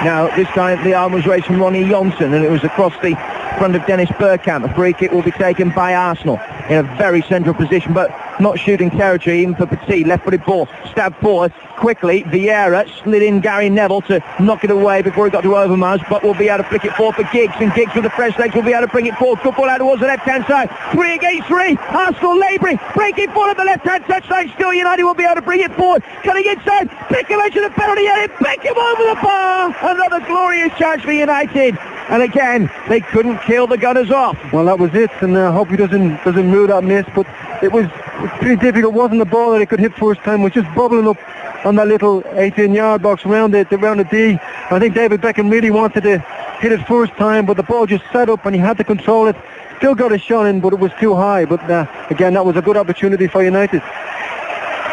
Now this time the arm was raised from Ronnie Johnson and it was across the front of Dennis Bergkamp. A free kick will be taken by Arsenal in a very central position, but not shooting territory even for Petit. Left-footed ball, stabbed forward quickly. Vieira slid in Gary Neville to knock it away before he got to Overmars, but will be able to flick it forward for Giggs, and Giggs with the fresh legs will be able to bring it forward. Good ball out towards the left-hand side. 3 against 3. Arsenal labouring, breaking forward at the left-hand touchline. Still United will be able to bring it forward. Cutting inside, Beckham into the penalty area. Beckham over the bar. Another glorious chance for United. And again, they couldn't kill the Gunners off. Well, that was it, and I hope he doesn't rule that miss, but it was pretty difficult. It wasn't the ball that he could hit first time. It was just bubbling up on that little 18-yard box around the D. I think David Beckham really wanted to hit it first time, but the ball just sat up and he had to control it. Still got a shot in, but it was too high. But again, that was a good opportunity for United.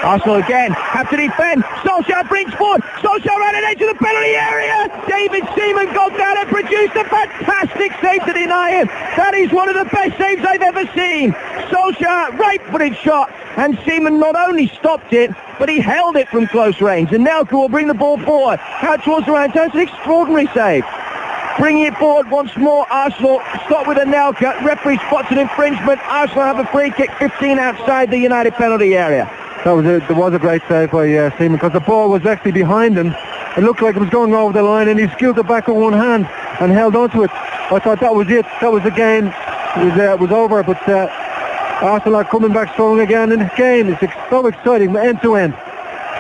Arsenal again have to defend. Solskjaer brings forward. Solskjaer ran it into the penalty area. David Seaman got down and produced a fantastic save to deny him. That is one of the best saves I've ever seen. Solskjaer, right-footed shot, and Seaman not only stopped it, but he held it from close range. And Nelka will bring the ball forward. Out towards the right. That's an extraordinary save. Bringing it forward once more. Arsenal stop with Anelka. Referee spots an infringement. Arsenal have a free kick 15 outside the United penalty area. There was a great save by Seaman, because the ball was actually behind him. It looked like it was going over the line and he skilled it back with one hand and held onto it. I thought that was it. That was the game. It was over, but Arsenal are coming back strong again in this game. It's so exciting, end to end.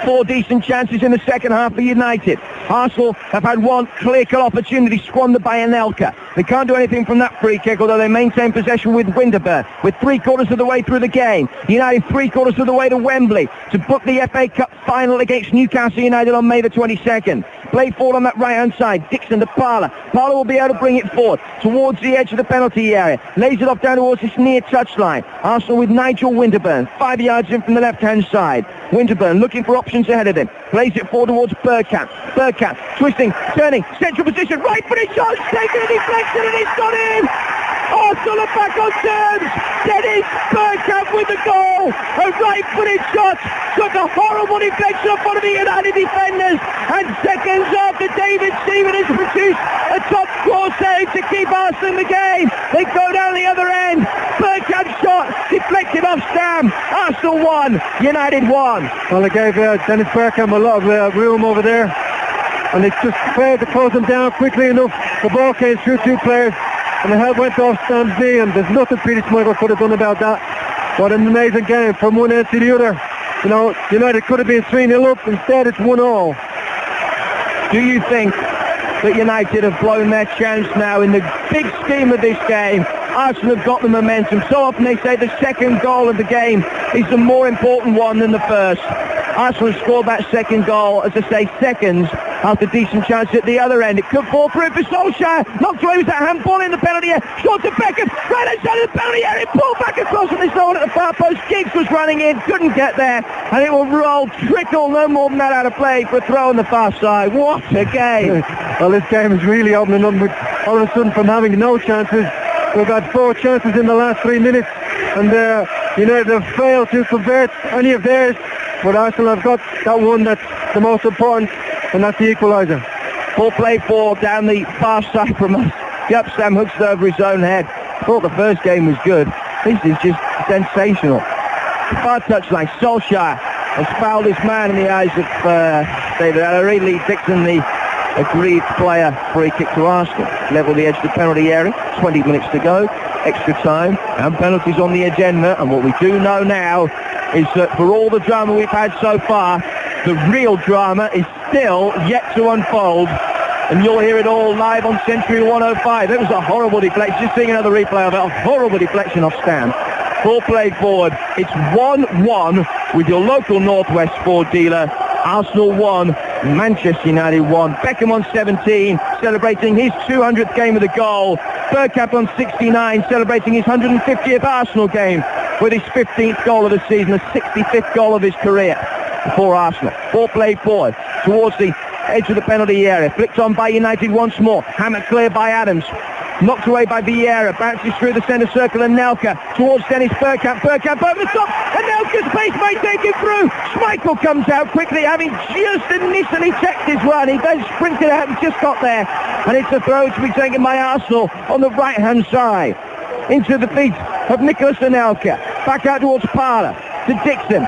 4 decent chances in the second half for United. Arsenal have had one clear-cut opportunity squandered by Anelka. They can't do anything from that free kick, although they maintain possession with Winterburn. With 3/4 of the way through the game. United 3/4 of the way to Wembley to book the FA Cup final against Newcastle United on May the 22nd. Play forward on that right-hand side. Dixon to Parler. Parler will be able to bring it forward towards the edge of the penalty area. Lays it off down towards this near touchline. Arsenal with Nigel Winterburn, 5 yards in from the left-hand side. Winterburn looking for options ahead of him. Plays it forward towards Bergkamp. Bergkamp twisting, turning, central position, right-footed shot, taken and deflected, and it's got in! Arsenal are back on terms! Dennis Bergkamp with the goal! A right-footed shot took a horrible deflection off one of the United defenders, and seconds after David Seaman has produced a top-score save to keep Arsenal in the game. They go down the other end. Bergkamp shot deflected off Stam. Arsenal 1, United 1. Well, they gave Dennis Bergkamp a lot of room over there, and they just failed to close them down quickly enough. The ball came through 2 players, and the head went off Stam's knee, and there's nothing Peter Schmeichel could have done about that. What an amazing game from one end to the other. You know, United could have been 3-0 up. Instead, it's 1-1. Do you think that United have blown their chance now in the big scheme of this game? Arsenal have got the momentum. So often they say the second goal of the game is the more important one than the first. Arsenal have scored that second goal, as I say, seconds after decent chance at the other end. It could fall through for Solskjaer. Knocked away with that handball in the penalty area. Shot to Beckham. Right outside of the penalty area. Pulled back across and there's no one at the far post. Giggs was running in. Couldn't get there. And it will roll, trickle, no more than that out of play for a throw on the far side. What a game. Well, this game is really opening up. With all of a sudden, from having no chances, we've had 4 chances in the last 3 minutes. And United have failed to convert any of theirs. But Arsenal have got that one that's the most important, and that's the equaliser. Ball play forward down the far side from us. Yep, Sam hooks it over his own head. Thought the first game was good. This is just sensational. Far touchline. Solskjaer has fouled his man in the eyes of David Ellery. Lee Dixon, the aggrieved player. Free kick to Arsenal. Level the edge of the penalty area. 20 minutes to go. Extra time and penalties on the agenda. And what we do know now is that for all the drama we've had so far, the real drama is still yet to unfold and you'll hear it all live on Century 105. It was a horrible deflection. Just seeing another replay of it, a horrible deflection off Stam. Ball played forward. It's 1-1 with your local Northwest Ford dealer. Arsenal 1, Manchester United 1. Beckham on 17, celebrating his 200th game with a goal. Bergkamp on 69, celebrating his 150th Arsenal game with his 15th goal of the season, the 65th goal of his career for Arsenal. Ball played forward towards the edge of the penalty area. Flicked on by United once more. Hammered clear by Adams. Knocked away by Vieira, bounces through the centre circle, and Nelka towards Dennis Bergkamp. Bergkamp over the top, and Nelka's pace may take him through. Schmeichel comes out quickly, having just initially checked his run. He then sprinted out and just got there. And it's a throw to be taken by Arsenal on the right-hand side. Into the feet of Nicholas Anelka. Back out towards Parler, to Dixon.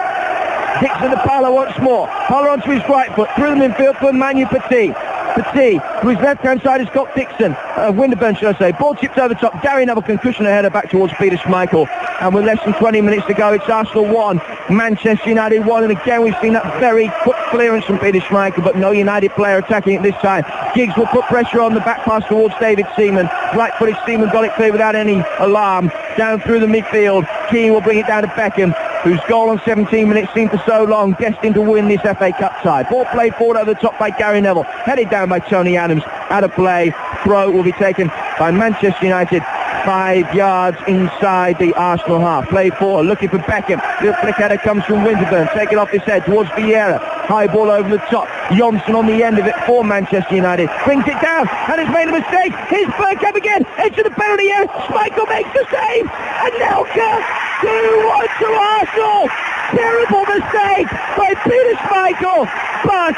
Dixon to Parler once more. Parler onto his right foot, through the midfield for Manu Petit. Petit, to his left-hand side has got Dixon. Winterburn, should I say. Ball chipped over the top. Gary Neville can cushion a header back towards Peter Schmeichel. And with less than 20 minutes to go, it's Arsenal 1, Manchester United 1. And again, we've seen that very quick clearance from Peter Schmeichel, but no United player attacking it this time. Giggs will put pressure on the back pass towards David Seaman. Right-footed Seaman got it clear without any alarm. Down through the midfield. Keane will bring it down to Beckham, whose goal on 17 minutes seemed for so long, destined to win this FA Cup tie. Ball played forward over the top by Gary Neville, headed down by Tony Adams, out of play. Throw will be taken by Manchester United, 5 yards inside the Arsenal half. Play forward, looking for Beckham. The flick header comes from Winterburn, take it off his head towards Vieira. High ball over the top. Johnson on the end of it for Manchester United. Brings it down and has made a mistake. Here's Bergkamp again. Into the penalty area. Schmeichel makes the save. And Nelka 2-1 to Arsenal. Terrible mistake by Peter Schmeichel. But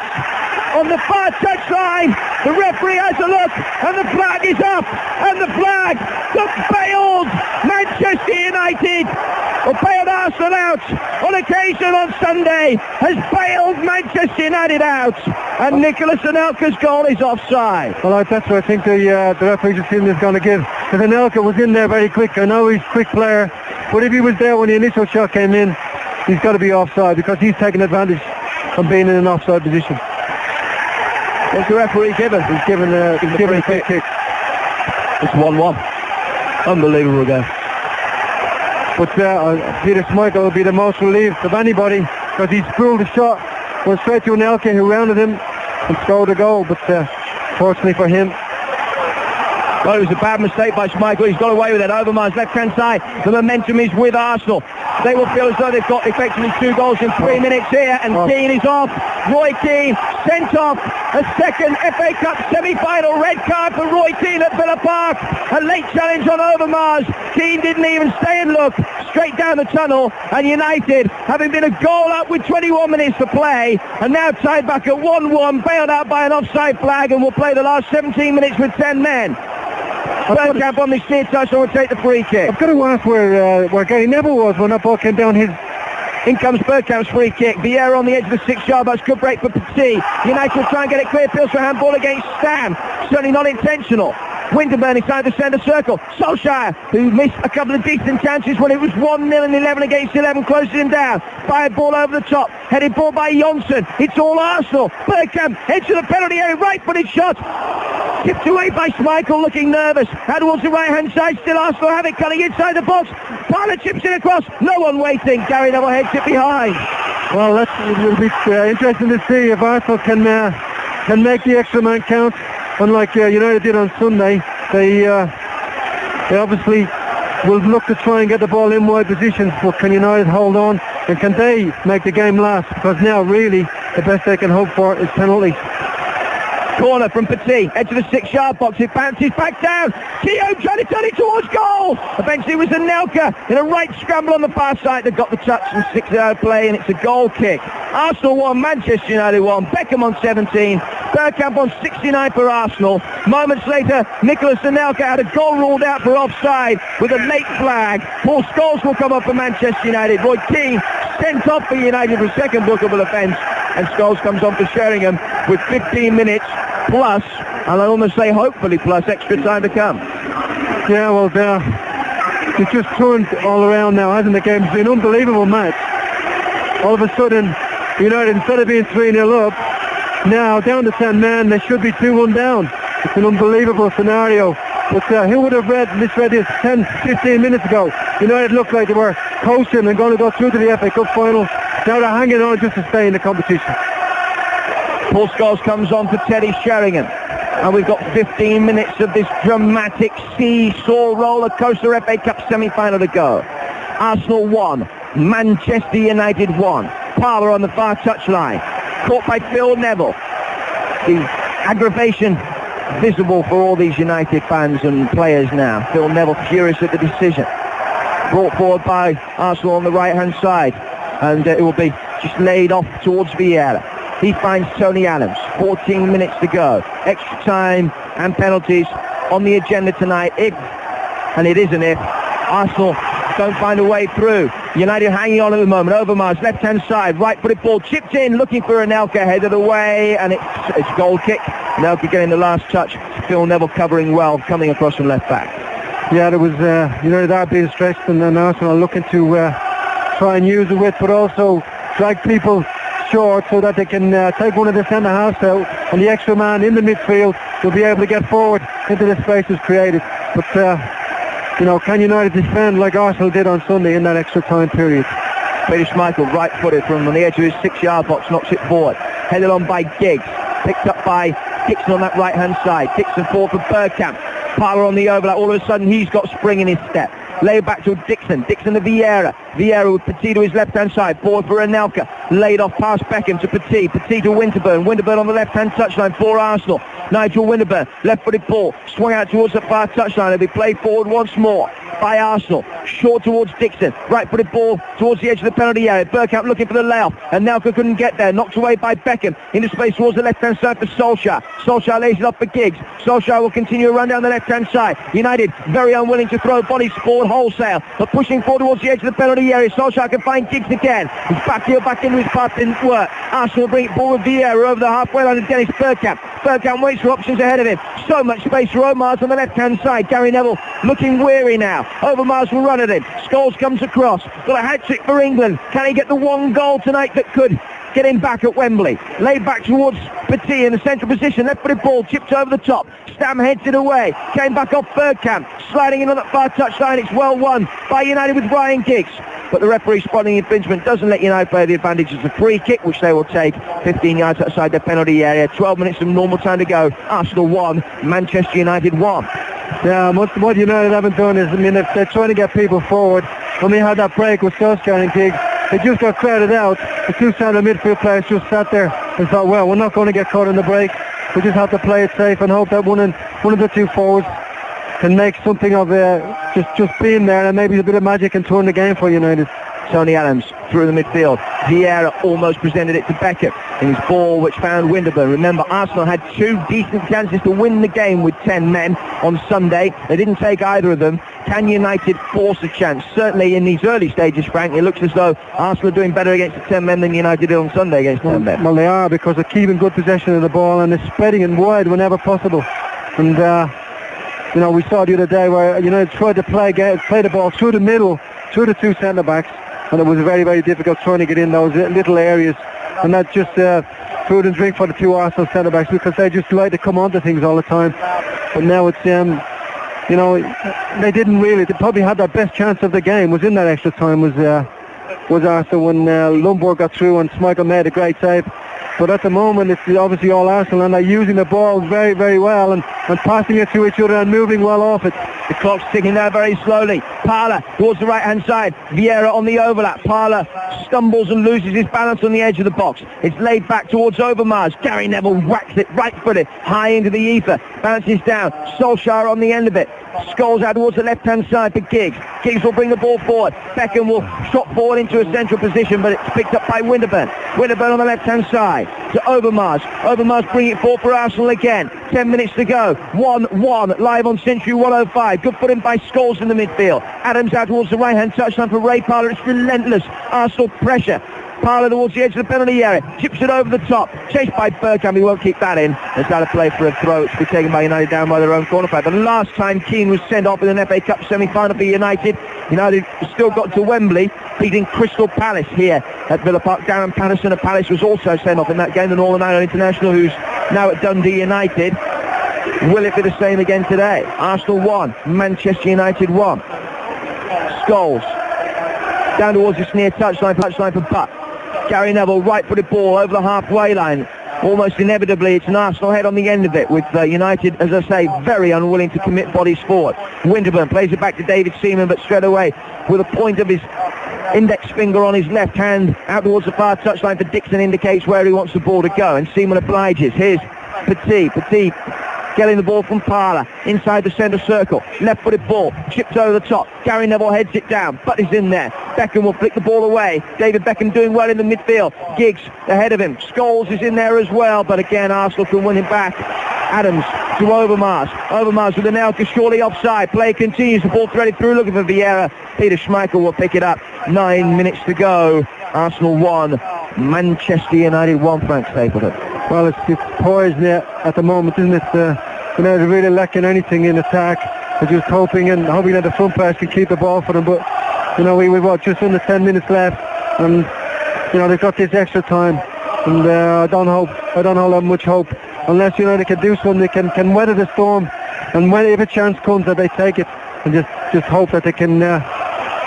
on the far touchline, the referee has a look and the flag is up. And the flag that bailed Manchester United, or bailed Arsenal out on occasion on Sunday, has bailed Manchester United out. And Nicholas Anelka's goal is offside. Well, that's what I think the referee just is going to give. Because Anelka was in there very quick. I know he's a quick player, but if he was there when the initial shot came in, he's got to be offside because he's taking advantage of being in an offside position. What's the referee given? He's given a quick kick. It's 1-1. Unbelievable game. But Peter Schmeichel will be the most relieved of anybody because he spooled the shot, went straight to Anelka, who rounded him and scored a goal. But fortunately for him, well, it was a bad mistake by Schmeichel. He's got away with it. Overmars left-hand side. The momentum is with Arsenal. They will feel as though they've got effectively 2 goals in 3 minutes here. And Keane is off. Roy Keane sent off. A second FA Cup semi-final red card for Roy Keane at Villa Park. A late challenge on Overmars. Keane didn't even stay and look. Straight down the tunnel. And United, having been a goal up with 21 minutes to play, and now tied back at 1-1, bailed out by an offside flag, and will play the last 17 minutes with 10 men. Bergkamp on the steer touch and will take the free kick. I've got to ask where Gary Neville was when that ball came down his... In comes Bergkamp's free kick. Vieira on the edge of the 6-yard box. Good break for Petit. United will try and get it clear. Peels for a handball against Stam. Certainly not intentional. Winterburn inside the centre circle. Solskjaer, who missed a couple of decent chances when it was 1-0 and 11 against 11, closes him down. Fired ball over the top. Headed ball by Johnson. It's all Arsenal. Bergkamp heads to the penalty area. Right-footed shot. Tipped away by Schmeichel, looking nervous. Out towards the right-hand side. Still Arsenal have it, cutting inside the box. Parler chips it across. No one waiting. Gary Neville heads it behind. Well, it will be interesting to see if Arsenal can make the extra man count. Unlike United did on Sunday, they obviously will look to try and get the ball in wide positions, but can United hold on, and can they make the game last? Because now really the best they can hope for is penalties. Corner from Petit, edge of the 6-yard box, it bounces back down. Keogh trying to turn it towards goal. Eventually it was Anelka in a right scramble on the far side that got the touch and 6-yard play, and it's a goal kick. Arsenal 1, Manchester United 1. Beckham on 17, Bergkamp on 69 for Arsenal. Moments later, Nicholas Anelka had a goal ruled out for offside with a late flag. Paul Scholes will come up for Manchester United. Roy Keane sent off for United for a second bookable offence, and Scholes comes on for Sheringham with 15 minutes plus, and I almost say hopefully plus, extra time to come. Yeah, well, it's just turned all around now, hasn't the game? It's been an unbelievable match. All of a sudden, United, instead of being 3-0 up, now down to 10 men. They should be 2-1 down. It's an unbelievable scenario. But who would have misread this 10, 15 minutes ago? United looked like they were coasting and going to go through to the FA Cup final. Now they're hanging on just to stay in the competition. Paul Scholes comes on for Teddy Sheringham. And we've got 15 minutes of this dramatic seesaw roller coaster FA Cup semi-final to go. Arsenal 1, Manchester United 1. Parlour on the far touchline, caught by Phil Neville. The aggravation visible for all these United fans and players now. Phil Neville furious at the decision. Brought forward by Arsenal on the right-hand side, and it will be just laid off towards Vieira. He finds Tony Adams. 14 minutes to go. Extra time and penalties on the agenda tonight. If, and it is an if, Arsenal don't find a way through. United hanging on at the moment. Overmars, left-hand side, right-footed ball, chipped in, looking for Anelka, headed away, and it's goal kick. Anelka getting the last touch. Phil Neville covering well, coming across from left back. Yeah, there was United are being stretched, and then Arsenal looking to try and use the width, but also drag people short so that they can take one of the centre-halves out, and the extra man in the midfield will be able to get forward into the spaces created. But can United defend like Arsenal did on Sunday in that extra time period? Peter Schmeichel, right-footed from on the edge of his 6-yard box, knocks it forward. Headed on by Giggs, picked up by Dixon on that right-hand side. Dixon forward for Bergkamp. Parlour on the overlap. All of a sudden, he's got spring in his step. Laid back to Dixon. Dixon to Vieira. Vieira with Petit to his left-hand side. Forward for Anelka. Laid off past Beckham to Petit. Petit to Winterburn. Winterburn on the left-hand touchline for Arsenal. Nigel Winterburn. Left-footed ball. Swung out towards the far touchline. It'll be played forward once more by Arsenal. Short towards Dixon. Right-footed ball towards the edge of the penalty area. Bergkamp looking for the layoff. Anelka couldn't get there. Knocked away by Beckham. Into space towards the left-hand side for Solskjaer. Solskjaer lays it off for Giggs. Solskjaer will continue to run down the left-hand side. United very unwilling to throw bodies forward wholesale, but pushing forward towards the edge of the penalty area. Solskjaer can find Giggs again. His back heel back into his path didn't work. Arsenal bring it forward. Vieira over the halfway line to Dennis Bergkamp. Bergkamp waits for options ahead of him. So much space for Overmars on the left-hand side. Gary Neville looking weary now. Overmars will run at him. Scholes comes across. Got a hat-trick for England. Can he get the one goal tonight that could get him back at Wembley? Laid back towards Petit in the central position. Left-footed ball chipped over the top. Stam heads it away. Came back off Bergkamp. Sliding in on that far touchline. It's well won by United with Ryan Giggs. But the referee spotting infringement doesn't let United play the advantage. It's a free kick, which they will take 15 yards outside their penalty area. 12 minutes of normal time to go. Arsenal 1, Manchester United 1. Yeah, what United haven't done is, if they're trying to get people forward, when we had that break with Solskjaer and Giggs, they just got crowded out. The two centre midfield players just sat there and thought, well, we're not going to get caught in the break. We just have to play it safe and hope that one of the two forwards can make something of just being there, and maybe a bit of magic and turn the game for United. Tony Adams through the midfield. Vieira almost presented it to Beckham in his ball, which found Winterburn. Remember, Arsenal had 2 decent chances to win the game with 10 men on Sunday. They didn't take either of them. Can United force a chance? Certainly in these early stages, Frank, it looks as though Arsenal are doing better against the 10 men than United did on Sunday against 10 men. Well, they are, because they're keeping good possession of the ball and they're spreading it wide whenever possible. And we saw the other day where United tried to play the ball through the middle, through the two centre-backs, and it was very, very difficult trying to get in those little areas. And that's just food and drink for the two Arsenal centre-backs, because they just like to come onto things all the time. But now it's, they didn't really, they probably had their best chance of the game, was in that extra time, was Arsenal when Lundborg got through and Schmeichel made a great save. But at the moment, it's obviously all Arsenal, and they're using the ball very, very well and passing it to each other and moving well off it. The clock's ticking there very slowly. Parlour towards the right-hand side. Vieira on the overlap. Parlour stumbles and loses his balance on the edge of the box. It's laid back towards Overmars. Gary Neville whacks it right-footed high into the ether. Bounces down. Solskjaer on the end of it. Scholes out towards the left-hand side for Giggs. Giggs will bring the ball forward. Beckham will shot forward into a central position, but it's picked up by Winterburn. Winterburn on the left-hand side to Overmars. Overmars bringing it forward for Arsenal again. 10 minutes to go. 1-1 live on Century 105. Good footing by Scholes in the midfield. Adams out towards the right-hand touchline for Ray Parlour. It's relentless. Arsenal pressure. Parlour towards the edge of the penalty area. Chips it over the top. Chased by Bergkamp. He won't keep that in. It's out of play for a throw. It's to be taken by United down by their own corner flag. The last time Keane was sent off in an FA Cup semi-final for United, United still got to Wembley beating Crystal Palace here at Villa Park. Darren Patterson of Palace was also sent off in that game, the Northern Ireland international, who's now at Dundee United. Will it be the same again today? Arsenal 1, Manchester United 1. Scholes down towards his near touchline for Butt. Gary Neville, right-footed ball over the halfway line. Almost inevitably, it's an Arsenal head on the end of it, with United, as I say, very unwilling to commit bodies forward. Winterburn plays it back to David Seaman, but straight away, with a point of his index finger on his left hand, out towards the far touchline for Dixon, indicates where he wants the ball to go, and Seaman obliges. Here's Petit getting the ball from Parler inside the centre circle. Left-footed ball, chipped over the top. Gary Neville heads it down, but he's in there. Beckham will flick the ball away. David Beckham doing well in the midfield. Giggs ahead of him. Scholes is in there as well, but again, Arsenal can win it back. Adams to Overmars. Overmars with Anelka, surely offside. Play continues. The ball threaded through, looking for Vieira. Peter Schmeichel will pick it up. 9 minutes to go. Arsenal 1, Manchester United 1, Frank Stapleton. Well, it's poised at the moment, isn't it? They're really lacking anything in attack. They're just hoping that the front players can keep the ball for them. But we've got just under 10 minutes left, and they've got this extra time, and I don't have much hope unless United can do something. They can weather the storm, and if a chance comes, that they take it, and just hope that they can.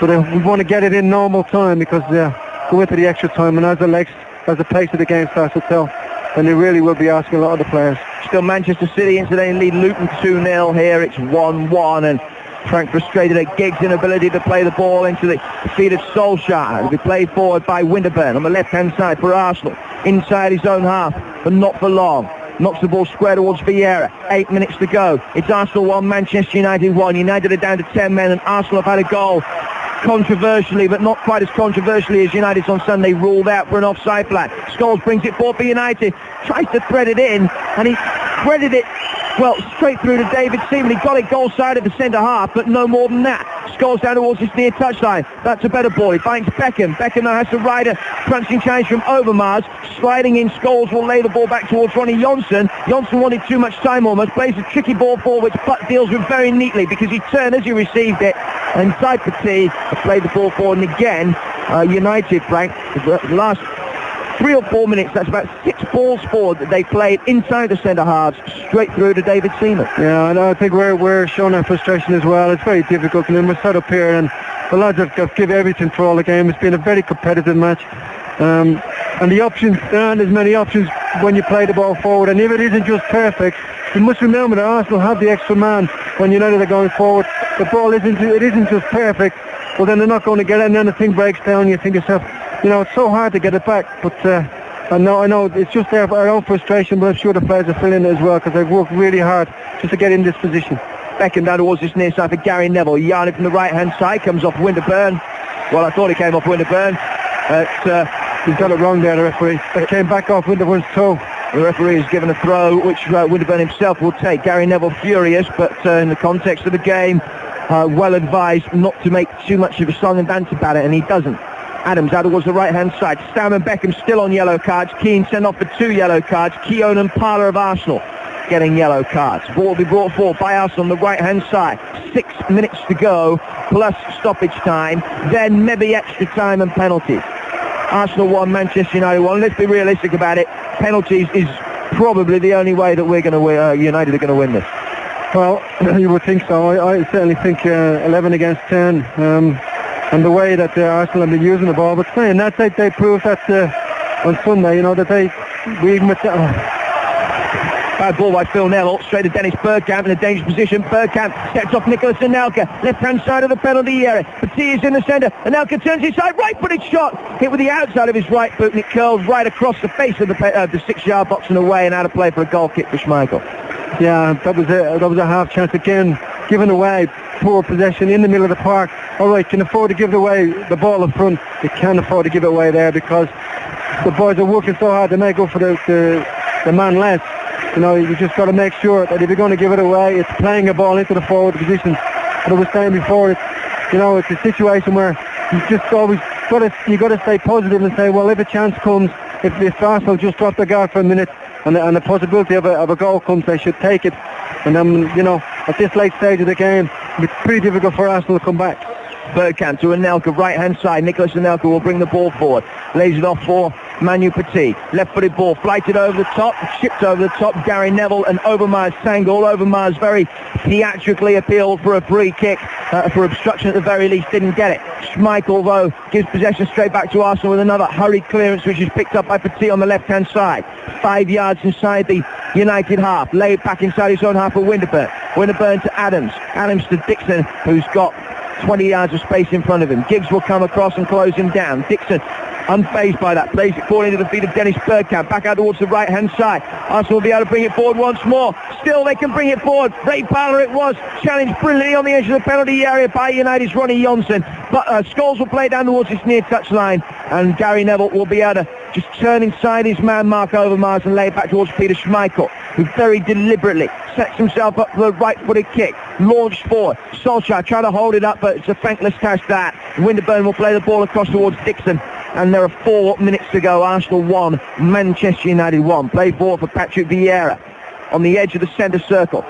We want to get it in normal time, because go into the extra time, and as the pace of the game starts to tell, and they really will be asking a lot of the players. Still Manchester City incidentally lead Luton 2-0 here. It's 1-1, and Frank frustrated at Giggs' inability to play the ball into the feet of Solskjaer. It'll be played forward by Winterburn on the left-hand side for Arsenal. Inside his own half, but not for long. Knocks the ball square towards Vieira. 8 minutes to go. It's Arsenal 1, Manchester United 1. United are down to 10 men, and Arsenal have had a goal. Controversially, but not quite as controversially as United's on Sunday, ruled out for an offside flag. Scholes brings it forward for United, tries to thread it in, and he threaded it, straight through to David Seaman. He got it goal side of the centre half, but no more than that. Scholes down towards his near touchline. That's a better ball. He finds Beckham. Beckham now has to ride a crunching challenge from Overmars. Sliding in, Scholes will lay the ball back towards Ronnie Johnson. Johnson wanted too much time almost. Plays a tricky ball forward, which Butt deals with very neatly, because he turned as he received it. And inside Petit played the ball forward, and again, United, Frank, the last 3 or 4 minutes, that's about 6 balls forward that they played inside the centre halves, straight through to David Seaman. Yeah, and I think we're showing our frustration as well. It's very difficult, and then we're set up here, and the lads have given everything for all the game. It's been a very competitive match, and the options, there aren't as many options when you play the ball forward, and if it isn't just perfect, you must remember that Arsenal have the extra man when United are going forward. The ball isn't just perfect, well then they're not going to get it, and then the thing breaks down. You think to yourself, it's so hard to get it back, but I know it's just our own frustration, but I'm sure the players are feeling it as well, because they've worked really hard just to get in this position. Beckham down towards his near side for Gary Neville. Yarning from the right-hand side, comes off Winterburn. Well, I thought he came off Winterburn. He's got it wrong there, the referee. It came back off Winterburn's toe. The referee has given a throw, which Winterburn himself will take. Gary Neville furious, but in the context of the game, well advised not to make too much of a song and dance about it, and he doesn't. Adams out towards the right-hand side. Stam and Beckham still on yellow cards. Keane sent off for 2 yellow cards. Keown and Parler of Arsenal getting yellow cards. Ball will be brought forward by Arsenal on the right-hand side. 6 minutes to go, plus stoppage time, then maybe extra time and penalties. Arsenal 1, Manchester United 1. Let's be realistic about it. Penalties is probably the only way that we're going to win. United are going to win this. Well, you would think so. I certainly think 11 against 10. And the way that Arsenal have been using the ball, but saying that they proved that on Sunday, that we even with bad ball by Phil Neville, straight to Dennis Bergkamp in a dangerous position. Bergkamp steps off Nicholas Anelka, left-hand side of the penalty area. Petit is in the centre. Anelka turns inside, right-footed shot, hit with the outside of his right boot, and it curls right across the face of the 6-yard box and away, and out of play for a goal kick for Schmeichel. Yeah, that was a half chance again, given away. Poor possession in the middle of the park. All right, can afford to give away the ball up front. They can't afford to give it away there, because the boys are working so hard. They may go for the man less. You just got to make sure that if you're going to give it away, it's playing a ball into the forward position. But I was saying before, it's a situation where you just always got to stay positive and say, well, if a chance comes, if Arsenal just drop the guard for a minute, and the possibility of a goal comes, they should take it. And then, at this late stage of the game, it's pretty difficult for Arsenal to come back. Bergkamp to Anelka, right-hand side. Nicholas Anelka will bring the ball forward. Lays it off for Manu Petit. Left-footed ball, flighted over the top, shipped over the top. Gary Neville and Overmars tangle. Overmars very theatrically appealed for a free kick, for obstruction at the very least, didn't get it. Schmeichel, though, gives possession straight back to Arsenal with another hurried clearance, which is picked up by Petit on the left-hand side. 5 yards inside the United half. Laid back inside his own half for Winterburn. Winterburn to Adams. Adams to Dixon, who's got 20 yards of space in front of him. Giggs will come across and close him down. Dixon, unfazed by that, plays it forward into the feet of Dennis Bergkamp. Back out towards the right-hand side. Arsenal will be able to bring it forward once more. Still, they can bring it forward. Ray Parlour it was. Challenged brilliantly on the edge of the penalty area by United's Ronnie Johnson. But Scholes will play down towards his near touchline. And Gary Neville will be able to just turn inside his man Mark Overmars and lay it back towards Peter Schmeichel, who very deliberately sets himself up for a right-footed kick. Launched forward. Solskjaer trying to hold it up, but it's a thankless task that. Winterburn will play the ball across towards Dixon. And there are 4 minutes to go. Arsenal 1, Manchester United 1. Play forward for Patrick Vieira on the edge of the centre circle.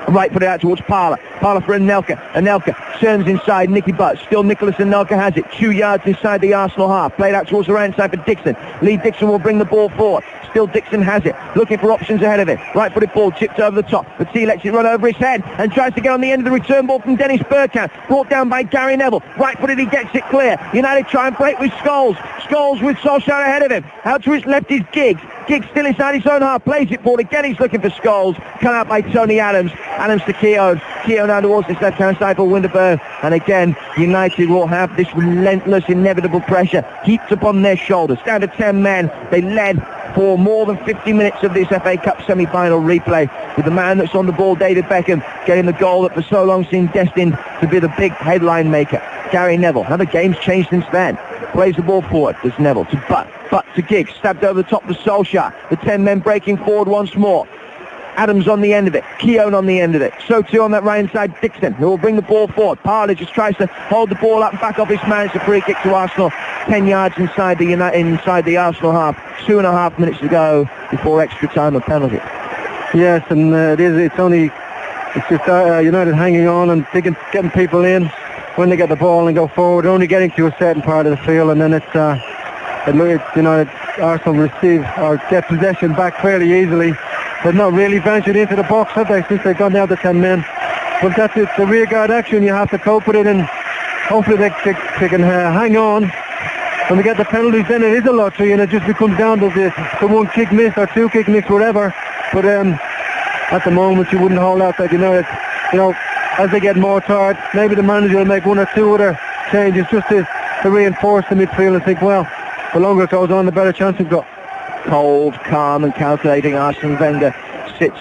Right, put it out towards Parlour. Parlour for Anelka. Anelka turns inside. Nicky Butt. Still Nicholas Anelka has it. 2 yards inside the Arsenal half. Played out towards the right side for Dixon. Lee Dixon will bring the ball forward. Still Dixon has it. Looking for options ahead of it. Right-footed ball chipped over the top. Petit lets it run over his head and tries to get on the end of the return ball from Dennis Bergkamp. Brought down by Gary Neville. Right-footed, he gets it clear. United try and break with Scholes. Scholes with Solskjaer ahead of him. Out to his left is Giggs. Giggs still inside his own half. Plays it forward again. He's looking for Scholes. Cut out by Tony Adams. Adams to Keown. Keown down towards his left-hand side for Winterburn. And again, United will have this relentless, inevitable pressure heaped upon their shoulders. Down to 10 men. They led for more than 50 minutes of this FA Cup semi-final replay, with the man that's on the ball, David Beckham, getting the goal that for so long seemed destined to be the big headline maker. Gary Neville. Now the game's changed since then. Plays the ball forward. There's Neville to Butt to Giggs. Stabbed over the top to Solskjaer. The 10 men breaking forward once more. Adams on the end of it. Keown on the end of it. So too on that right-hand side, Dixon, who will bring the ball forward. Parlour just tries to hold the ball up and back off his man. It's a free kick to Arsenal. 10 yards inside the Arsenal half. 2.5 minutes to go before extra time and penalty. Yes, and it's just United hanging on and getting people in when they get the ball and go forward. Only getting to a certain part of the field, and then Arsenal receive or get possession back fairly easily. They've not really ventured into the box, have they, since they've gone down to 10 men. But that's it, the rearguard action, you have to cope with it, and hopefully they can hang on. When we get the penalties, then it is a lottery, and it just becomes down to the one kick miss or two kick miss, whatever. But at the moment, you wouldn't hold out that United, as they get more tired, maybe the manager will make 1 or 2 other changes just to reinforce the midfield and think, well, the longer it goes on, the better chance we've got. Cold, calm and calculating Arsene Wenger sits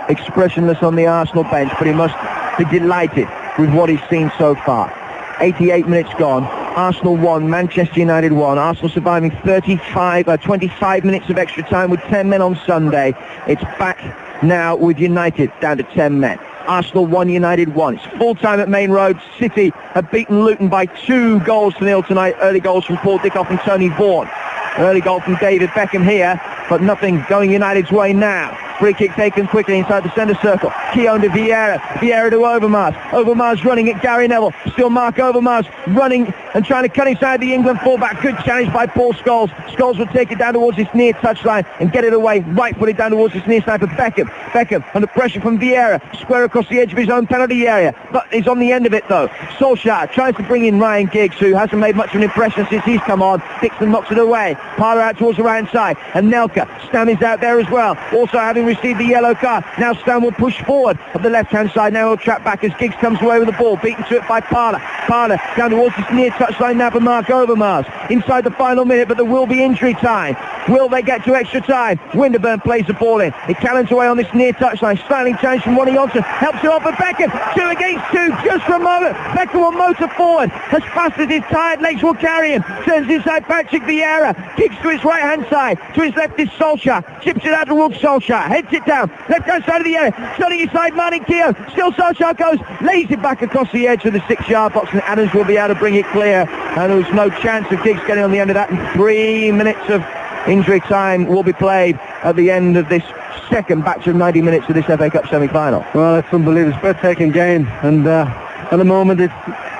expressionless on the Arsenal bench, but he must be delighted with what he's seen so far. 88 minutes gone. Arsenal 1, Manchester United 1. Arsenal surviving 25 minutes of extra time with 10 men on Sunday. It's back now with United down to 10 men. Arsenal 1, United 1. It's full time at Main Road. City have beaten Luton by 2-0 tonight. Early goals from Paul Dickoff and Tony Vaughan. Early goal from David Beckham here, but nothing going United's way now. Free kick taken quickly inside the centre circle. Keown to Vieira. Vieira to Overmars. Overmars running at Gary Neville. Still Mark Overmars running and trying to cut inside the England fullback. Good challenge by Paul Scholes. Scholes will take it down towards his near touchline and get it away. Right foot it down towards his near side for Beckham. Beckham under pressure from Vieira. Square across the edge of his own penalty area. But he's on the end of it though. Solskjaer tries to bring in Ryan Giggs, who hasn't made much of an impression since he's come on. Dixon knocks it away. Parlour out towards the right hand side. And Nelka. Stam is out there as well. Also having received the yellow card. Now Stam will push forward of the left hand side. Now he'll trap back as Giggs comes away with the ball. Beaten to it by Parlour. Parlour down towards his near touchline now for Mark Overmars. Inside the final minute, but there will be injury time. Will they get to extra time? Winterburn plays the ball in. It cannons away on this near touchline. Styling change from Ronnie Johnson. Helps it off for Beckham. 2 against 2 just for a moment. Beckham will motor forward as fast as his tired legs will carry him. Turns inside Patrick Vieira. Kicks to his right hand side. To his left is Solskjaer. Chips it out towards Solskjaer. Heads it down. Left hand side of the area. Turning inside Martin Keown. Still Solskjaer goes. Lays it back across the edge of the 6-yard box, and Adams will be able to bring it clear. And there was no chance of Giggs getting on the end of that. And 3 minutes of injury time will be played at the end of this second batch of 90 minutes of this FA Cup semi-final. Well, it's unbelievable. It's a breathtaking game, and at the moment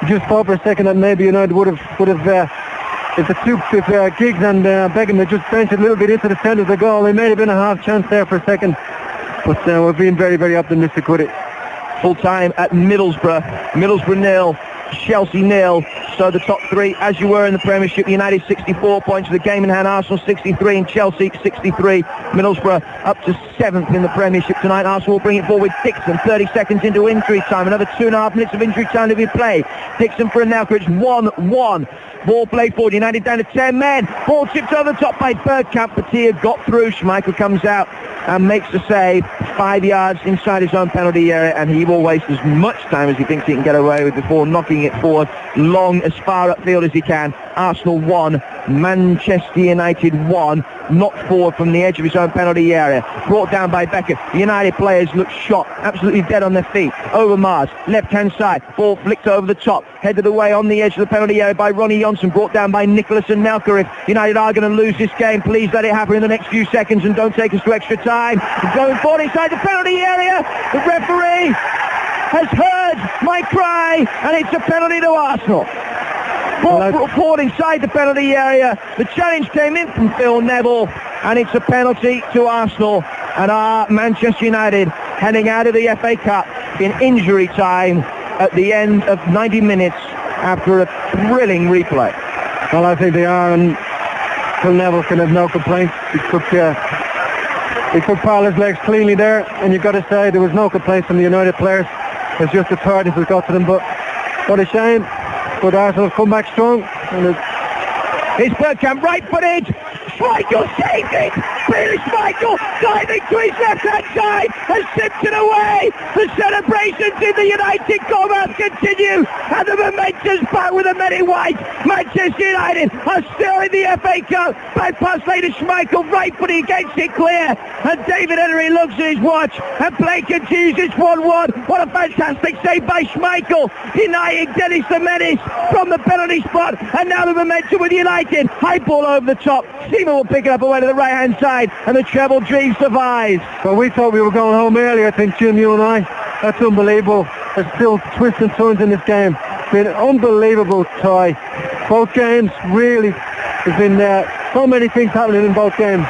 just thought for a second that maybe United would have if Giggs and Beckham had just benched a little bit into the centre of the goal, there may have been a half chance there for a second. But we're being very, very optimistic with it. Full time at Middlesbrough. Middlesbrough 0, Chelsea 0. So the top three, as you were in the Premiership, United 64 points with the game in hand, Arsenal 63 and Chelsea 63. Middlesbrough up to 7th in the Premiership tonight. Arsenal will bring it forward with Dixon, 30 seconds into injury time. Another 2.5 minutes of injury time to be played. Dixon for Anelka, it's 1-1. Ball played forward, United down to 10 men. Ball chipped over the top by Bergkamp. Patia got through. Schmeichel comes out and makes the save 5 yards inside his own penalty area, and he will waste as much time as he thinks he can get away with before knocking it forward long as far upfield as he can. Arsenal 1, Manchester United 1, knocked forward from the edge of his own penalty area, brought down by Becker. The United players look shot, absolutely dead on their feet. Overmars, left-hand side, ball flicked over the top, headed away on the edge of the penalty area by Ronnie Johnson, brought down by Nicholas Anelka. If United are going to lose this game, please let it happen in the next few seconds and don't take us to extra time. Going forward inside the penalty area, the referee has heard my cry, and it's a penalty to Arsenal. Ball poured inside the penalty area. The challenge came in from Phil Neville, and it's a penalty to Arsenal. And our Manchester United heading out of the FA Cup in injury time at the end of 90 minutes after a thrilling replay. Well, I think they are, and Phil Neville can have no complaints. He took Parler's legs cleanly there, and you've got to say there was no complaints from the United players. It's just the tiredness that got to them, but what a shame. But Arsenal have come back strong. It's Bergkamp, right-footed. Schmeichel saved it. Peter Schmeichel diving to his left-hand side and sips it away. The celebrations in the United goal mouth continue, and the momentum's back with the men in white. Manchester United are still in the FA Cup. Back pass later, Schmeichel right-footed against it clear, and David Ellery looks at his watch, and play continues. It's 1-1. What a fantastic save by Schmeichel, denying Dennis the Menace from the penalty spot, and now the momentum with United. High ball over the top. Seaman will pick it up away to the right-hand side, and the treble dream survives. Well, we thought we were going home early, I think, Jim, you and I. That's unbelievable. There's still twists and turns in this game. It's been an unbelievable tie. Both games, really, there's been so many things happening in both games.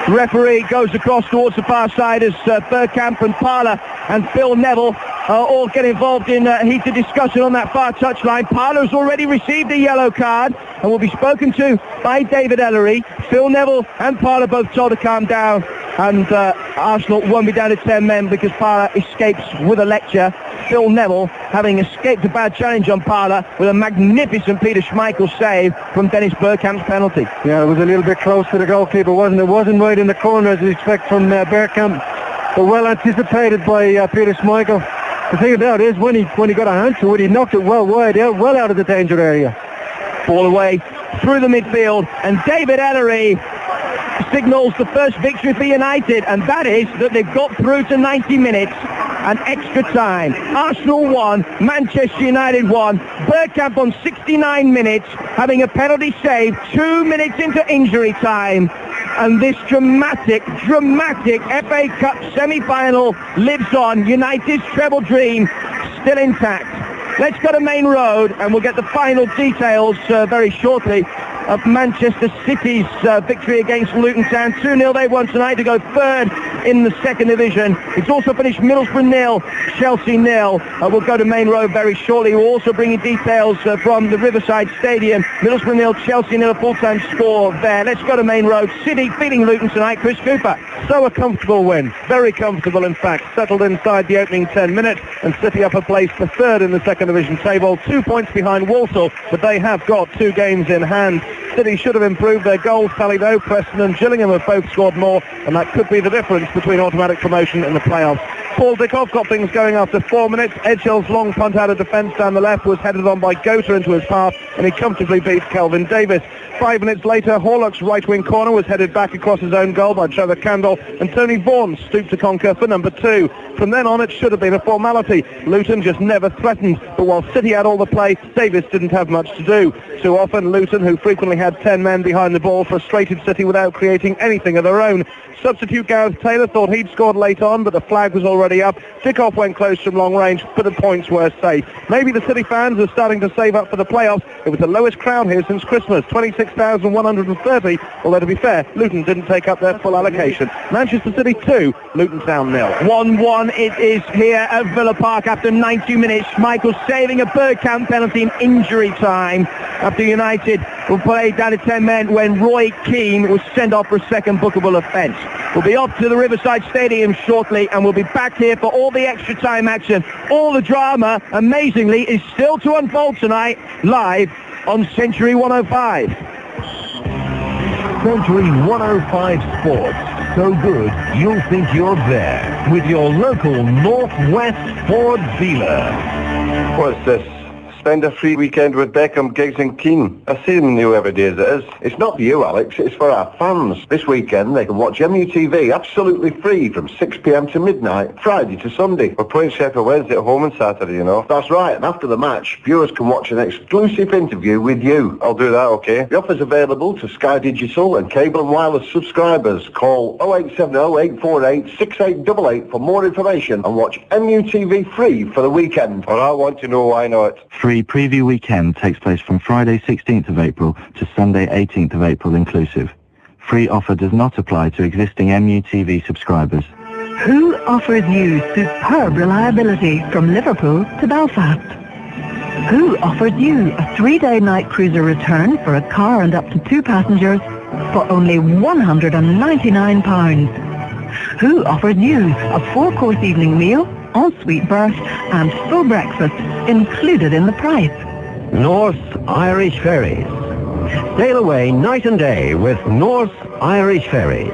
Referee goes across towards the far side as Bergkamp and Parler and Phil Neville all get involved in heated discussion on that far touchline. Parler's already received a yellow card and will be spoken to by David Ellery. Phil Neville and Parler both told to calm down, and Arsenal won't be down to 10 men because Parler escapes with a lecture. Phil Neville having escaped a bad challenge on Parler with a magnificent Peter Schmeichel save from Dennis Bergkamp's penalty. Yeah, it was a little bit close to the goalkeeper, wasn't it? It wasn't right in the corner as you expect from Bergkamp, but well anticipated by Peter Schmeichel. The thing about it is when he got a hand to it, he knocked it well wide out, well out of the danger area. Ball away through the midfield, and David Ellery signals the first victory for United, and that is that they've got through to 90 minutes and extra time. Arsenal 1, Manchester United 1. Bergkamp on 69 minutes, having a penalty save 2 minutes into injury time. And this dramatic FA Cup semi-final lives on. United's treble dream still intact. Let's go to Main Road, and we'll get the final details very shortly of Manchester City's victory against Luton Town. 2-0 they won tonight to go third in the second division. It's also finished Middlesbrough 0, Chelsea 0. We'll go to Main Road very shortly. We'll also bring you details from the Riverside Stadium. Middlesbrough 0, Chelsea 0, full-time score there. Let's go to Main Road. City beating Luton tonight. Chris Cooper. So a comfortable win. Very comfortable, in fact. Settled inside the opening 10 minutes, and City up a place for third in the second division table. 2 points behind Walsall, but they have got 2 games in hand. City should have improved their goals tally though. Preston and Gillingham have both scored more, and that could be the difference between automatic promotion and the playoffs. Paul Dickov got things going after 4 minutes. Edgehill's long punt out of defence down the left was headed on by Gota into his path, and he comfortably beats Kelvin Davis. 5 minutes later, Horlock's right-wing corner was headed back across his own goal by Trevor Candle, and Tony Vaughan stooped to conquer for number 2. From then on, it should have been a formality. Luton just never threatened, but while City had all the play, Davis didn't have much to do. Too often, Luton, who frequently had 10 men behind the ball, frustrated City without creating anything of their own. Substitute Gareth Taylor thought he'd scored late on, but the flag was already up. Dickoff went close from long range, but the points were safe. Maybe the City fans are starting to save up for the playoffs. It was the lowest crowd here since Christmas, 26,130. Although, to be fair, Luton didn't take up their full allocation. Manchester City 2, Luton Town 0. 1-1 it is here at Villa Park after 90 minutes. Michael saving a Bergkamp penalty in injury time after United will play down to 10 men when Roy Keane was sent off for a second bookable offence. We'll be off to the Riverside Stadium shortly, and we'll be back here for all the extra time action. All the drama, amazingly, is still to unfold tonight, live on Century 105. Century 105 Sports. So good, you'll think you're there with your local Northwest Ford dealer. What's this? Spend a free weekend with Beckham, Giggs and Keane. I see them whoever days it is. It's not for you, Alex, it's for our fans. This weekend they can watch MUTV absolutely free from 6 p.m. to midnight, Friday to Sunday. We're playing Sheffield Wednesday at home on Saturday, you know. That's right, and after the match, viewers can watch an exclusive interview with you. I'll do that, okay? The offer's available to Sky Digital and cable and wireless subscribers. Call 0870 848 6888 for more information and watch MUTV free for the weekend. Or I want to know why not. Free preview weekend takes place from Friday 16th of April to Sunday 18th of April inclusive. Free offer does not apply to existing MUTV subscribers. Who offers you superb reliability from Liverpool to Belfast? Who offers you a 3-day night cruiser return for a car and up to 2 passengers for only £199? Who offers you a 4-course evening meal, ensuite berth and full breakfast included in the price? North Irish Ferries. Sail away night and day with North Irish Ferries.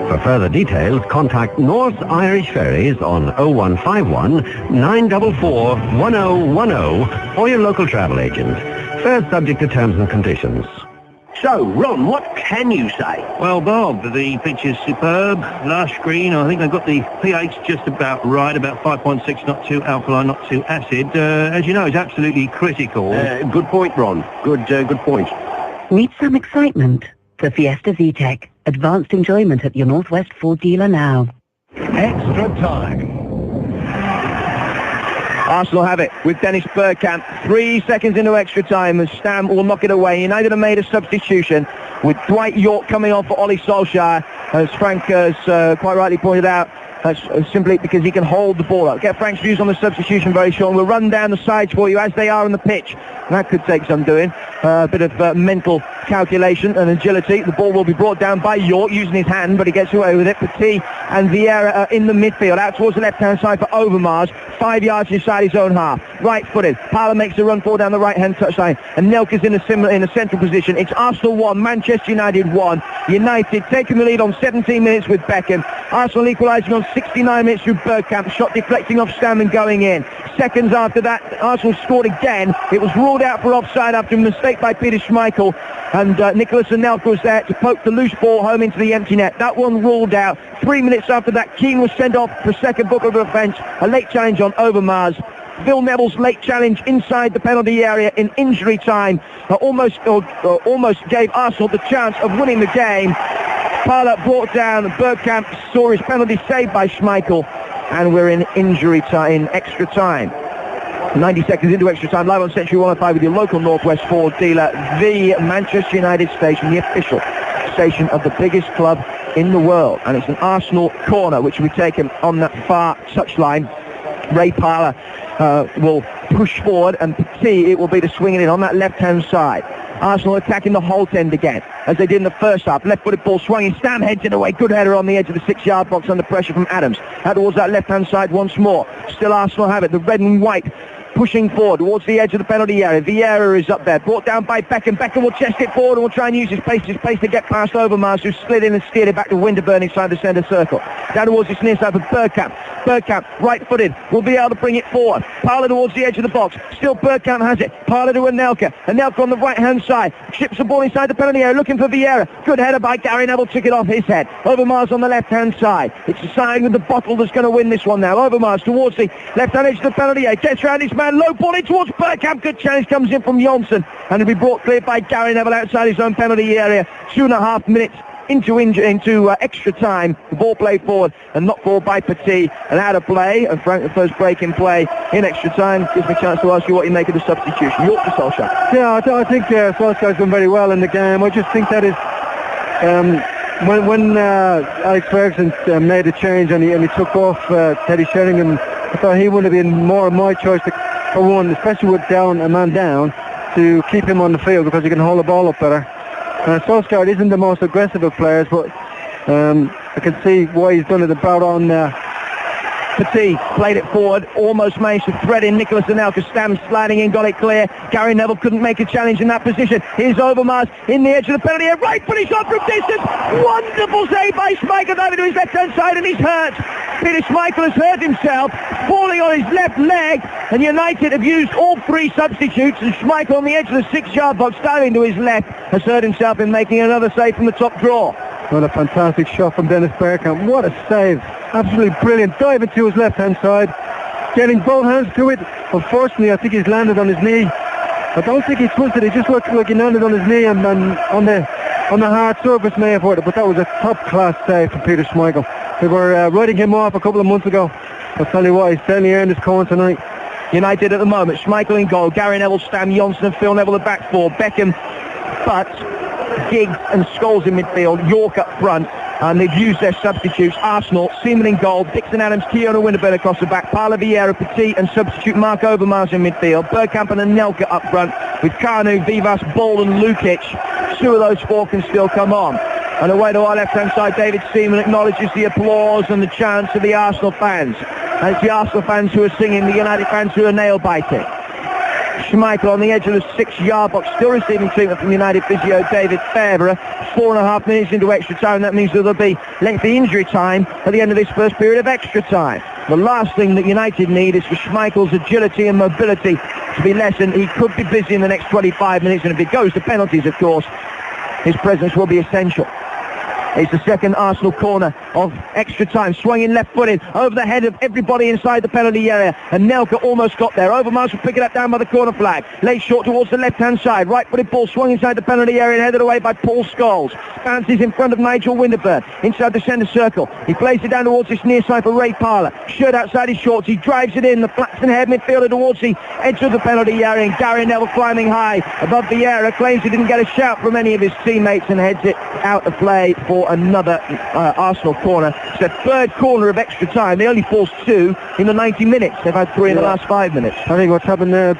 For further details, contact North Irish Ferries on 0151 944 1010 or your local travel agent. Fares subject to terms and conditions. So, Ron, what can you say? Well, Bob, the pitch is superb, lush green. I think they've got the pH just about right, about 5.6, not too alkaline, not too acid. As you know, it's absolutely critical. Good point, Ron. Good point. Need some excitement? The Fiesta VTEC. Advanced enjoyment at your Northwest Ford dealer now. Extra time. Arsenal have it with Dennis Bergkamp. 3 seconds into extra time as Stam will knock it away. United have made a substitution with Dwight York coming on for Ollie Solskjaer, as Frank has quite rightly pointed out. That's simply because he can hold the ball up. Get Frank's views on the substitution very short. We'll run down the sides for you as they are on the pitch. That could take some doing. A bit of mental calculation and agility. The ball will be brought down by York using his hand, but he gets away with it. Petit and Vieira are in the midfield, out towards the left-hand side for Overmars, 5 yards inside his own half. Right-footed. Parler makes a run forward down the right-hand touchline, and Nelka's in a central position. It's Arsenal 1, Manchester United 1. United taking the lead on 17 minutes with Beckham. Arsenal equalising on 69 minutes through Bergkamp. Shot deflecting off Stam and going in. Seconds after that, Arsenal scored again. It was ruled out for offside after a mistake by Peter Schmeichel, and Nicholas Anelka was there to poke the loose ball home into the empty net. That one ruled out. 3 minutes after that, Keane was sent off for a second bookable offence. A late challenge on Overmars. Phil Neville's late challenge inside the penalty area in injury time almost gave Arsenal the chance of winning the game. Parler brought down Bergkamp, saw his penalty saved by Schmeichel, and we're in injury time, in extra time. 90 seconds into extra time, live on Century 105 with your local Northwest Ford dealer, the Manchester United station, the official station of the biggest club in the world. And it's an Arsenal corner, which will be taken on that far touchline. Ray Parler will push forward, and Petit, it will be to swing it in on that left-hand side. Arsenal attacking the Holt end again, as they did in the first half. Left-footed ball swung in, Stam heads it away. Good header on the edge of the 6-yard box under pressure from Adams. Out towards that left-hand side once more. Still Arsenal have it, the red and white pushing forward towards the edge of the penalty area. Vieira is up there, brought down by Beckham. Beckham will chest it forward and will try and use his pace to get past Overmars, who slid in and steered it back to Winterburn inside the centre circle. Down towards his near side for Bergkamp. Bergkamp, right-footed, will be able to bring it forward. Parler towards the edge of the box. Still Bergkamp has it. Parler to Anelka. Anelka on the right-hand side. Chips the ball inside the penalty area, looking for Vieira. Good header by Gary Neville, took it off his head. Overmars on the left-hand side. It's the side with the bottle that's going to win this one now. Overmars towards the left-hand edge of the penalty area. Gets round his man, low ball in towards Bergkamp. Good challenge comes in from Johnson. And it'll be brought clear by Gary Neville outside his own penalty area. 2.5 minutes into extra time. The ball played forward and knocked forward by Petit and out of play. And Frank, the first break in play in extra time, gives me a chance to ask you what you make of the substitution. York to Solskjaer. Yeah, I think Solskjaer's done very well in the game. I just think that is when Alex Ferguson made a change and he took off Teddy Sheringham, I thought he would have been more of my choice for one, especially with a man down, to keep him on the field because he can hold the ball up better. Solskjaer isn't the most aggressive of players, but I can see why he's done it about on Petit played it forward, almost managed to thread in Nicholas Anelka. Stam sliding in, got it clear. Gary Neville couldn't make a challenge in that position. Here's Overmars in the edge of the penalty area, right footy shot from distance. Wonderful save by Schmeichel over to his left-hand side, and he's hurt. Peter Schmeichel has hurt himself, falling on his left leg, and United have used all three substitutes, and Schmeichel on the edge of the 6-yard box, diving to his left, has hurt himself in making another save from the top draw. What a fantastic shot from Dennis Bergkamp. What a save. Absolutely brilliant. Diving to his left-hand side, getting both hands to it. Unfortunately, I think he's landed on his knee. I don't think he twisted. It just looked like he landed on his knee and on the hard surface may have hurt it. But that was a top-class save from Peter Schmeichel. They were writing him off a couple of months ago. I'll tell you what, he's certainly earned his corn tonight. United at the moment, Schmeichel in goal, Gary Neville, Stam Johnson and Phil Neville the back four, Beckham, Butt, Giggs and Scholes in midfield, York up front, and they've used their substitutes. Arsenal, Seaman in goal, Dixon Adams, Keona Winterburn across the back, Parla Vieira, Petit and substitute Mark Overmars in midfield, Bergkamp and Anelka up front with Kanu, Vivas, Ball and Lukic. Two of those four can still come on. And away to our left-hand side, David Seaman acknowledges the applause and the chants of the Arsenal fans. And it's the Arsenal fans who are singing, the United fans who are nail-biting. Schmeichel on the edge of the 6-yard box, still receiving treatment from United physio David Fairbrother. 4.5 minutes into extra time. That means that there'll be lengthy injury time at the end of this first period of extra time. The last thing that United need is for Schmeichel's agility and mobility to be lessened. He could be busy in the next 25 minutes, and if it goes to penalties, of course, his presence will be essential. It's the second Arsenal corner of extra time. Swinging left-footed over the head of everybody inside the penalty area. And Nelka almost got there. Overmars will pick it up down by the corner flag. Lays short towards the left-hand side. Right-footed ball swung inside the penalty area and headed away by Paul Scholes. Bounces in front of Nigel Winterburn. Inside the centre circle. He plays it down towards this near side for Ray Parler. Shirt outside his shorts. He drives it in. The Flaxton head midfielder towards the edge of the penalty area. And Gary Neville climbing high above the area. Claims he didn't get a shout from any of his teammates and heads it out of play for another Arsenal corner. It's their third corner of extra time. They only forced 2 in the 90 minutes. They've had 3 in the last 5 minutes. I think what's happened there,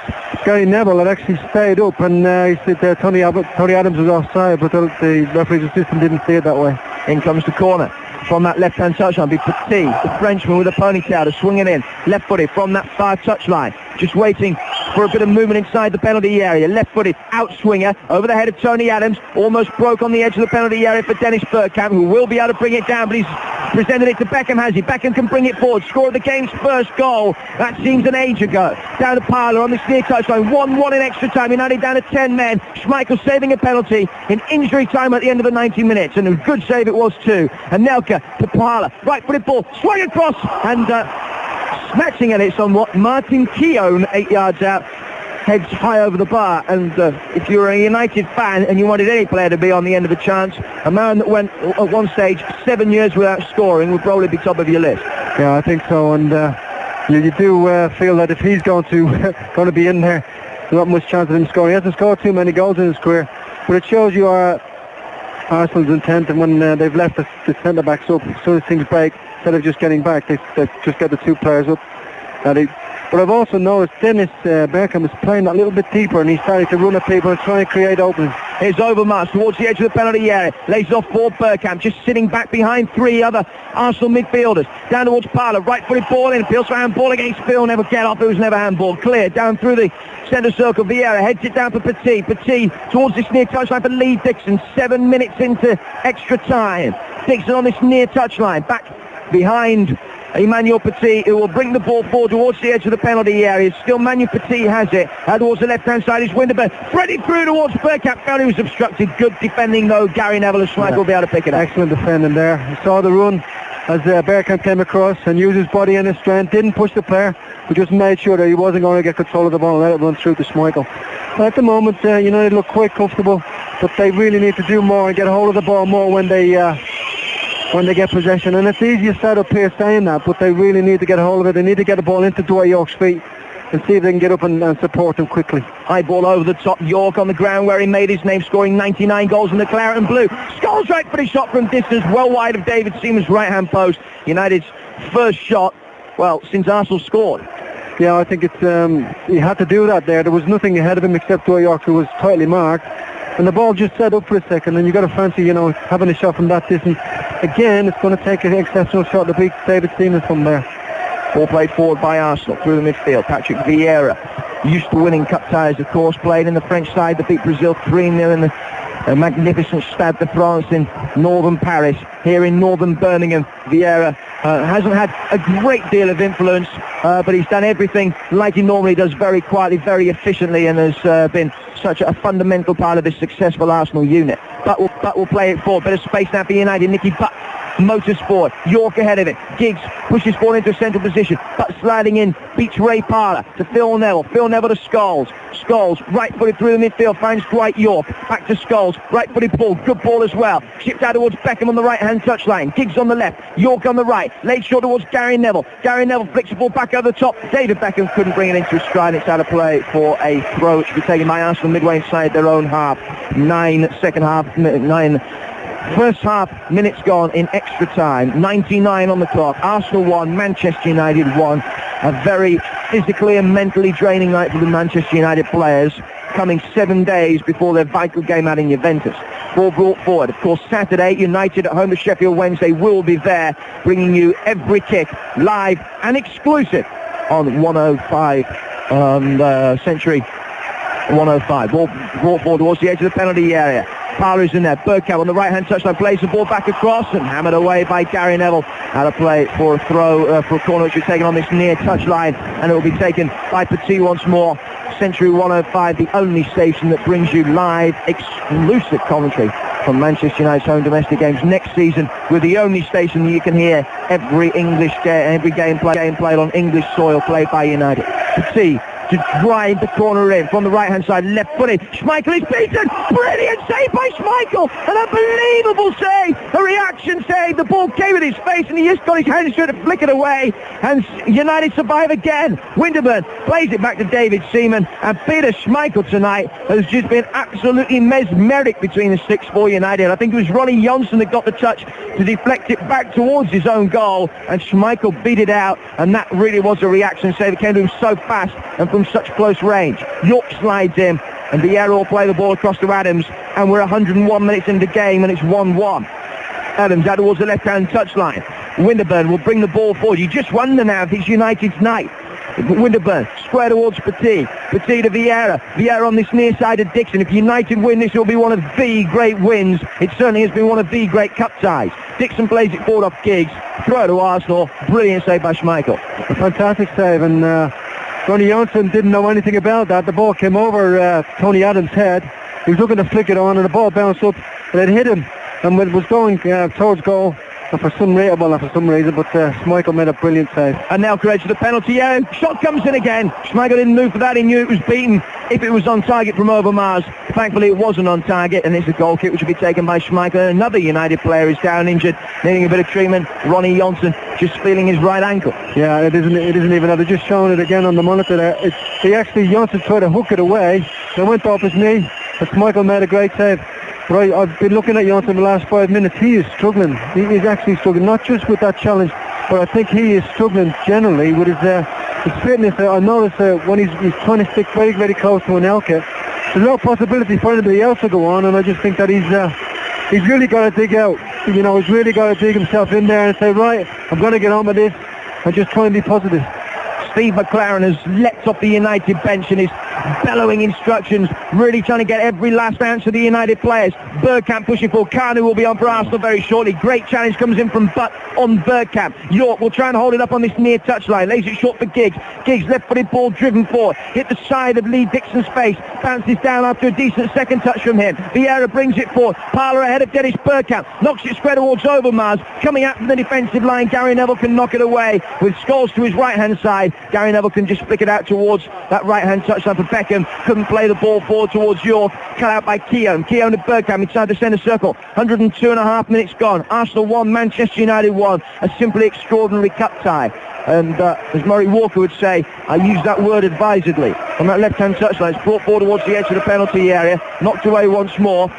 Gary Neville had actually stayed up, and he said Tony Adams was offside, but the referee's assistant didn't see it that way. In comes the corner. From that left-hand touchline, be Petit, the Frenchman with a ponytail, to swing it in. Left-footed from that far touchline. Just waiting for a bit of movement inside the penalty area. Left-footed, out-swinger, over the head of Tony Adams. Almost broke on the edge of the penalty area for Dennis Bergkamp, who will be able to bring it down, but he's presented it to Beckham, has he? Beckham can bring it forward. Scored the game's first goal. That seems an age ago. Down to Parler on this near touchline. 1-1 in extra time. United down to 10 men. Schmeichel saving a penalty in injury time at the end of the 90 minutes. And a good save it was too. And Nelka to Parler. Right-footed ball. Swung across. And snatching at it somewhat. Martin Keown 8 yards out. Heads high over the bar, and if you were a United fan and you wanted any player to be on the end of a chance, a man that went at one stage 7 years without scoring would probably be top of your list. Yeah, I think so, and you do feel that if he's going to be in there, there's not much chance of him scoring. He hasn't scored too many goals in his career, but it shows you Arsenal's intent, and when they've left the centre-backs up, as soon as things break, instead of just getting back, they just get the 2 players up. But I've also noticed Dennis Bergkamp is playing a little bit deeper, and he's starting to run at people and try and create openings. Here's Overmars towards the edge of the penalty area. Lays it off for Bergkamp, just sitting back behind 3 other Arsenal midfielders. Down towards Parler, right-footed ball in, appeals for handball against Phil, never get off, it was never handball. Clear, down through the centre circle, Vieira heads it down for Petit. Petit towards this near touchline for Lee Dixon. 7 minutes into extra time. Dixon on this near touchline, back behind Emmanuel Petit, who will bring the ball forward towards the edge of the penalty area. Still Emmanuel Petit has it. Towards the left-hand side is Winterburn. Threaded through towards Bergkamp. Felt he was obstructed. Good defending, though. Gary Neville and Schmeichel will be able to pick it up. Excellent defending there. He saw the run as Bergkamp came across and used his body and his strength. Didn't push the player, but just made sure that he wasn't going to get control of the ball and let it run through to Schmeichel. But at the moment, United look quite comfortable, but they really need to do more and get a hold of the ball more when they get possession. And it's easier said up here saying that, but they really need to get a hold of it. They need to get the ball into Dwight York's feet and see if they can get up and support him quickly. High ball over the top. York on the ground where he made his name, scoring 99 goals in the claret and blue. Scholes right for the shot from distance, well wide of David Seaman's right-hand post. United's first shot, well, since Arsenal scored. Yeah, I think it's he had to do that there. There was nothing ahead of him except Dwight York, who was tightly marked. And the ball just set up for a second, and you've got to fancy, having a shot from that distance. Again, it's going to take an exceptional shot to beat David Seaman from there. Ball played forward by Arsenal through the midfield. Patrick Vieira, used to winning cup ties, of course, played in the French side that beat Brazil 3-0 in the magnificent Stade de France in northern Paris. Here in northern Birmingham, Vieira hasn't had a great deal of influence, but he's done everything like he normally does, very quietly, very efficiently, and has been such a fundamental part of this successful Arsenal unit. But will play it forward. Bit of space now for United. Nicky Butt motorsport. York ahead of it. Giggs pushes forward into a central position. Butt sliding in. Beats Ray Parler to Phil Neville. Phil Neville to Scholes. Scholes right-footed through the midfield. Finds Dwight York. Back to Scholes. Right-footed ball. Good ball as well. Shipped out towards Beckham on the right-hand touchline. Giggs on the left. York on the right. Laid short towards Gary Neville. Gary Neville flicks the ball back over the top. David Beckham couldn't bring it into his stride. It's out of play for a throw, which will be taken by Arsenal midway inside their own half. First half minutes gone in extra time. 99 on the clock. Arsenal 1, Manchester United 1. A very physically and mentally draining night for the Manchester United players, coming 7 days before their vital game out in Juventus. Ball brought forward. Of course, Saturday, United at home to Sheffield Wednesday will be there, bringing you every kick live and exclusive on 105 Century 105. Ball brought forward towards the edge of the penalty area. Parler's in there. Bergkamp on the right-hand touchline plays the ball back across and hammered away by Gary Neville. Out of play for a throw, for a corner which is taken on this near touchline, and it will be taken by Petit once more. Century 105, the only station that brings you live, exclusive commentary from Manchester United's home domestic games next season. We're the only station that you can hear every English game, game played on English soil, played by United. Petit to drive the corner in from the right-hand side, left-footed. Schmeichel is beaten. Brilliant save by Schmeichel. An unbelievable save. A reaction save. The ball came in his face and he just got his hands through to flick it away. And United survive again. Winterburn plays it back to David Seaman. And Peter Schmeichel tonight has just been absolutely mesmeric between the 6-4 United. I think it was Ronnie Johnson that got the touch to deflect it back towards his own goal. And Schmeichel beat it out. And that really was a reaction save. It came to him so fast and from such close range. York slides in and Vieira will play the ball across to Adams, and we're 101 minutes into the game and it's 1-1. Adams out towards the left-hand touchline. Winterburn will bring the ball forward. You just wonder now if it's United's night. Winterburn square towards Petit. Petit to Vieira. Vieira on this near side of Dixon. If United win this, will be one of the great wins. It certainly has been one of the great cup ties. Dixon plays it forward off Giggs. Throw to Arsenal. Brilliant save by Schmeichel. A fantastic save, and Ronnie Johnson didn't know anything about that. The ball came over Tony Adams' head. He was looking to flick it on, and the ball bounced up, and it hit him, and it was going towards goal. And for some reason, but Schmeichel made a brilliant save. And now creates the penalty area. Shot comes in again. Schmeichel didn't move for that. He knew it was beaten if it was on target from Overmars. Thankfully, it wasn't on target, and it's a goal kick which will be taken by Schmeichel. Another United player is down injured, needing a bit of treatment. Ronnie Johnson just feeling his right ankle. Yeah, it isn't even that. They're just showing it again on the monitor there. Johnson tried to hook it away. It went off his knee, but Schmeichel made a great save. But I've been looking at Johnson the last 5 minutes. He is struggling. He is actually struggling, not just with that challenge, but I think he is struggling generally with his fitness. I noticed when he's trying to stick very, very close to Anelka, there's no possibility for anybody else to go on, and I just think that he's really got to dig out. He's really got to dig himself in there and say, right, I'm going to get on with this and just try and be positive. Steve McLaren has leapt off the United bench and is bellowing instructions, really trying to get every last ounce of the United players. Bergkamp pushing for Kanu will be on for Arsenal very shortly. Great challenge comes in from Butt on Bergkamp. York will try and hold it up on this near touchline. Lays it short for Giggs. Giggs, left-footed ball driven forward. Hit the side of Lee Dixon's face. Bounces down after a decent second touch from him. Vieira brings it forward. Parler ahead of Dennis Bergkamp. Knocks it square towards Overmars. Coming out from the defensive line, Gary Neville can knock it away. With Scholes to his right-hand side, Gary Neville can just flick it out towards that right-hand touchline for Beckham. Couldn't play the ball forward towards York. Cut out by Keown. Keown to Bergkamp inside the centre circle. 102.5 minutes gone. Arsenal 1, Manchester United 1. A simply extraordinary cup tie. And as Murray Walker would say, I use that word advisedly. On that left-hand touchline, it's brought forward towards the edge of the penalty area. Knocked away once more,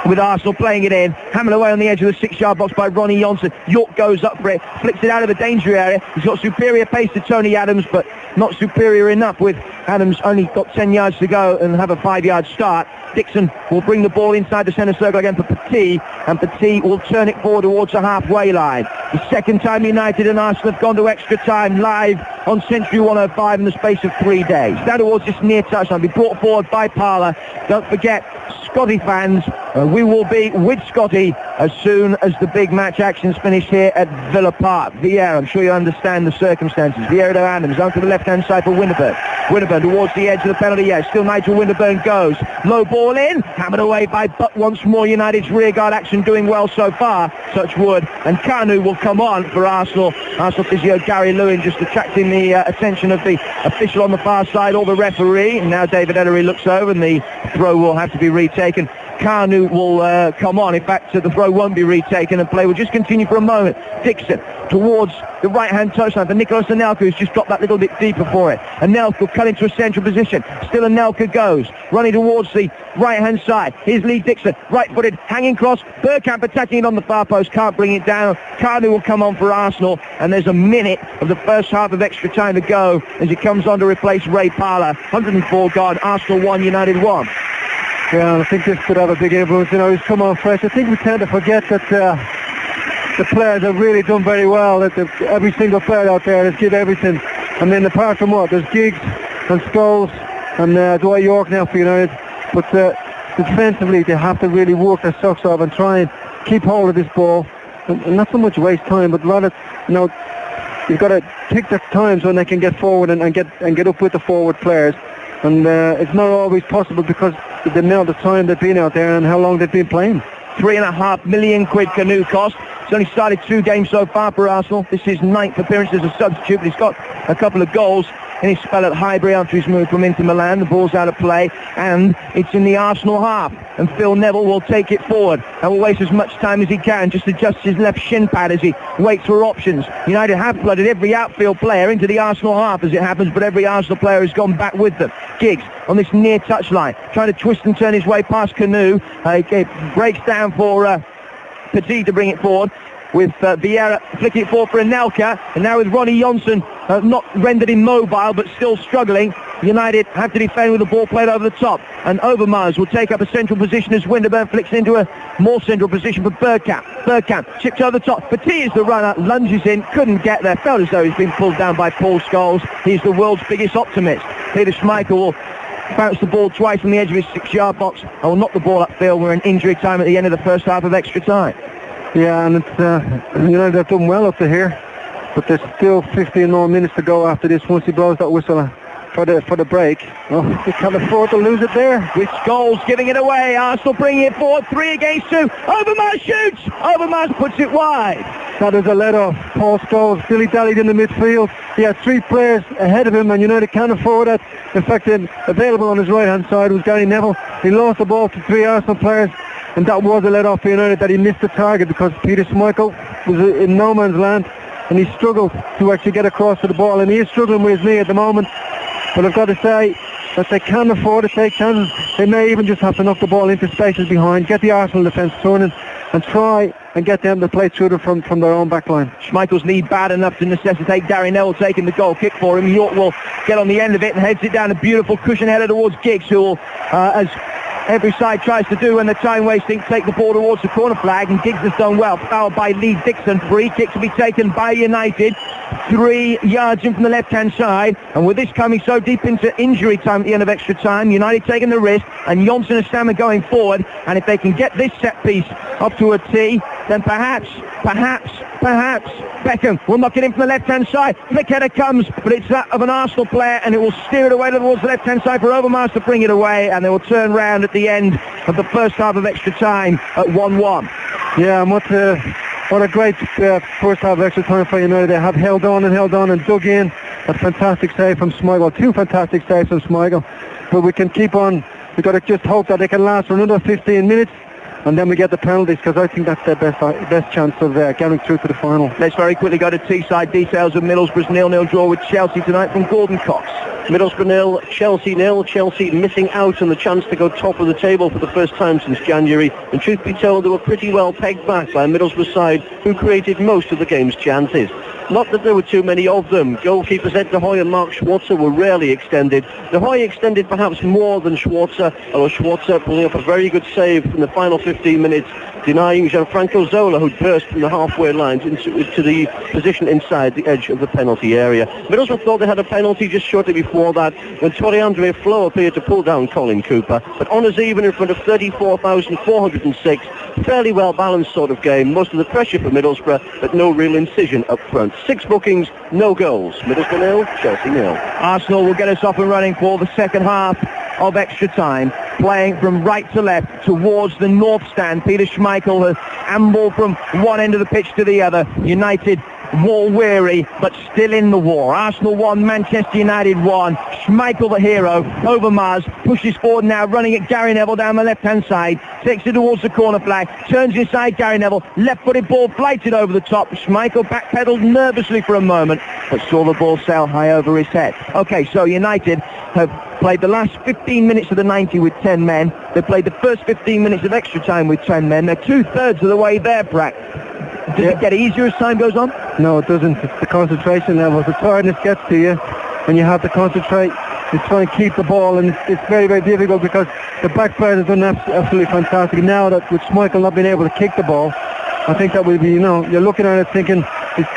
with Arsenal playing it in, hammered away on the edge of the 6-yard box by Ronnie Johnson. York goes up for it, flicks it out of the danger area. He's got superior pace to Tony Adams, but not superior enough, with Adams only got 10 yards to go and have a 5-yard start. Dixon will bring the ball inside the centre circle again for Petit, and Petit will turn it forward towards the halfway line. The second time United and Arsenal have gone to extra time live on Century 105 in the space of 3 days. Down towards this near touchline, be brought forward by Parler. Don't forget, Scotty fans, we will be with Scotty as soon as the big match action's finished here at Villa Park. Vieira, I'm sure you understand the circumstances. Vieira to Adams, down to the left-hand side for Winterburn. Winterburn towards the edge of the penalty area. Still Nigel Winterburn goes. Low ball in, hammered away by Butt once more. United's rearguard action doing well so far, touch wood. And Kanu will come on for Arsenal. Arsenal physio Gary Lewin just attracting the attention of the official on the far side, or the referee. And now David Ellery looks over and the throw will have to be retaken. Kanu will come on. In fact, the throw won't be retaken and play will just continue for a moment. Dixon towards the right-hand touchline for Nicolas Anelka, who's just got that little bit deeper for it. Anelka will cut into a central position. Still Anelka goes, running towards the right-hand side. Here's Lee Dixon, right-footed, hanging cross. Bergkamp attacking it on the far post, can't bring it down. Kanu will come on for Arsenal, and there's a minute of the first half of extra time to go as he comes on to replace Ray Parler. 104 gone, Arsenal 1, United 1. Yeah, I think this could have a big influence. You know, he's come on fresh. I think we tend to forget that the players have really done very well. That every single player out there has given everything. I mean, apart from what, there's Giggs and Scholes and Dwight York now for United. But defensively, they have to really work their socks off and try and keep hold of this ball, and not so much waste time, but rather, you know, you've got to pick the times when they can get forward and get up with the forward players. And it's not always possible because of the amount of time they've been out there and how long they've been playing. £3.5 million Kanu cost. He's only started 2 games so far for Arsenal. This is 9th appearance as a substitute, but he's got a couple of goals in his spell at Highbury after his move from Inter Milan. The ball's out of play, and it's in the Arsenal half. And Phil Neville will take it forward and will waste as much time as he can, just adjusts his left shin pad as he waits for options. United have flooded every outfield player into the Arsenal half as it happens, but every Arsenal player has gone back with them. Giggs on this near touchline, trying to twist and turn his way past Kanu. It breaks down for Petit to bring it forward, with Vieira flicking it forward for Anelka, and now with Ronnie Johnson not rendered immobile but still struggling. United have to defend with the ball played over the top, and Overmars will take up a central position as Winterburn flicks into a more central position for Bergkamp. Bergkamp chipped over the top. Petit is the runner, lunges in, couldn't get there, felt as though he's been pulled down by Paul Scholes. He's the world's biggest optimist. Peter Schmeichel will bounce the ball twice from the edge of his 6-yard box and will knock the ball upfield. We're in injury time at the end of the first half of extra time. Yeah, and it's United have done well up to here, but there's still 15 more minutes to go after this once he blows that whistle for the break. Oh, they can't afford to lose it there. With Scholes giving it away, Arsenal bringing it forward, 3 against 2. Overmars shoots! Overmars puts it wide. That is a let-off. Paul Scholes dilly-dallied in the midfield. He had 3 players ahead of him, and United can't afford that. In fact, available on his right-hand side was Gary Neville. He lost the ball to 3 Arsenal players, and that was a let-off for United, that he missed the target because Peter Schmeichel was in no man's land, and he struggled to actually get across to the ball, and he is struggling with his knee at the moment. But I've got to say that they can afford to take chances. They may even just have to knock the ball into spaces behind, get the Arsenal defence turning, and try and get them to play through them from their own back line. Schmeichel's knee bad enough to necessitate Gary Neville taking the goal kick for him. York will get on the end of it and heads it down a beautiful cushion header towards Giggs, who will, as every side tries to do when they're time wasting, take the ball towards the corner flag, and Giggs has done well. Fouled by Lee Dixon. Free kick to be taken by United. 3 yards in from the left-hand side, and with this coming so deep into injury time at the end of extra time, United taking the risk, and Johnson and Sam are going forward, and if they can get this set piece up to a tee, then perhaps Beckham will knock it in from the left-hand side. Flick header comes, but it's that of an Arsenal player, and it will steer it away towards the left-hand side for Overmars to bring it away, and they will turn round at the end of the first half of extra time at 1-1. Yeah, and what a great first half of extra time for United. They have held on and dug in. A fantastic save from Schmeichel. 2 fantastic saves from Schmeichel. But we can keep on. We've got to just hope that they can last for another 15 minutes. And then we get the penalties, because I think that's their best chance of getting through to the final. Let's very quickly go to Teesside. Details of Middlesbrough's 0-0 draw with Chelsea tonight from Gordon Cox. Middlesbrough 0, Chelsea 0. Chelsea missing out on the chance to go top of the table for the first time since January. And truth be told, they were pretty well pegged back by a Middlesbrough side who created most of the game's chances. Not that there were too many of them. Goalkeepers Ed De Hoy and Mark Schwarzer were rarely extended. De Hoy extended perhaps more than Schwarzer, although Schwarzer pulling up a very good save in the final 15 minutes, denying Gianfranco Zola, who'd burst from the halfway line into the position inside the edge of the penalty area. Middlesbrough thought they had a penalty just shortly before that, when Torre-Andre Flo appeared to pull down Colin Cooper. But honours even in front of 34,406. Fairly well-balanced sort of game. Most of the pressure for Middlesbrough, but no real incision up front. 6 bookings, no goals. Middlesbrough 0, Chelsea 0. Arsenal will get us up and running for the second half of extra time, playing from right to left towards the north stand. Peter Schmeichel has ambled from one end of the pitch to the other. United war weary, but still in the war. Arsenal 1, Manchester United 1. Schmeichel the hero. Overmars pushes forward now, running at Gary Neville down the left-hand side. Takes it towards the corner flag. Turns inside Gary Neville. Left-footed ball flighted over the top. Schmeichel backpedaled nervously for a moment, but saw the ball sail high over his head. Okay, so United have played the last 15 minutes of the 90 with 10 men. They played the first 15 minutes of extra time with 10 men. They're 2/3 of the way there, Pratt. Does it get easier as time goes on? No, it doesn't. It's the concentration levels. The tiredness gets to you, and you have to concentrate to try and keep the ball, and it's very, very difficult because the back players have done absolutely fantastic. Now that with Schmeichel not being able to kick the ball, I think that will be, you're looking at it thinking,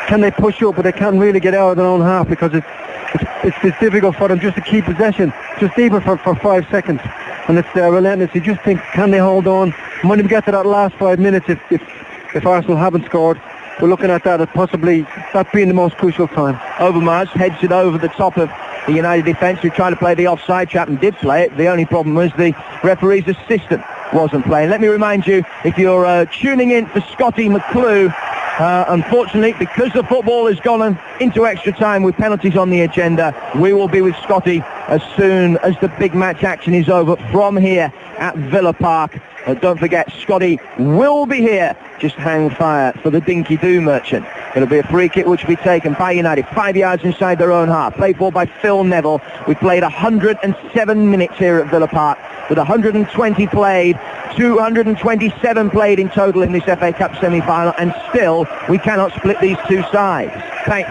can they push up, but they can't really get out of their own half because it's difficult for them just to keep possession, just even for 5 seconds. And it's relentless. You just think, can they hold on? And when we get to that last 5 minutes, if Arsenal haven't scored, we're looking at that as possibly that being the most crucial time. Overmars heads it over the top of the United defence, who tried to play the offside trap and did play it. The only problem was the referee's assistant wasn't playing. Let me remind you, if you're tuning in for Scotty McClue, unfortunately, because the football has gone into extra time with penalties on the agenda, we will be with Scotty as soon as the big match action is over from here at Villa Park. Don't forget, Scotty will be here. Just hang fire for the Dinky Doo merchant. It'll be a free kick which will be taken by United 5 yards inside their own half. Played for by Phil Neville. We played 107 minutes here at Villa Park, with 120 played, 227 played in total in this FA Cup semi-final, and still we cannot split these two sides. Thanks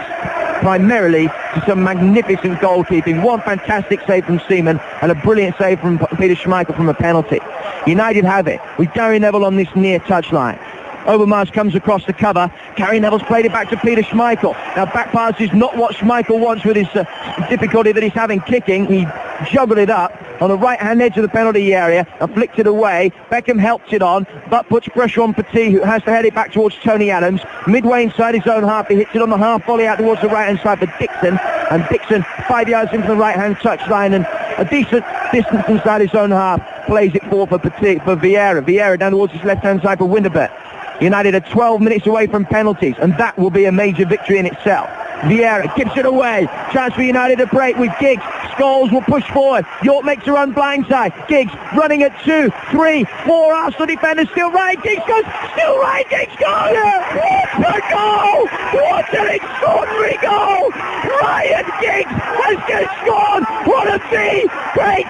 primarily to some magnificent goalkeeping. One fantastic save from Seaman and a brilliant save from Peter Schmeichel from a penalty. United have it with Gary Neville on this near touchline. Overmars comes across the cover. Gary Neville's played it back to Peter Schmeichel. Now back pass is not what Schmeichel wants with his difficulty that he's having kicking. He juggled it up on the right-hand edge of the penalty area and flicked it away. Beckham helps it on, but puts pressure on Petit, who has to head it back towards Tony Adams. Midway inside his own half, he hits it on the half volley out towards the right-hand side for Dixon. And Dixon, 5 yards into the right-hand touchline and a decent distance inside his own half, plays it forward for Petit, for Vieira. Vieira down towards his left-hand side for Winterbert. United are 12 minutes away from penalties, and that will be a major victory in itself. Vieira gives it away. Chance for United to break with Giggs. Scholes will push forward. York makes a run blindside. Giggs running at 2, 3, 4 Arsenal defenders. Still Ryan Giggs goes. Still Ryan Giggs goes. What a goal! What an extraordinary goal! Ryan Giggs has just scored one of the great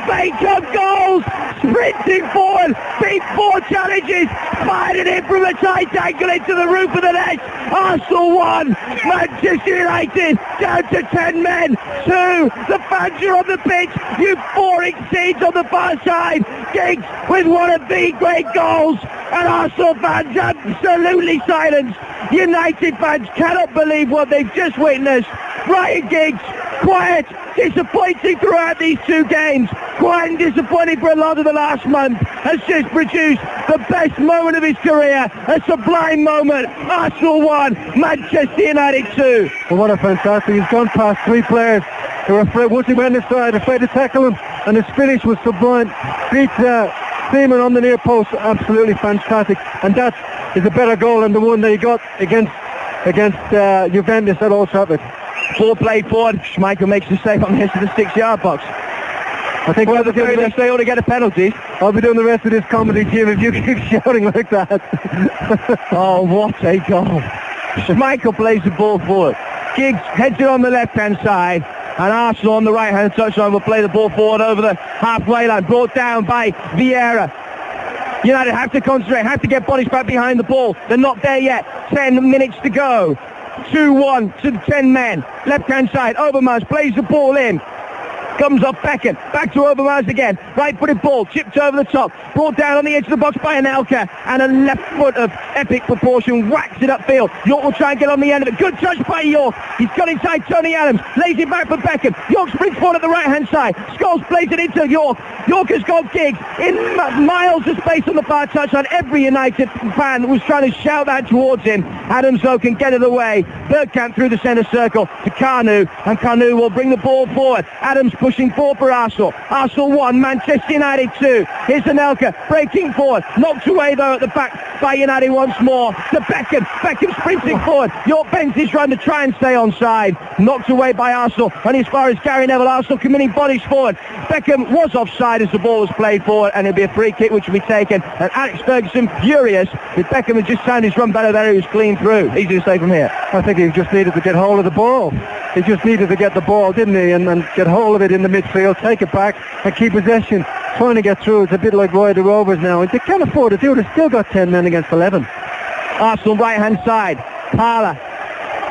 FA Cup goals. Sprinting forward, beat 4 challenges, fired it in from a tight angle into the roof of the net. Arsenal 1, Manchester United down to 10 men. 2, the fans are on the pitch. Euphoric scenes on the far side. Giggs with one of the great goals, and Arsenal fans absolutely silenced. United fans cannot believe what they've just witnessed. Ryan Giggs, quiet, disappointing throughout these two games, quiet and disappointing for a lot of the last month, has just produced the best moment of his career, a sublime moment. Arsenal 1, Manchester United 2. Well, what a fantastic, he's gone past three players who were afraid, once he went inside, afraid to tackle him, and his finish was sublime. Beat Seaman on the near post, absolutely fantastic, and that is a better goal than the one that he got against Juventus at Old Trafford. Ball played forward, Schmeichel makes the save on the edge of the 6-yard box. I think well, at the very least they ought to get a penalty. I'll be doing the rest of this comedy, Jim, if you keep shouting like that. Oh, what a goal. Schmeichel plays the ball forward. Giggs heads it on the left-hand side, and Arsenal on the right-hand touchline will play the ball forward over the halfway line, brought down by Vieira. United have to concentrate, have to get bodies back behind the ball. They're not there yet. 10 minutes to go. 2-1 to the 10 men. Left-hand side, Overmars plays the ball in. Comes off Beckham, back to Overmars again. Right-footed ball, chipped over the top, brought down on the edge of the box by Anelka, and a left foot of epic proportion whacks it upfield. York will try and get on the end of it. Good touch by York. He's got inside Tony Adams, lays it back for Beckham. York springs forward at the right-hand side. Scholes plays it into York. York has got Giggs in miles of space on the far touchline. Every United fan was trying to shout that towards him. Adams, though, can get it away. Bergkamp through the centre circle to Kanu, and Kanu will bring the ball forward. Adams pushing forward for Arsenal. Arsenal 1, Manchester United 2. Here's Anelka breaking forward. Knocked away, though, at the back by United once more. To Beckham. Beckham sprinting forward. York bends his run to try and stay onside. Knocked away by Arsenal. And as far as Gary Neville, Arsenal committing bodies forward. Beckham was offside as the ball was played forward, and it'll be a free kick which will be taken. And Alex Ferguson furious with Beckham had just sounded his run better there. He was clean through. Easy to say from here. I think he just needed to get hold of the ball. He just needed to get the ball, didn't he? And get hold of it in the midfield, take it back and keep possession. Trying to get through. It's a bit like Roy the Rovers now. They can't afford to do it. They've still got 10 men against 11. Arsenal right-hand side. Parler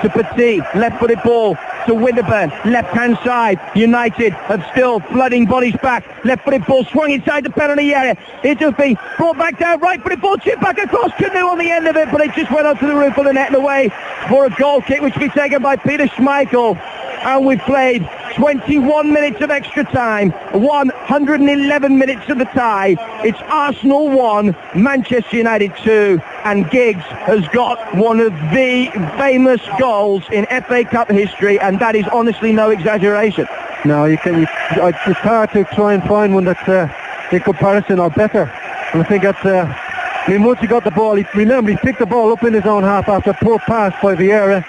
to Petit. Left-footed ball to Winterburn. Left-hand side. United have still flooding bodies back. Left-footed ball swung inside the penalty area. It'll be brought back down. Right-footed ball chipped back across. Canoe on the end of it, but it just went onto the roof of the net and away for a goal kick, which will be taken by Peter Schmeichel. And we've played 21 minutes of extra time, 111 minutes of the tie. It's Arsenal 1, Manchester United 2, and Giggs has got one of the famous goals in FA Cup history, and that is honestly no exaggeration. No, it's hard to try and find one that's in comparison or better. And I think that's, once he got the ball, he picked the ball up in his own half after a poor pass by Vieira,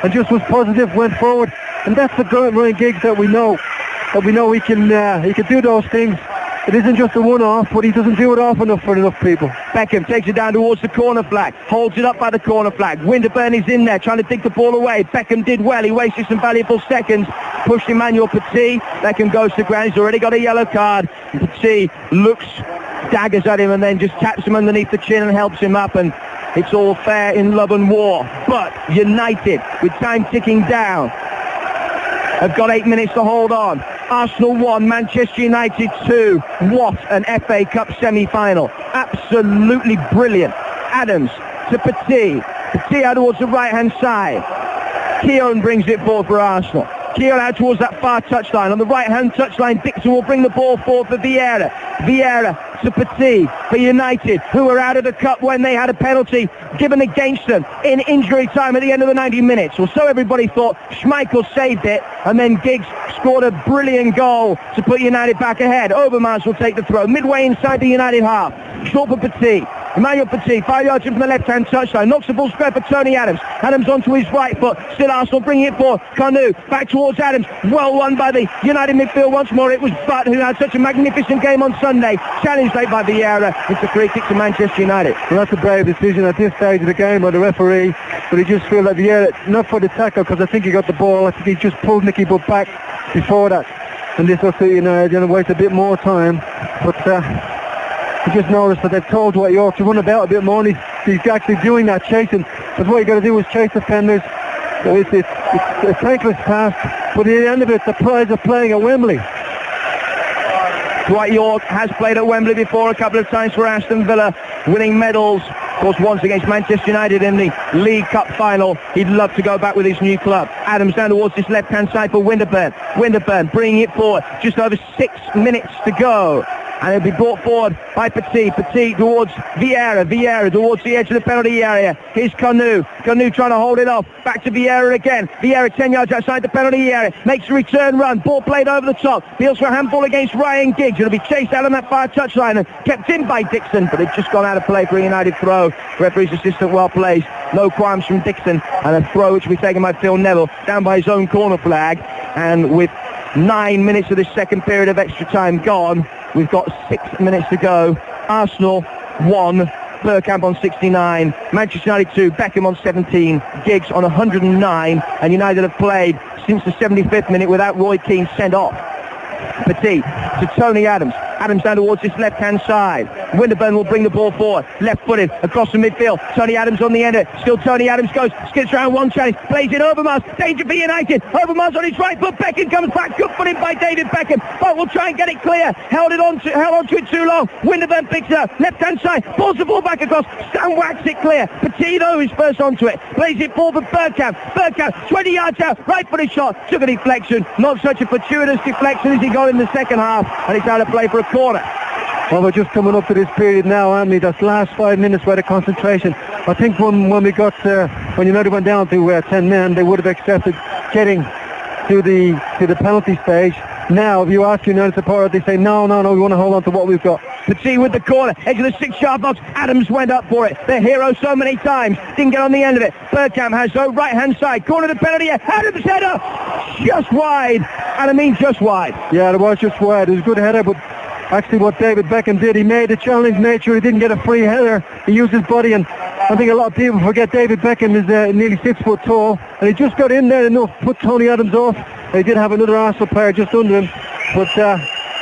and just was positive, went forward. And that's the Ryan Giggs that we know he can do those things. It isn't just a one-off, but he doesn't do it often enough for enough people. Beckham takes it down towards the corner flag, holds it up by the corner flag. Winterburn is in there trying to dig the ball away. Beckham did well, he wasted some valuable seconds, pushed Emmanuel Petit. Beckham goes to the ground, he's already got a yellow card. Petit looks, daggers at him, and then just taps him underneath the chin and helps him up, and it's all fair in love and war. But United, with time ticking down, have got 8 minutes to hold on. Arsenal 1, Manchester United 2. What an FA Cup semi-final. Absolutely brilliant. Adams to Petit. Petit out towards the right-hand side. Keown brings it forward for Arsenal. Keown out towards that far touchline. On the right-hand touchline, Dixon will bring the ball forward for Vieira. Vieira to Petit for United, who were out of the cup when they had a penalty given against them in injury time at the end of the 90 minutes. Well, so everybody thought. Schmeichel saved it, and then Giggs scored a brilliant goal to put United back ahead. Overmars will take the throw. Midway inside the United half. Short for Petit. Emmanuel Petit, 5 yards in from the left-hand touchline. Knocks the ball square for Tony Adams. Adams onto his right foot. Still Arsenal bringing it forward. Kanu back towards Adams. Well won by the United midfield once more. It was Butt, who had such a magnificent game on Sunday. Challenged late by Vieira. It's a free kick to Manchester United. Well, that's a brave decision at this stage of the game by the referee. But he just feel that Vieira, not for the tackle, because I think he got the ball. I think he just pulled Nicky Butt back before that. And this will see United going to waste a bit more time. But he just noticed that they've told Dwight York to run about a bit more, and he's actually doing that, chasing. But what you got to do is chase defenders. So it's a thankless pass, but at the end of it, it's the prize of playing at Wembley. Dwight York has played at Wembley before a couple of times for Aston Villa, winning medals Of course, once against Manchester United in the League Cup final, he'd love to go back with his new club. Adams down towards this left-hand side for Winterburn. Winterburn bringing it forward. Just over 6 minutes to go. And it'll be brought forward by Petit. Petit towards Vieira. Vieira towards the edge of the penalty area. Here's Canu. Canu trying to hold it off. Back to Vieira again. Vieira 10 yards outside the penalty area. Makes a return run. Ball played over the top. Deals for a handball against Ryan Giggs. It'll be chased out on that far touchline and kept in by Dixon. But it's just gone out of play for a United throw. Referee's assistant well placed. No qualms from Dixon. And a throw which will be taken by Phil Neville down by his own corner flag. And with 9 minutes of this second period of extra time gone, we've got 6 minutes to go. Arsenal 1, Bergkamp on 69, Manchester United 2, Beckham on 17, Giggs on 109, and United have played since the 75th minute without Roy Keane sent off. Petit to Tony Adams. Adams down towards this left-hand side. Winterburn will bring the ball forward. Left-footed across the midfield. Tony Adams on the end of it. Still Tony Adams goes. Skids around one challenge. Plays it Overmars. Danger for United. Overmars on his right foot. Beckham comes back. Good footed by David Beckham. But will try and get it clear. Held on to it too long. Winterburn picks it up. Left-hand side. Pulls the ball back across. Stan whacks it clear. Petit though is first onto it. Plays it forward for Bergkamp. Bergkamp 20 yards out. Right-footed shot. Took a deflection. Not such a fortuitous deflection as he got in the second half. And it's out of play for a corner. Well, we're just coming up to this period now, aren't we? That's last 5 minutes where the concentration. I think when we got when United went down to 10 men, they would have accepted getting to the penalty stage. Now, if you ask United supporters, they say no, we want to hold on to what we've got. Petit with the corner, edge of the 6-yard box. Adams went up for it. The hero so many times, didn't get on the end of it. Bergkamp has though right-hand side, corner to the penalty. Adams header, just wide, and I mean just wide. Yeah, it was just wide. It was a good header, but actually what David Beckham did, he made the challenge, made sure he didn't get a free header. He used his body, and I think a lot of people forget David Beckham is nearly 6 foot tall, and he just got in there enough, put Tony Adams off. They did have another Arsenal player just under him, but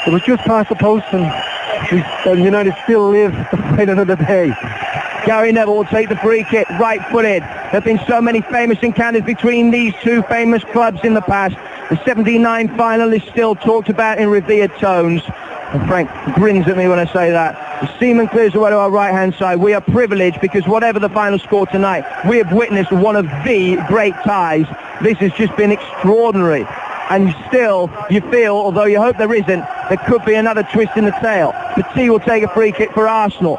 it was just past the post, and United still live to fight another day. Gary Neville will take the free kick, right-footed. There have been so many famous encounters between these two famous clubs in the past. The 79 final is still talked about in revered tones. And Frank grins at me when I say that. The Seaman clears away to our right-hand side. We are privileged because whatever the final score tonight, we have witnessed one of the great ties. This has just been extraordinary. And still, you feel, although you hope there isn't, there could be another twist in the tail. Petit will take a free kick for Arsenal.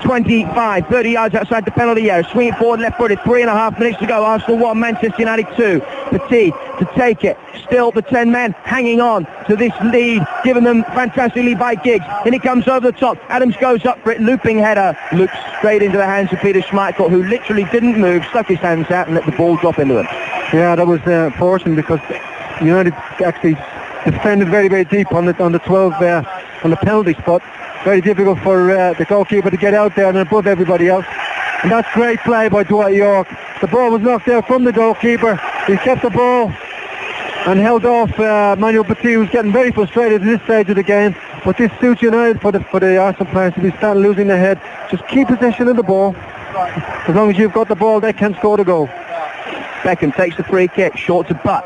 25, 30 yards outside the penalty area. Swing it forward, left-footed. 3.5 minutes to go. Arsenal 1, Manchester United 2. Petit to take it. Still the 10 men hanging on to this lead, given them fantastically by Giggs. And he comes over the top. Adams goes up for it. Looping header. Looks straight into the hands of Peter Schmeichel, who literally didn't move, stuck his hands out and let the ball drop into him. Yeah, that was fortunate because United actually defended very, very deep on the 12 on the penalty spot. Very difficult for the goalkeeper to get out there and above everybody else. And that's great play by Dwight York. The ball was knocked out from the goalkeeper. He kept the ball and held off Manuel Petit, who's getting very frustrated at this stage of the game. But this suits United for the Arsenal players to be starting losing their head. Just keep possession of the ball. As long as you've got the ball, they can score the goal. Beckham takes the free kick, short to Butt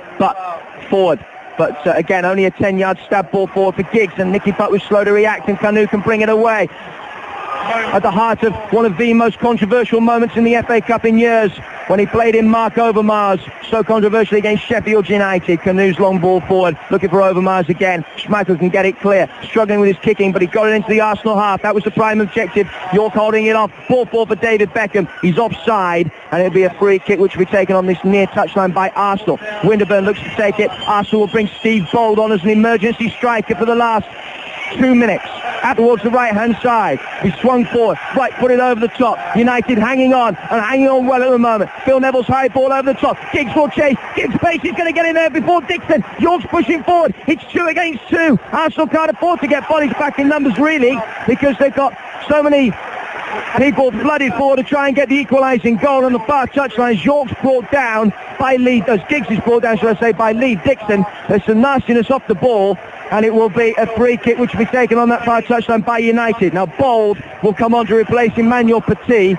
forward. But again, only a 10-yard stab ball forward for Giggs, and Nicky Butt was slow to react, and Canu can bring it away. At the heart of one of the most controversial moments in the FA Cup in years, when he played in Mark Overmars, so controversially against Sheffield United. Canu's long ball forward, looking for Overmars again. Schmeichel can get it clear, struggling with his kicking, but he got it into the Arsenal half. That was the prime objective. York holding it off. Ball forward for David Beckham. He's offside, and it'll be a free kick which will be taken on this near touchline by Arsenal. Winterburn looks to take it. Arsenal will bring Steve Bold on as an emergency striker for the last 2 minutes. Out towards the right-hand side. He swung forward, right, put it over the top. United hanging on, and hanging on well at the moment. Phil Neville's high ball over the top. Giggs will chase. Giggs pace is going to get in there before Dixon. York's pushing forward. It's 2 against 2. Arsenal can't afford to get bodies back in numbers, really, because they've got so many people flooded forward to try and get the equalising goal on the far touchline. York's brought down by Lee. Giggs is brought down, should I say, by Lee Dixon. There's some nastiness off the ball, and it will be a free kick which will be taken on that far touchline by United. Now Bold will come on to replace Emmanuel Petit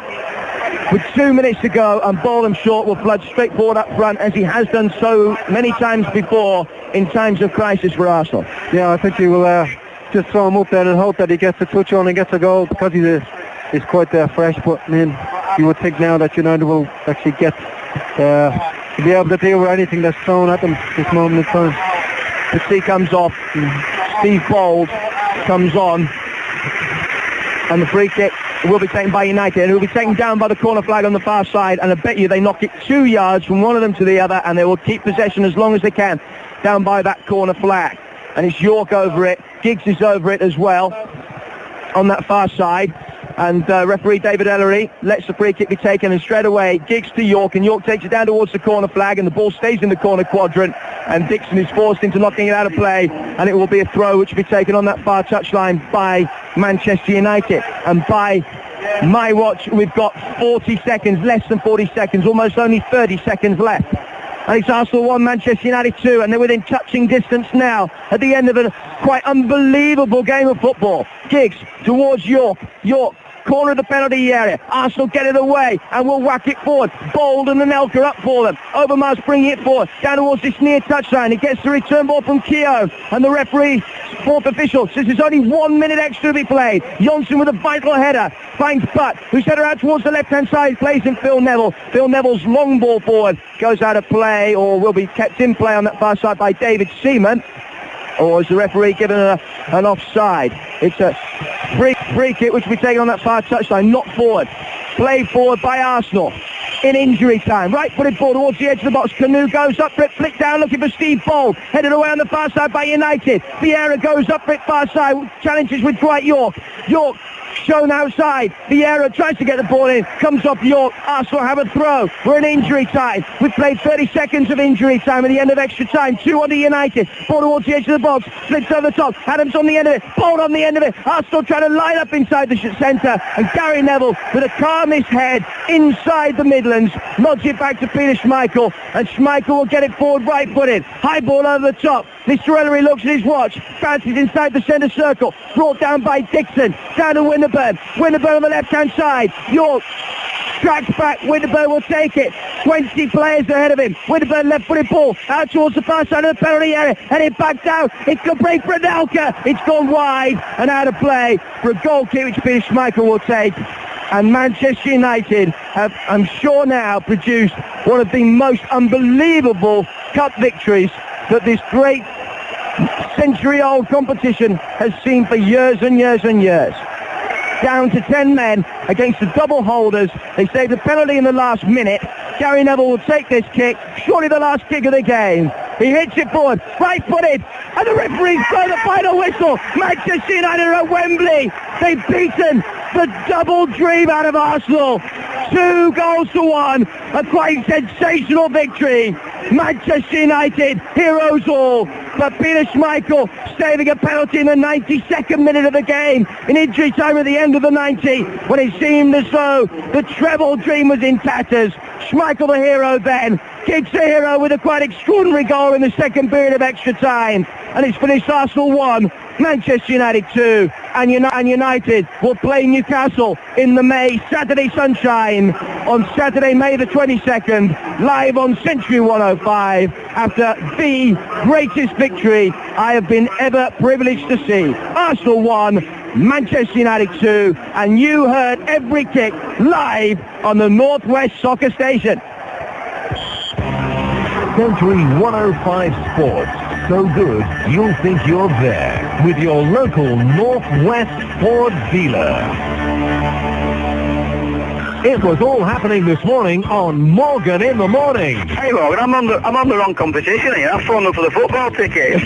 with 2 minutes to go, and Boldham Short will flood straight forward up front, as he has done so many times before in times of crisis for Arsenal. Yeah, I think he will just throw him up there and hope that he gets a touch on and gets a goal, because he's is quite fresh, but I mean, you would think now that United will actually get to be able to deal with anything that's thrown at them this moment in time. The tee comes off. Steve Bold comes on. And the free kick will be taken by United. And it will be taken down by the corner flag on the far side. And I bet you they knock it 2 yards from one of them to the other. And they will keep possession as long as they can down by that corner flag. And it's York over it. Giggs is over it as well on that far side. And referee David Ellery lets the free kick be taken, and straight away Giggs to York, and York takes it down towards the corner flag, and the ball stays in the corner quadrant, and Dixon is forced into knocking it out of play, and it will be a throw which will be taken on that far touchline by Manchester United. And by my watch, we've got 40 seconds, less than 40 seconds, almost only 30 seconds left. And it's Arsenal 1, Manchester United 2, and they're within touching distance now at the end of a quite unbelievable game of football. Giggs towards York. York, corner of the penalty area. Arsenal get it away and will whack it forward. Bold and Anelka up for them. Overmars bringing it forward down towards this near touchline. He gets the return ball from Keown, and the referee, fourth official, says there's only 1 minute extra to be played. Johnson with a vital header finds Butt, who's header out towards the left-hand side, plays in Phil Neville. Phil Neville's long ball forward goes out of play, or will be kept in play on that far side by David Seaman. Or is the referee given an offside? It's a free kick which will be taken on that far touchline, not forward. Played forward by Arsenal in injury time. Right-footed ball towards the edge of the box. Canoe goes up for it, flick down looking for Steve Bold. Headed away on the far side by United. Vieira goes up for it far side, challenges with Dwight York. York shown outside. Vieira tries to get the ball in, comes off York. Arsenal have a throw. We're in injury time. We've played 30 seconds of injury time at the end of extra time. 2 on the United. Ball towards the edge of the box. Flips over the top. Adams on the end of it. Bold on the end of it. Arsenal trying to line up inside the centre. And Gary Neville with a calmest head inside the Midlands. Nods it back to Peter Schmeichel. And Schmeichel will get it forward right-footed. High ball over the top. Mr. Ellery looks at his watch. Bounces inside the centre circle. Brought down by Dixon. Down to Winterburn. Winterburn on the left-hand side. York tracks back. Winterburn will take it. 20 players ahead of him. Winterburn left-footed ball out towards the far side of the penalty area. Headed back down. It's going to break for Anelka. It's gone wide and out of play for a goal kick which Peter Schmeichel will take. And Manchester United have, I'm sure now, produced one of the most unbelievable cup victories that this great century-old competition has seen for years and years and years. Down to 10 men against the double holders. They saved a penalty in the last minute. Gary Neville will take this kick, surely the last kick of the game. He hits it forward, right-footed, and the referees blow the final whistle. Manchester United are at Wembley. They've beaten the double dream out of Arsenal. 2-1, a quite sensational victory. Manchester United, heroes all, but Peter Schmeichel saving a penalty in the 92nd minute of the game, in injury time at the end of the 90, when it seemed as though the treble dream was in tatters. Schmeichel the hero then, Giggs the hero with a quite extraordinary goal in the second period of extra time, and it's finished Arsenal 1, Manchester United 2, and United will play Newcastle in the Saturday sunshine on Saturday, May the 22nd, live on Century 105, after the greatest victory I have been ever privileged to see. Arsenal 1, Manchester United 2, and you heard every kick live on the Northwest Soccer Station. Century 105 Sports. So good, you'll think you're there with your local Northwest Ford dealer. It was all happening this morning on Morgan in the Morning. Hey Morgan, I'm on the wrong competition here. I've phoned up for the football ticket.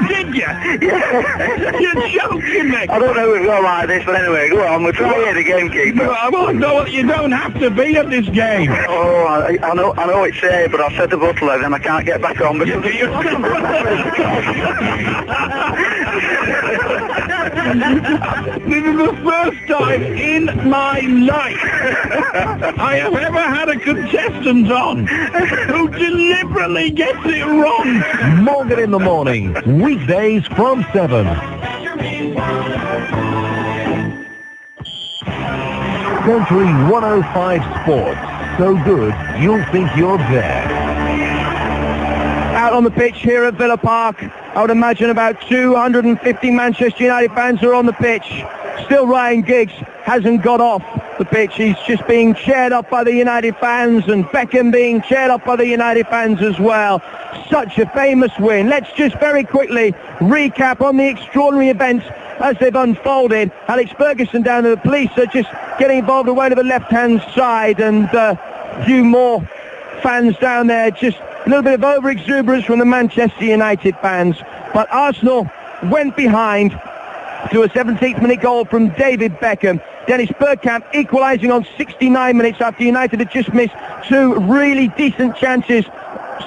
Did you? Yeah. You're joking, Nick. I don't know if we go like this, but anyway, go on. We'll try here the gamekeeper. No, you don't have to be at this game. Oh, I know it's there, but I've set the butler, then I can't get back on. Because This is the first time in my life I have ever had a contestant on who deliberately gets it wrong. Morgan in the Morning, weekdays from 7. Century 105 Sports. So good, you'll think you're there. Out on the pitch here at Villa Park, I would imagine about 250 Manchester United fans are on the pitch. Still Ryan Giggs hasn't got off the pitch. He's just being cheered up by the United fans, and Beckham being cheered up by the United fans as well. Such a famous win. Let's just very quickly recap on the extraordinary events as they've unfolded. Alex Ferguson down to the police are just getting involved away to the left-hand side, and a few more fans down there. Just a little bit of over-exuberance from the Manchester United fans. But Arsenal went behind to a 17th minute goal from David Beckham. Dennis Bergkamp equalising on 69 minutes after United had just missed two really decent chances.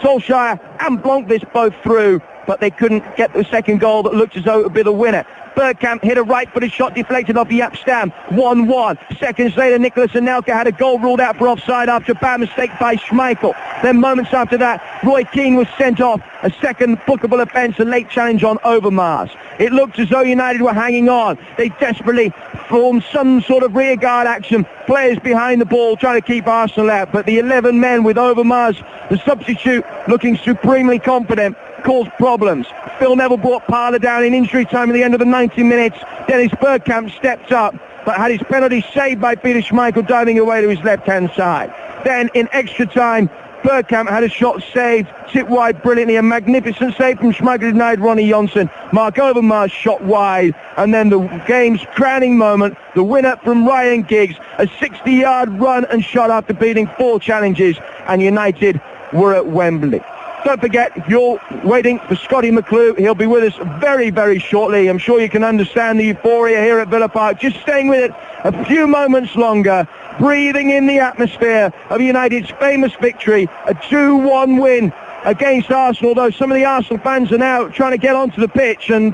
Solskjaer and Blomqvist both through, but they couldn't get the second goal that looked as though it would be the winner. Bergkamp hit a right-footed shot deflected off Jaap Stam. 1-1. Seconds later, Nicolas Anelka had a goal ruled out for offside after a bad mistake by Schmeichel. Then moments after that, Roy Keane was sent off. A second bookable offence, a late challenge on Overmars. It looked as though United were hanging on. They desperately formed some sort of rearguard action. Players behind the ball trying to keep Arsenal out. But the 11 men with Overmars, the substitute, looking supremely confident, caused problems. Phil Neville brought Parler down in injury time at the end of the 90 minutes. Dennis Bergkamp stepped up, but had his penalty saved by Peter Schmeichel diving away to his left-hand side. Then in extra time, Bergkamp had a shot saved, tipped wide brilliantly, a magnificent save from Schmeichel denied Ronnie Johnson. Mark Overmars shot wide, and then the game's crowning moment, the winner from Ryan Giggs, a 60-yard run and shot after beating 4 challenges, and United were at Wembley. Don't forget, you're waiting for Scotty McClue. He'll be with us very, very shortly. I'm sure you can understand the euphoria here at Villa Park. Just staying with it a few moments longer, breathing in the atmosphere of United's famous victory, a 2-1 win against Arsenal, though some of the Arsenal fans are now trying to get onto the pitch, and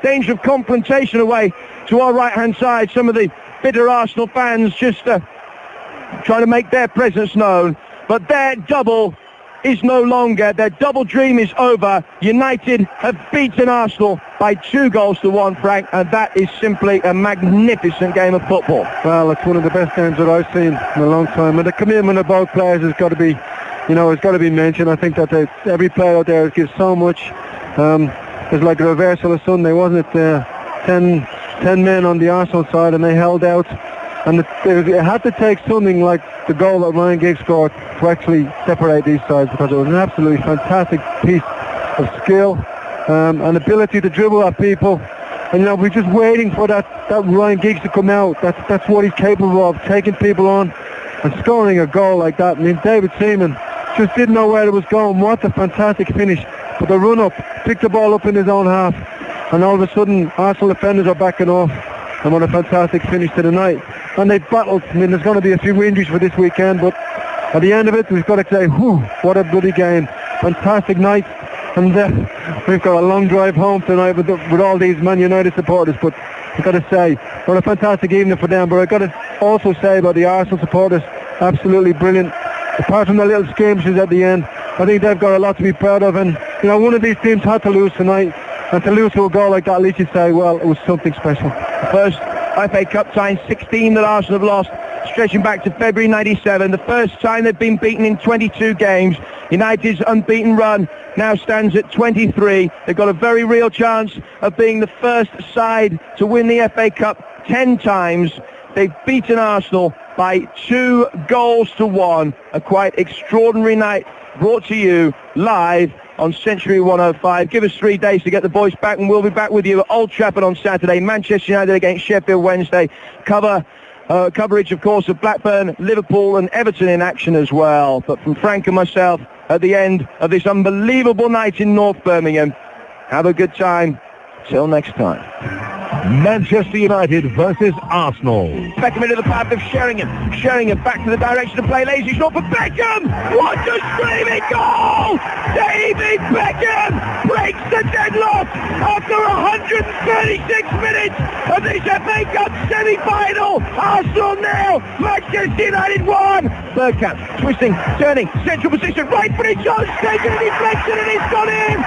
danger of confrontation away to our right-hand side. Some of the bitter Arsenal fans just trying to make their presence known. But their double is no longer. Their double dream is over. United have beaten Arsenal by 2-1, Frank, and that is simply a magnificent game of football. Well, it's one of the best games that I've seen in a long time, and the commitment of both players has got to be, it's got to be mentioned. I think that every player out there gives so much. It's like a reversal of Sunday, wasn't it? 10 men on the Arsenal side, and they held out. And it had to take something like the goal that Ryan Giggs scored to actually separate these sides, because it was an absolutely fantastic piece of skill and ability to dribble at people. And we're just waiting for that Ryan Giggs to come out. That's what he's capable of, taking people on and scoring a goal like that. I mean, David Seaman just didn't know where it was going. What a fantastic finish. But the run-up, picked the ball up in his own half, and all of a sudden Arsenal defenders are backing off. And what a fantastic finish to the night. And they've battled. I mean, there's going to be a few injuries for this weekend, but at the end of it, we've got to say, whew, what a bloody game. Fantastic night. And we've got a long drive home tonight with all these Man United supporters, but I've got to say, what a fantastic evening for them. But I've got to also say about the Arsenal supporters, absolutely brilliant. Apart from the little skirmishes at the end, I think they've got a lot to be proud of. And, one of these teams had to lose tonight. And to lose to a goal like that, at least you say, well, it was something special. The first FA Cup tie 16 that Arsenal have lost, stretching back to February 97. The first time they've been beaten in 22 games. United's unbeaten run now stands at 23. They've got a very real chance of being the first side to win the FA Cup 10 times. They've beaten Arsenal by 2-1. A quite extraordinary night brought to you live on Century 105. Give us 3 days to get the boys back, and we'll be back with you at Old Trafford on Saturday. Manchester United against Sheffield Wednesday. Coverage, of course, of Blackburn, Liverpool and Everton in action as well. But from Frank and myself, at the end of this unbelievable night in North Birmingham, have a good time. Till next time. Manchester United versus Arsenal. Beckham into the path of Sheringham. Sheringham back to the direction of play. Lazy shot for Beckham. What a screaming goal! David Beckham breaks the deadlock after 136 minutes of this FA Cup semi-final. Arsenal 0, Manchester United 1. Bergkamp twisting, turning, central position, right footed shot, taken and deflection, and it's gone in.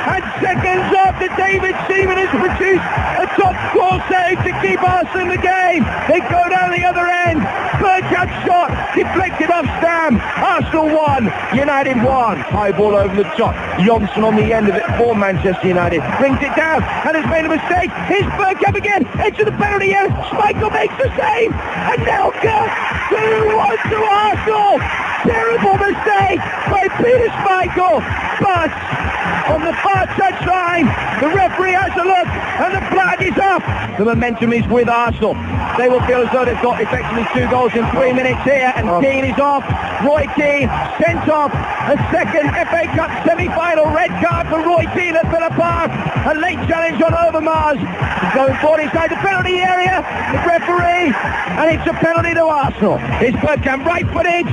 And seconds after David Seaman has produced a top-score save to keep Arsenal in the game, they go down the other end. Bergkamp's shot deflected off Stam. Arsenal 1, United 1. High ball over the top. Johnson on the end of it for Manchester United. Brings it down and has made a mistake. Here's Bergkamp again. Into the penalty area. Schmeichel makes the save. And Nelka 2-1 to Arsenal. Terrible mistake by Peter Schmeichel. But on the far touchline, the referee has a look and the flag is up. The momentum is with Arsenal. They will feel as though they've got effectively 2 goals in 3 minutes here, and Keane is off. Roy Keane sent off. A second FA Cup semi-final red card for Roy Keane at Villa Park. A late challenge on Overmars. He's going forward inside the penalty area. The referee, and it's a penalty to Arsenal. It's Bergkamp right-footed.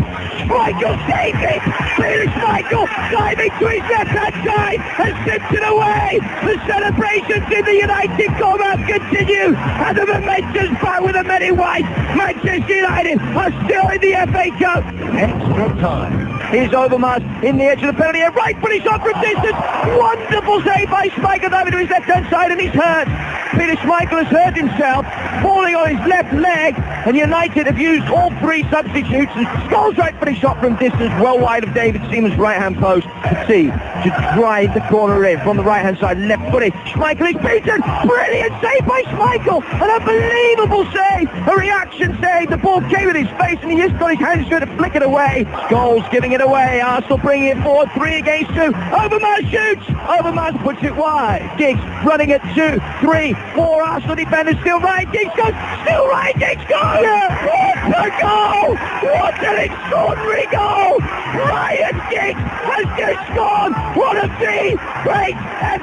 Schmeichel saves it. Peter Schmeichel diving to his left-hand side and sends it away. The celebrations in the United clubhouse continue, and the momentum's back with the men in white. Manchester United are still in the FA Cup. Extra time. Here's Overmars in the edge of the penalty area. Right foot, he's on from distance. Wonderful save by Schmeichel diving to his left-hand side, and he's hurt. Peter Schmeichel has hurt himself, falling on his left leg, and United have used all 3 substitutes, and Scholes right footed shot from distance, well wide of David Seaman's right-hand post. Petit to drive the corner in from the right-hand side, left-footed. Schmeichel is beaten. Brilliant save by Schmeichel. An unbelievable save. A reaction save. The ball came in his face, and he just got his hands through to flick it away. Scholes giving it away. Arsenal bringing it forward. 3 against 2. Overmars shoots. Overmars puts it wide. Giggs running at 2, 3, 4. Arsenal defenders still right. Giggs goes. Still right. Giggs goes. What a goal. What an extraordinary goal. Ryan Giggs has just scored one of the great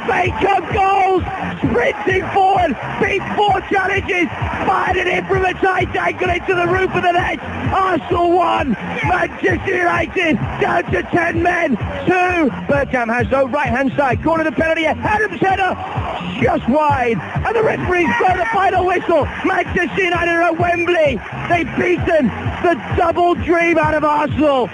FA Cup goals. Sprinting forward, beat 4 challenges, fired it in from a tight angle into the roof of the net. Arsenal 1, Manchester United down to 10 men, 2. Bergkamp has no right-hand side, corner the penalty, Adams header, just wide, and the referees blow the final whistle. Manchester United are at Wembley. They've beaten the double dream out of Arsenal.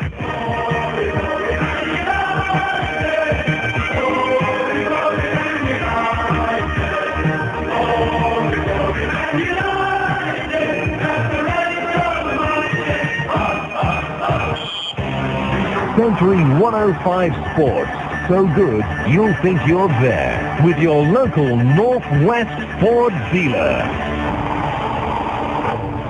Century 105 Sports. So good, you'll think you're there with your local Northwest Ford dealer.